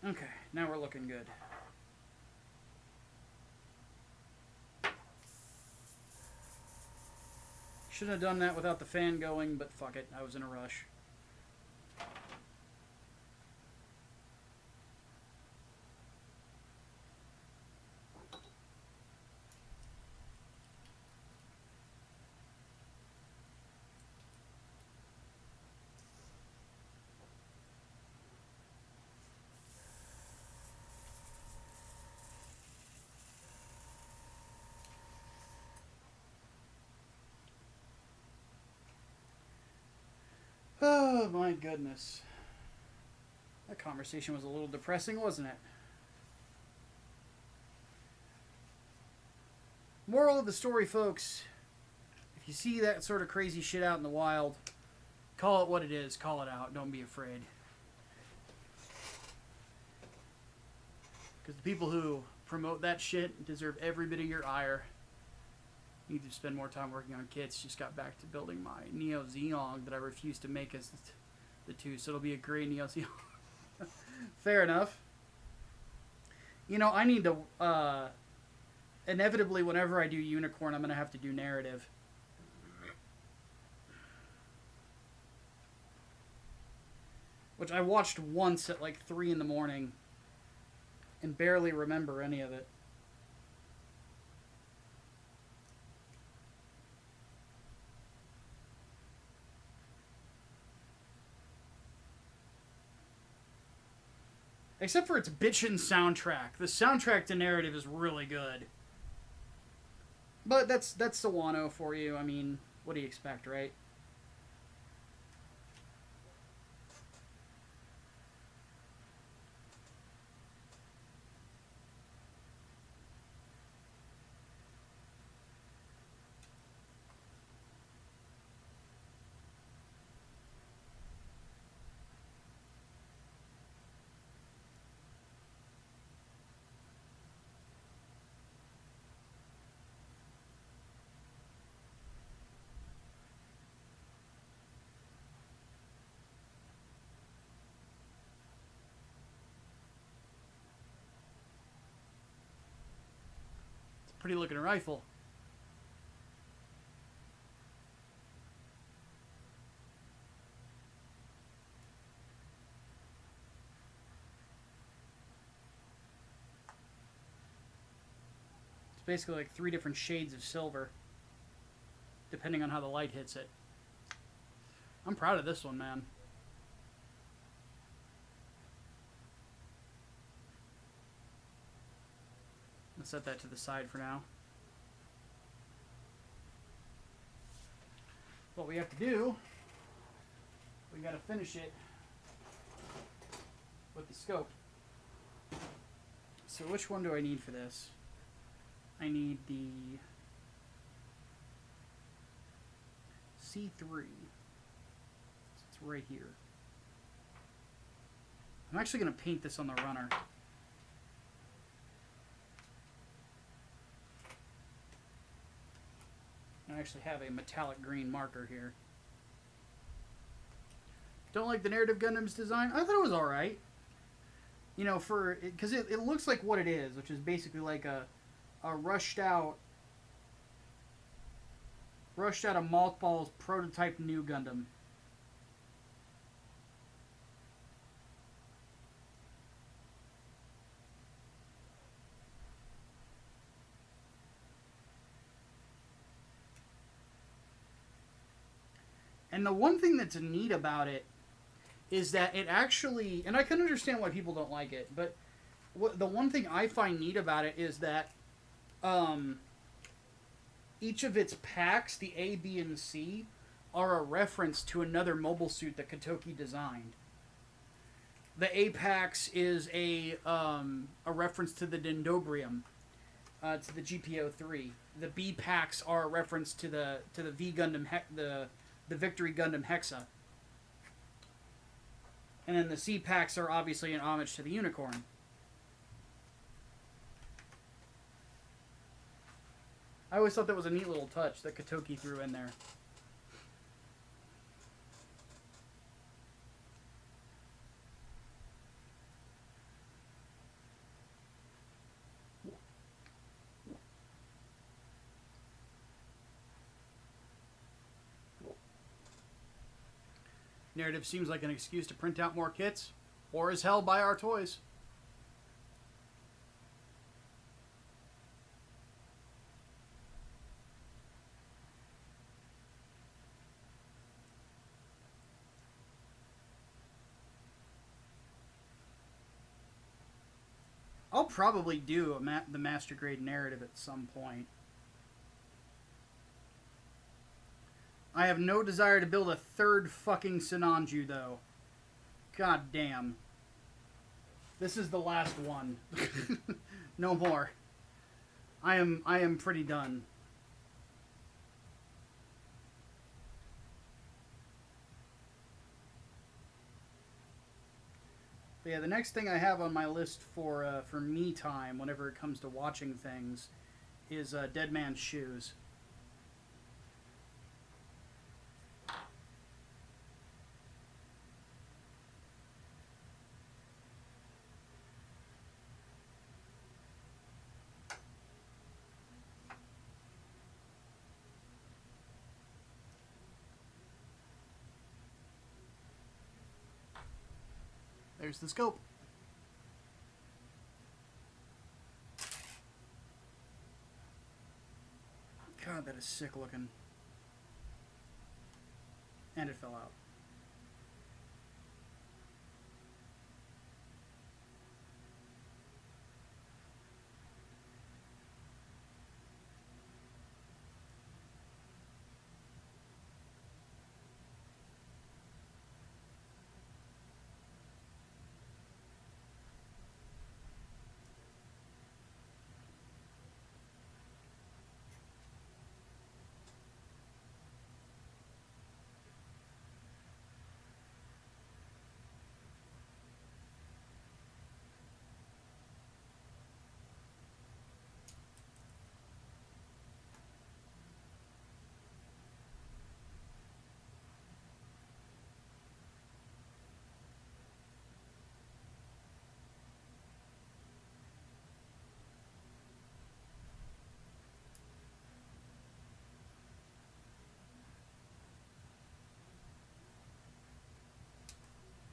Speaker 2: Okay, now we're looking good. Shouldn't have done that without the fan going, but fuck it, I was in a rush. Oh my goodness. That conversation was a little depressing, wasn't it? Moral of the story, folks. If you see that sort of crazy shit out in the wild, call it what it is. Call it out. Don't be afraid. Because the people who promote that shit deserve every bit of your ire. Need to spend more time working on kits. Just got back to building my Neo Zeong that I refused to make as the 2, so it'll be a gray Neo Zeong. Fair enough. You know, I need to inevitably, whenever I do Unicorn, I'm gonna have to do narrative. Which I watched once at like 3 in the morning and barely remember any of it. Except for its bitchin' soundtrack. The soundtrack to narrative is really good. But that's Sawano for you. I mean, what do you expect, right? Pretty looking rifle. It's basically like 3 different shades of silver, depending on how the light hits it. I'm proud of this one, man. Let's set that to the side for now. What we have to do, we got to finish it with the scope. So which one do I need for this? I need the C3. It's right here. I'm actually going to paint this on the runner. I actually have a metallic green marker here. Don't like the narrative Gundam's design? I thought it was alright. You know, because it looks like what it is, which is basically like a rushed out of mothballs prototype new Gundam. And the one thing that's neat about it is that it actually, and I can understand why people don't like it, but the one thing I find neat about it is that each of its packs, the A, B, and C, are a reference to another mobile suit that Kotoki designed. The A packs is a reference to the Dendrobium, to the GPO-3. The B packs are a reference to the V Gundam, the Victory Gundam Hexa. And then the C packs are obviously an homage to the Unicorn. I always thought that was a neat little touch that Kotoki threw in there. Narrative seems like an excuse to print out more kits, or as hell buy our toys. I'll probably do the master grade narrative at some point. I have no desire to build a third fucking Sinanju, though. God damn. This is the last one. No more. I am pretty done. But yeah, the next thing I have on my list for me time, whenever it comes to watching things, is Dead Man's Shoes. There's the scope. God, that is sick looking. And it fell out.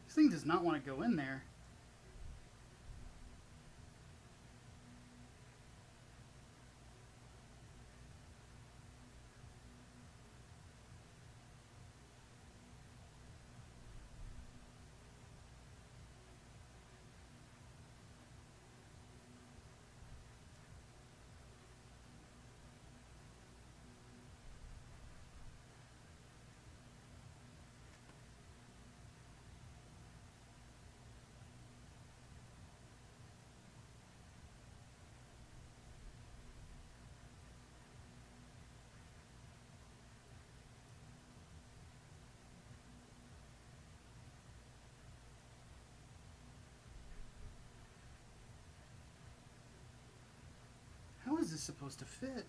Speaker 2: This thing does not want to go in there. How is this supposed to fit?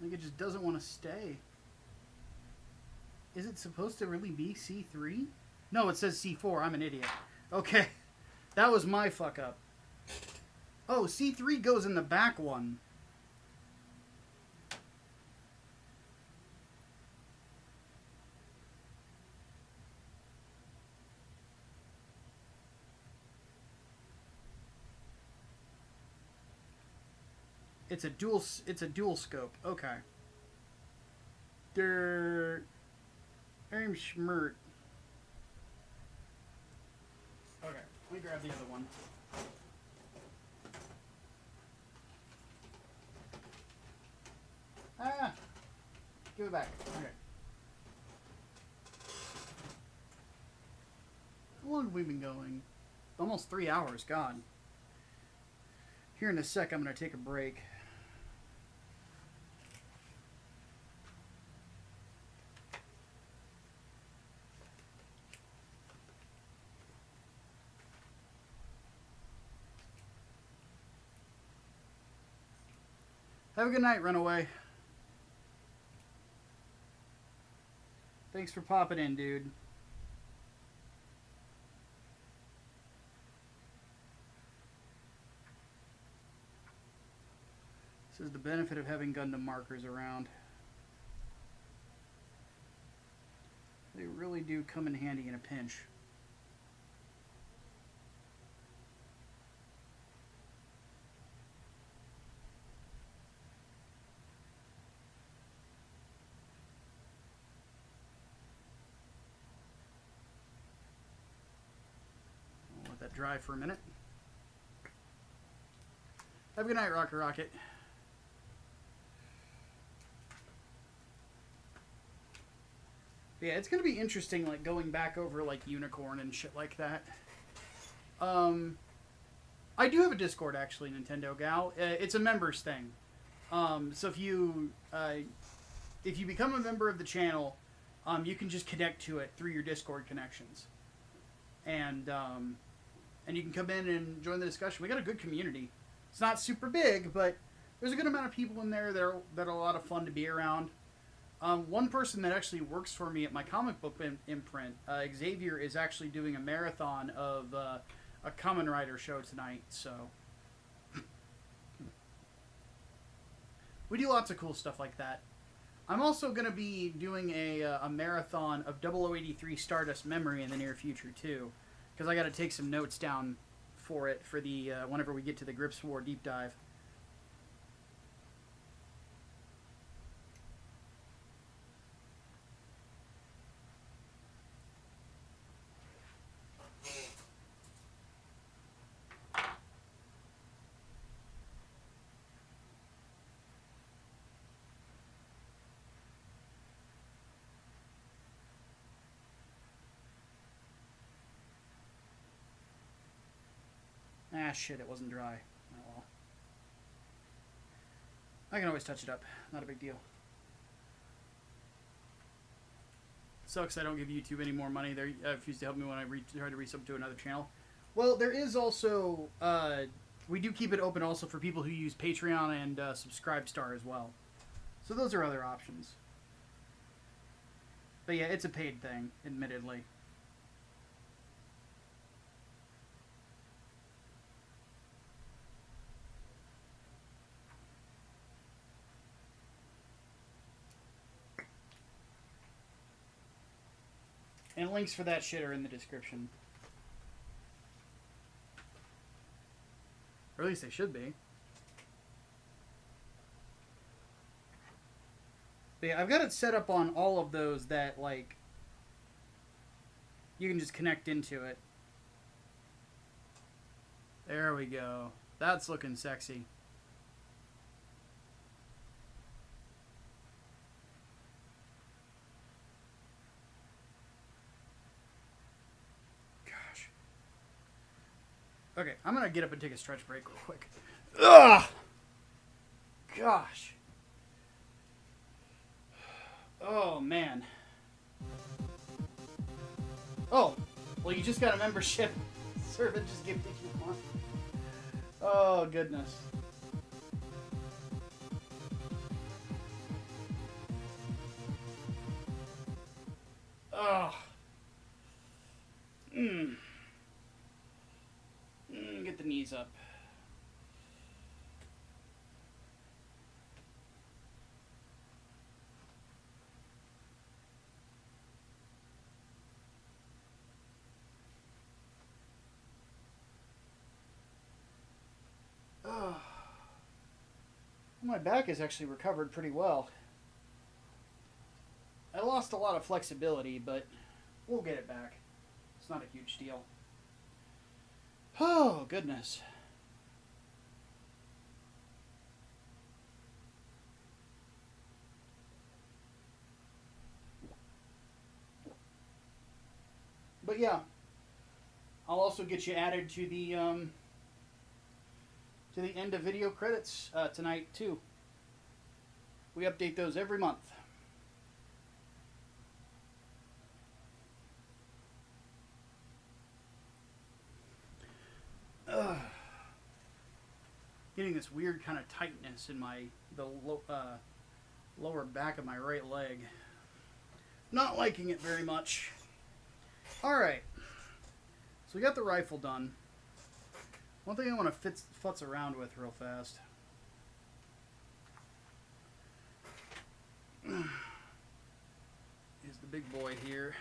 Speaker 2: Like, it just doesn't want to stay. Is it supposed to really be C3? No, it says C4. I'm an idiot. Okay. That was my fuck up. Oh, C3 goes in the back one. It's a dual scope. Okay. Der Aim Schmert. Okay, let me grab the other one. Ah! Give it back. Okay. How long have we been going? Almost 3 hours, God. Here in a sec, I'm going to take a break. Have a good night, Runaway. Thanks for popping in, dude. This is the benefit of having Gundam markers around. They really do come in handy in a pinch. Dry for a minute. Have a good night, Rocket Rocket. Yeah, it's gonna be interesting, like going back over like Unicorn and shit like that. I do have a Discord actually, Nintendo Gal. It's a members thing. So if you become a member of the channel, you can just connect to it through your Discord connections, and you can come in and join the discussion. We got a good community. It's not super big, but there's a good amount of people in there that are a lot of fun to be around. One person that actually works for me at my comic book imprint, Xavier, is actually doing a marathon of a Kamen Rider show tonight. So we do lots of cool stuff like that. I'm also going to be doing a marathon of 0083 Stardust Memory in the near future, too. Because I got to take some notes down for it for the whenever we get to the Grips War deep dive. Ah, shit, it wasn't dry. Oh, well. I can always touch it up. Not a big deal. Sucks I don't give YouTube any more money. They refuse to help me when I try to resub to another channel. Well, there is also... we do keep it open also for people who use Patreon and Subscribestar as well. So those are other options. But yeah, it's a paid thing, admittedly. And links for that shit are in the description. Or at least they should be. But yeah, I've got it set up on all of those that, like, you can just connect into it. There we go. That's looking sexy. Gosh. Okay, I'm gonna get up and take a stretch break real quick. Ugh! Gosh. Oh, man. Oh, well, you just got a membership. Servant just gifted you one. Oh, goodness. Oh. Get the knees up. My back has actually recovered pretty well. I lost a lot of flexibility, but we'll get it back. It's not a huge deal. Oh, goodness. But yeah, I'll also get you added to the end of video credits tonight too. We update those every month. Getting this weird kind of tightness in the lower back of my right leg. Not liking it very much. All right, so we got the rifle done. One thing I want to futz around with real fast. Is the big boy here.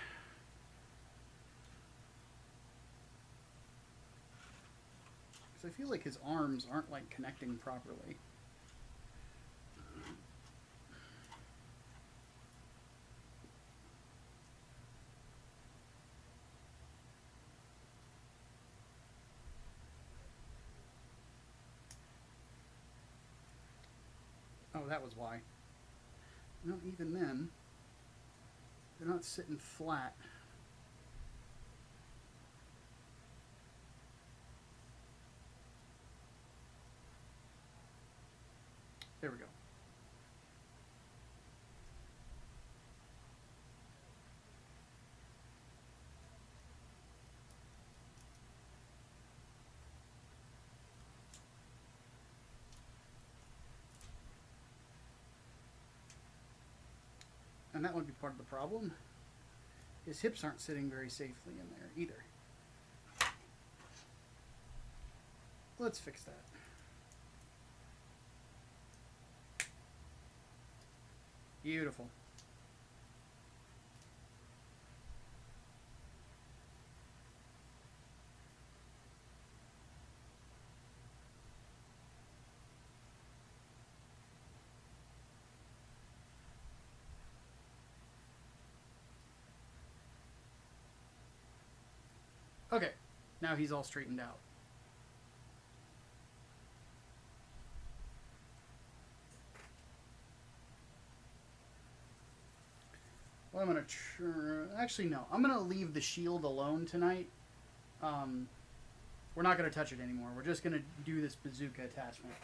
Speaker 2: Because I feel like his arms aren't like connecting properly. Oh, that was why. No, even then, they're not sitting flat. There we go. And that would be part of the problem. His hips aren't sitting very safely in there either. Let's fix that. Beautiful. Okay, now he's all straightened out. Well, I'm going to actually, no. I'm going to leave the shield alone tonight. We're not going to touch it anymore. We're just going to do this bazooka attachment.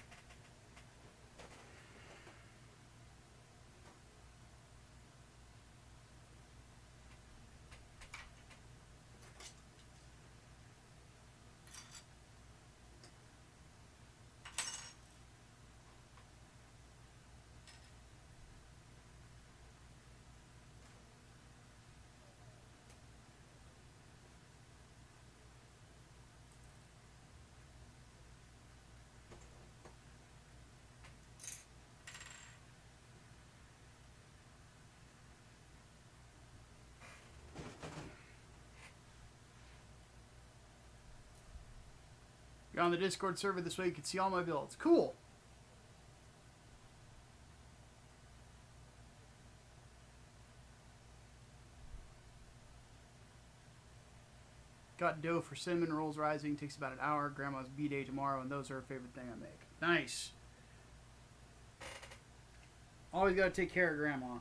Speaker 2: You're on the Discord server this way. You can see all my builds. Cool. Got dough for cinnamon rolls rising. Takes about an hour. Grandma's B-day tomorrow, and those are her favorite thing I make. Nice. Always got to take care of Grandma.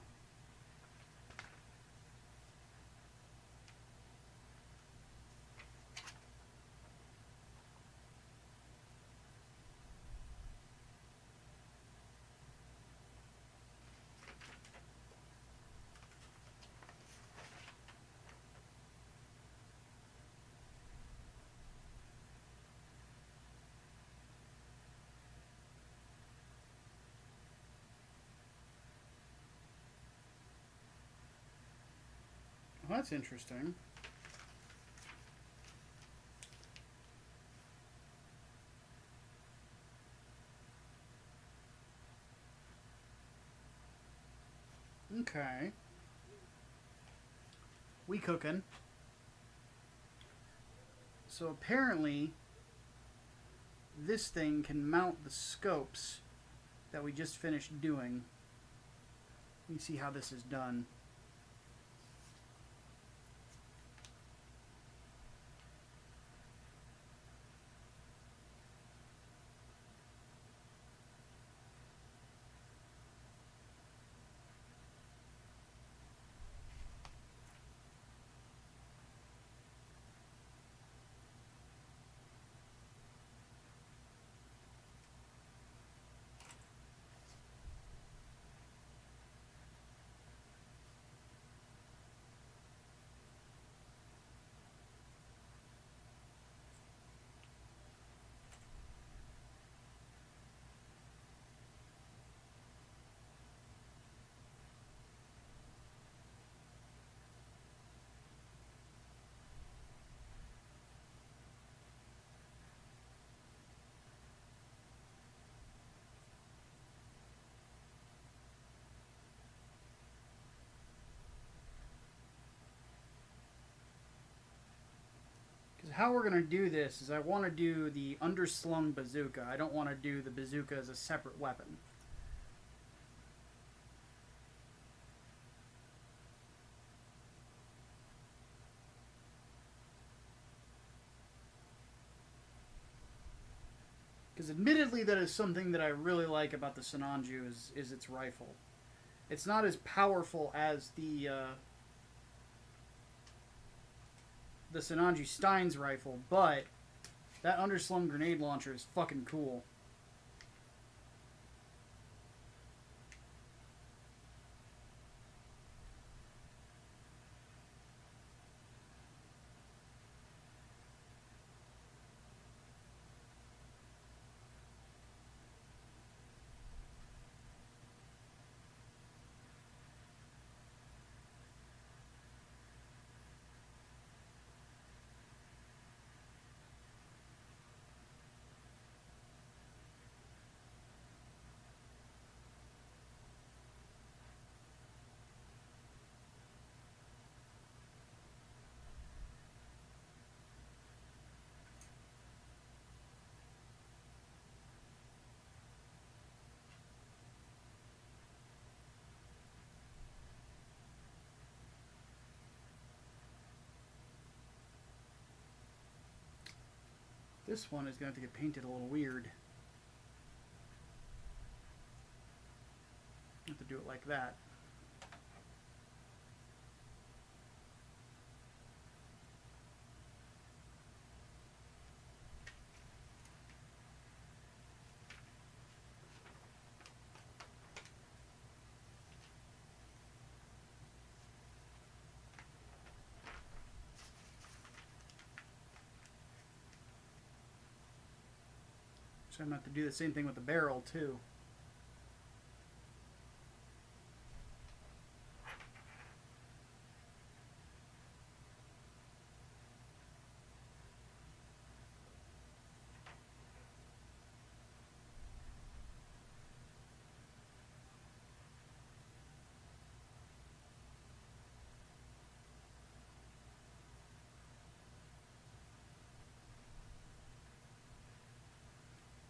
Speaker 2: Well, that's interesting. Okay. We cooking. So apparently, this thing can mount the scopes that we just finished doing. Let me see how this is done. How we're going to do this is I want to do the underslung bazooka. I don't want to do the bazooka as a separate weapon. Because admittedly that is something that I really like about the Sinanju is its rifle. It's not as powerful as the Sinanju Stein's rifle, but that underslung grenade launcher is fucking cool. This one is going to have to get painted a little weird. Have to do it like that. So I'm going to have to do the same thing with the barrel, too.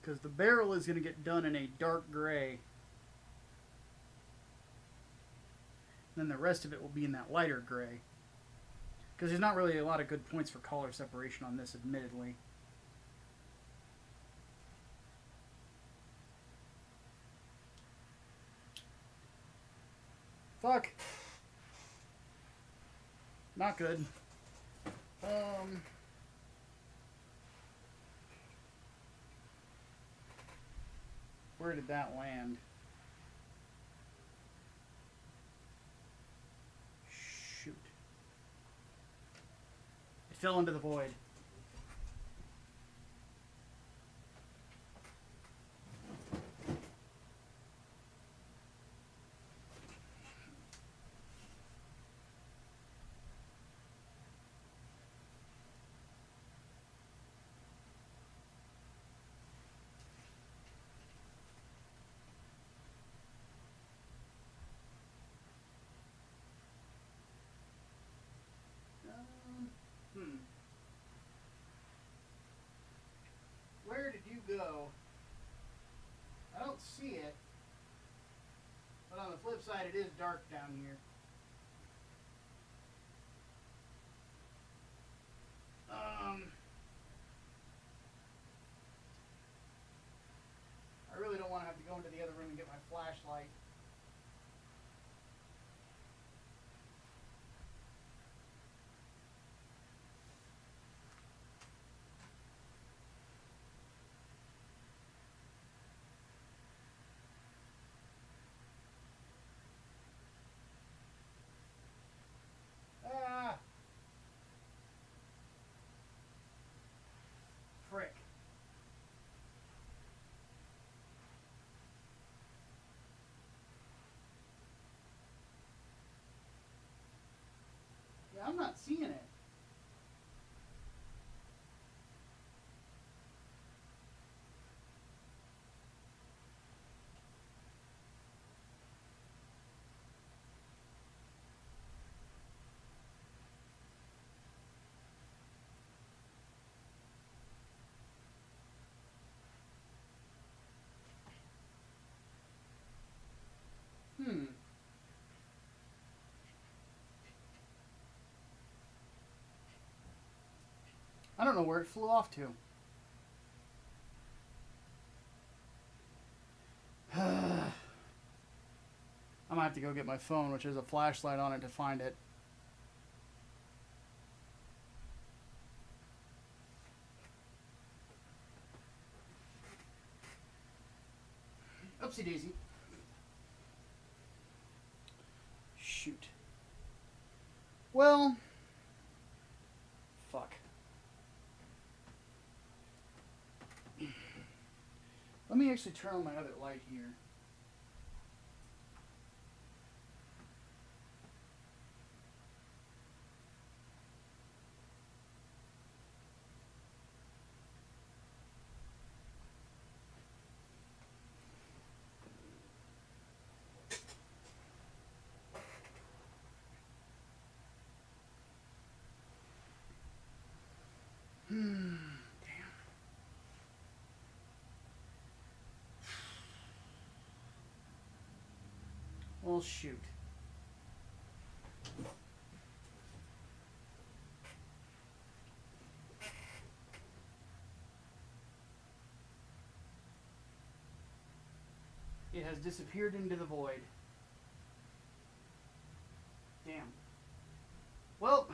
Speaker 2: because the barrel is going to get done in a dark gray. Then the rest of it will be in that lighter gray. Because there's not really a lot of good points for color separation on this, admittedly. Fuck. Not good. Where did that land? Shoot. It fell into the void. Where did you go? I don't see it. But on the flip side, it is dark down here. I really don't want to have to go into the other room and get my flashlight. Frick. Yeah, I'm not seeing it. I don't know where it flew off to. I'm gonna have to go get my phone, which has a flashlight on it, to find it. Oopsie daisy. Shoot. Well, fuck. Let me actually turn on my other light here. Well, shoot. It has disappeared into the void. Damn. Well,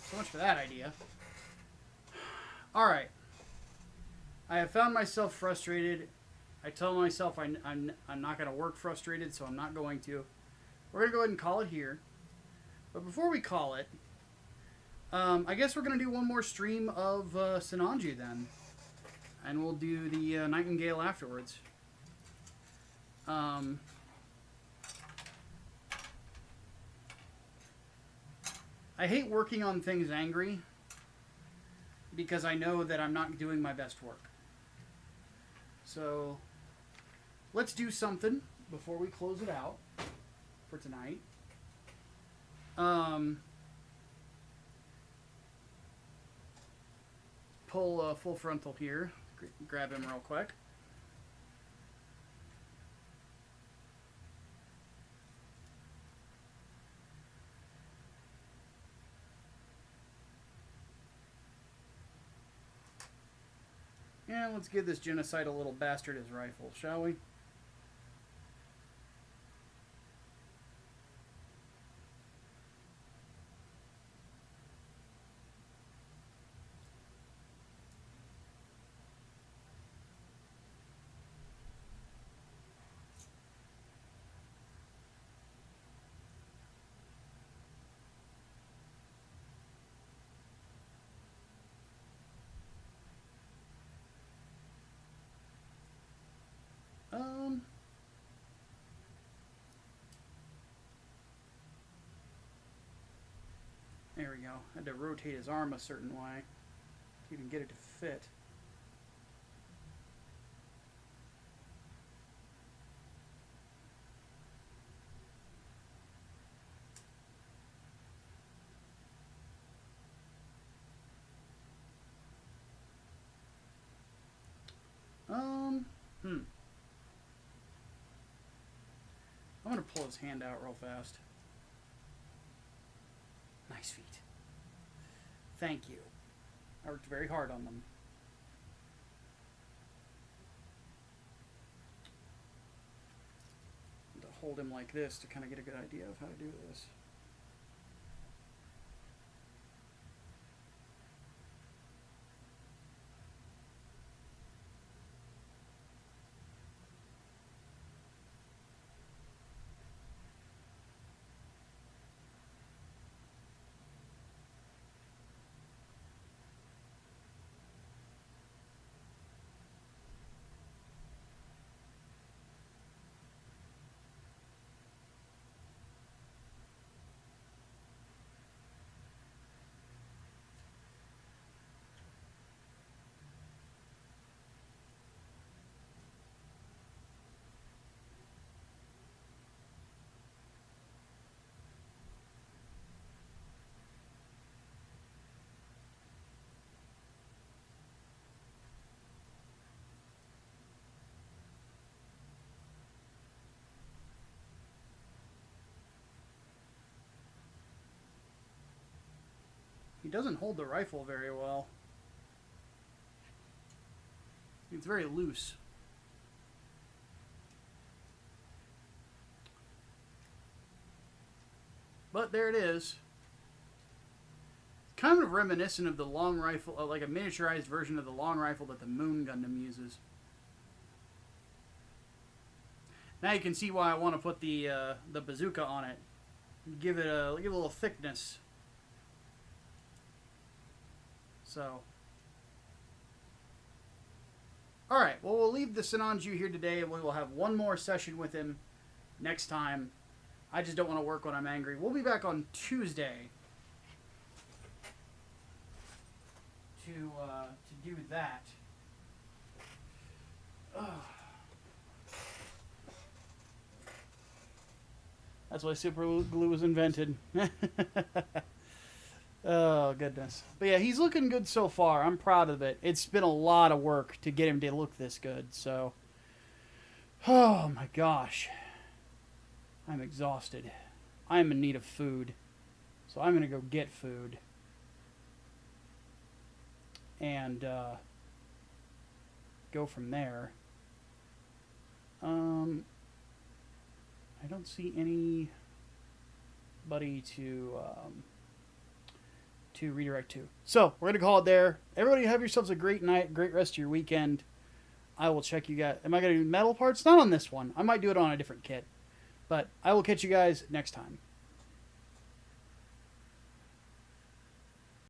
Speaker 2: so much for that idea. Alright. I have found myself frustrated. I tell myself I'm not going to work frustrated, so I'm not going to. We're going to go ahead and call it here. But before we call it, I guess we're going to do one more stream of Sinanju then. And we'll do the Nightingale afterwards. I hate working on things angry, because I know that I'm not doing my best work. So let's do something before we close it out for tonight. Pull full frontal here. Grab him real quick. Yeah, let's give this genocidal little bastard his rifle, shall we? There we go. Had to rotate his arm a certain way to even get it to fit. I'm gonna pull his hand out real fast. Nice feet. Thank you. I worked very hard on them. To hold him like this to kind of get a good idea of how to do this. He doesn't hold the rifle very well. It's very loose. But there it is. Kind of reminiscent of the long rifle, like a miniaturized version of the long rifle that the Moon Gundam uses. Now you can see why I want to put the bazooka on it. Give it a little thickness. So, alright, well, we'll leave the Sinanju here today, and we will have one more session with him next time. I just don't want to work when I'm angry. We'll be back on Tuesday to do that. Ugh. That's why super glue was invented. Oh, goodness. But yeah, he's looking good so far. I'm proud of it. It's been a lot of work to get him to look this good, so. Oh, my gosh. I'm exhausted. I'm in need of food. So I'm going to go get food. And go from there. I don't see anybody to redirect to. So, we're going to call it there. Everybody have yourselves a great night, great rest of your weekend. I will check you guys. Am I going to do metal parts? Not on this one. I might do it on a different kit. But I will catch you guys next time.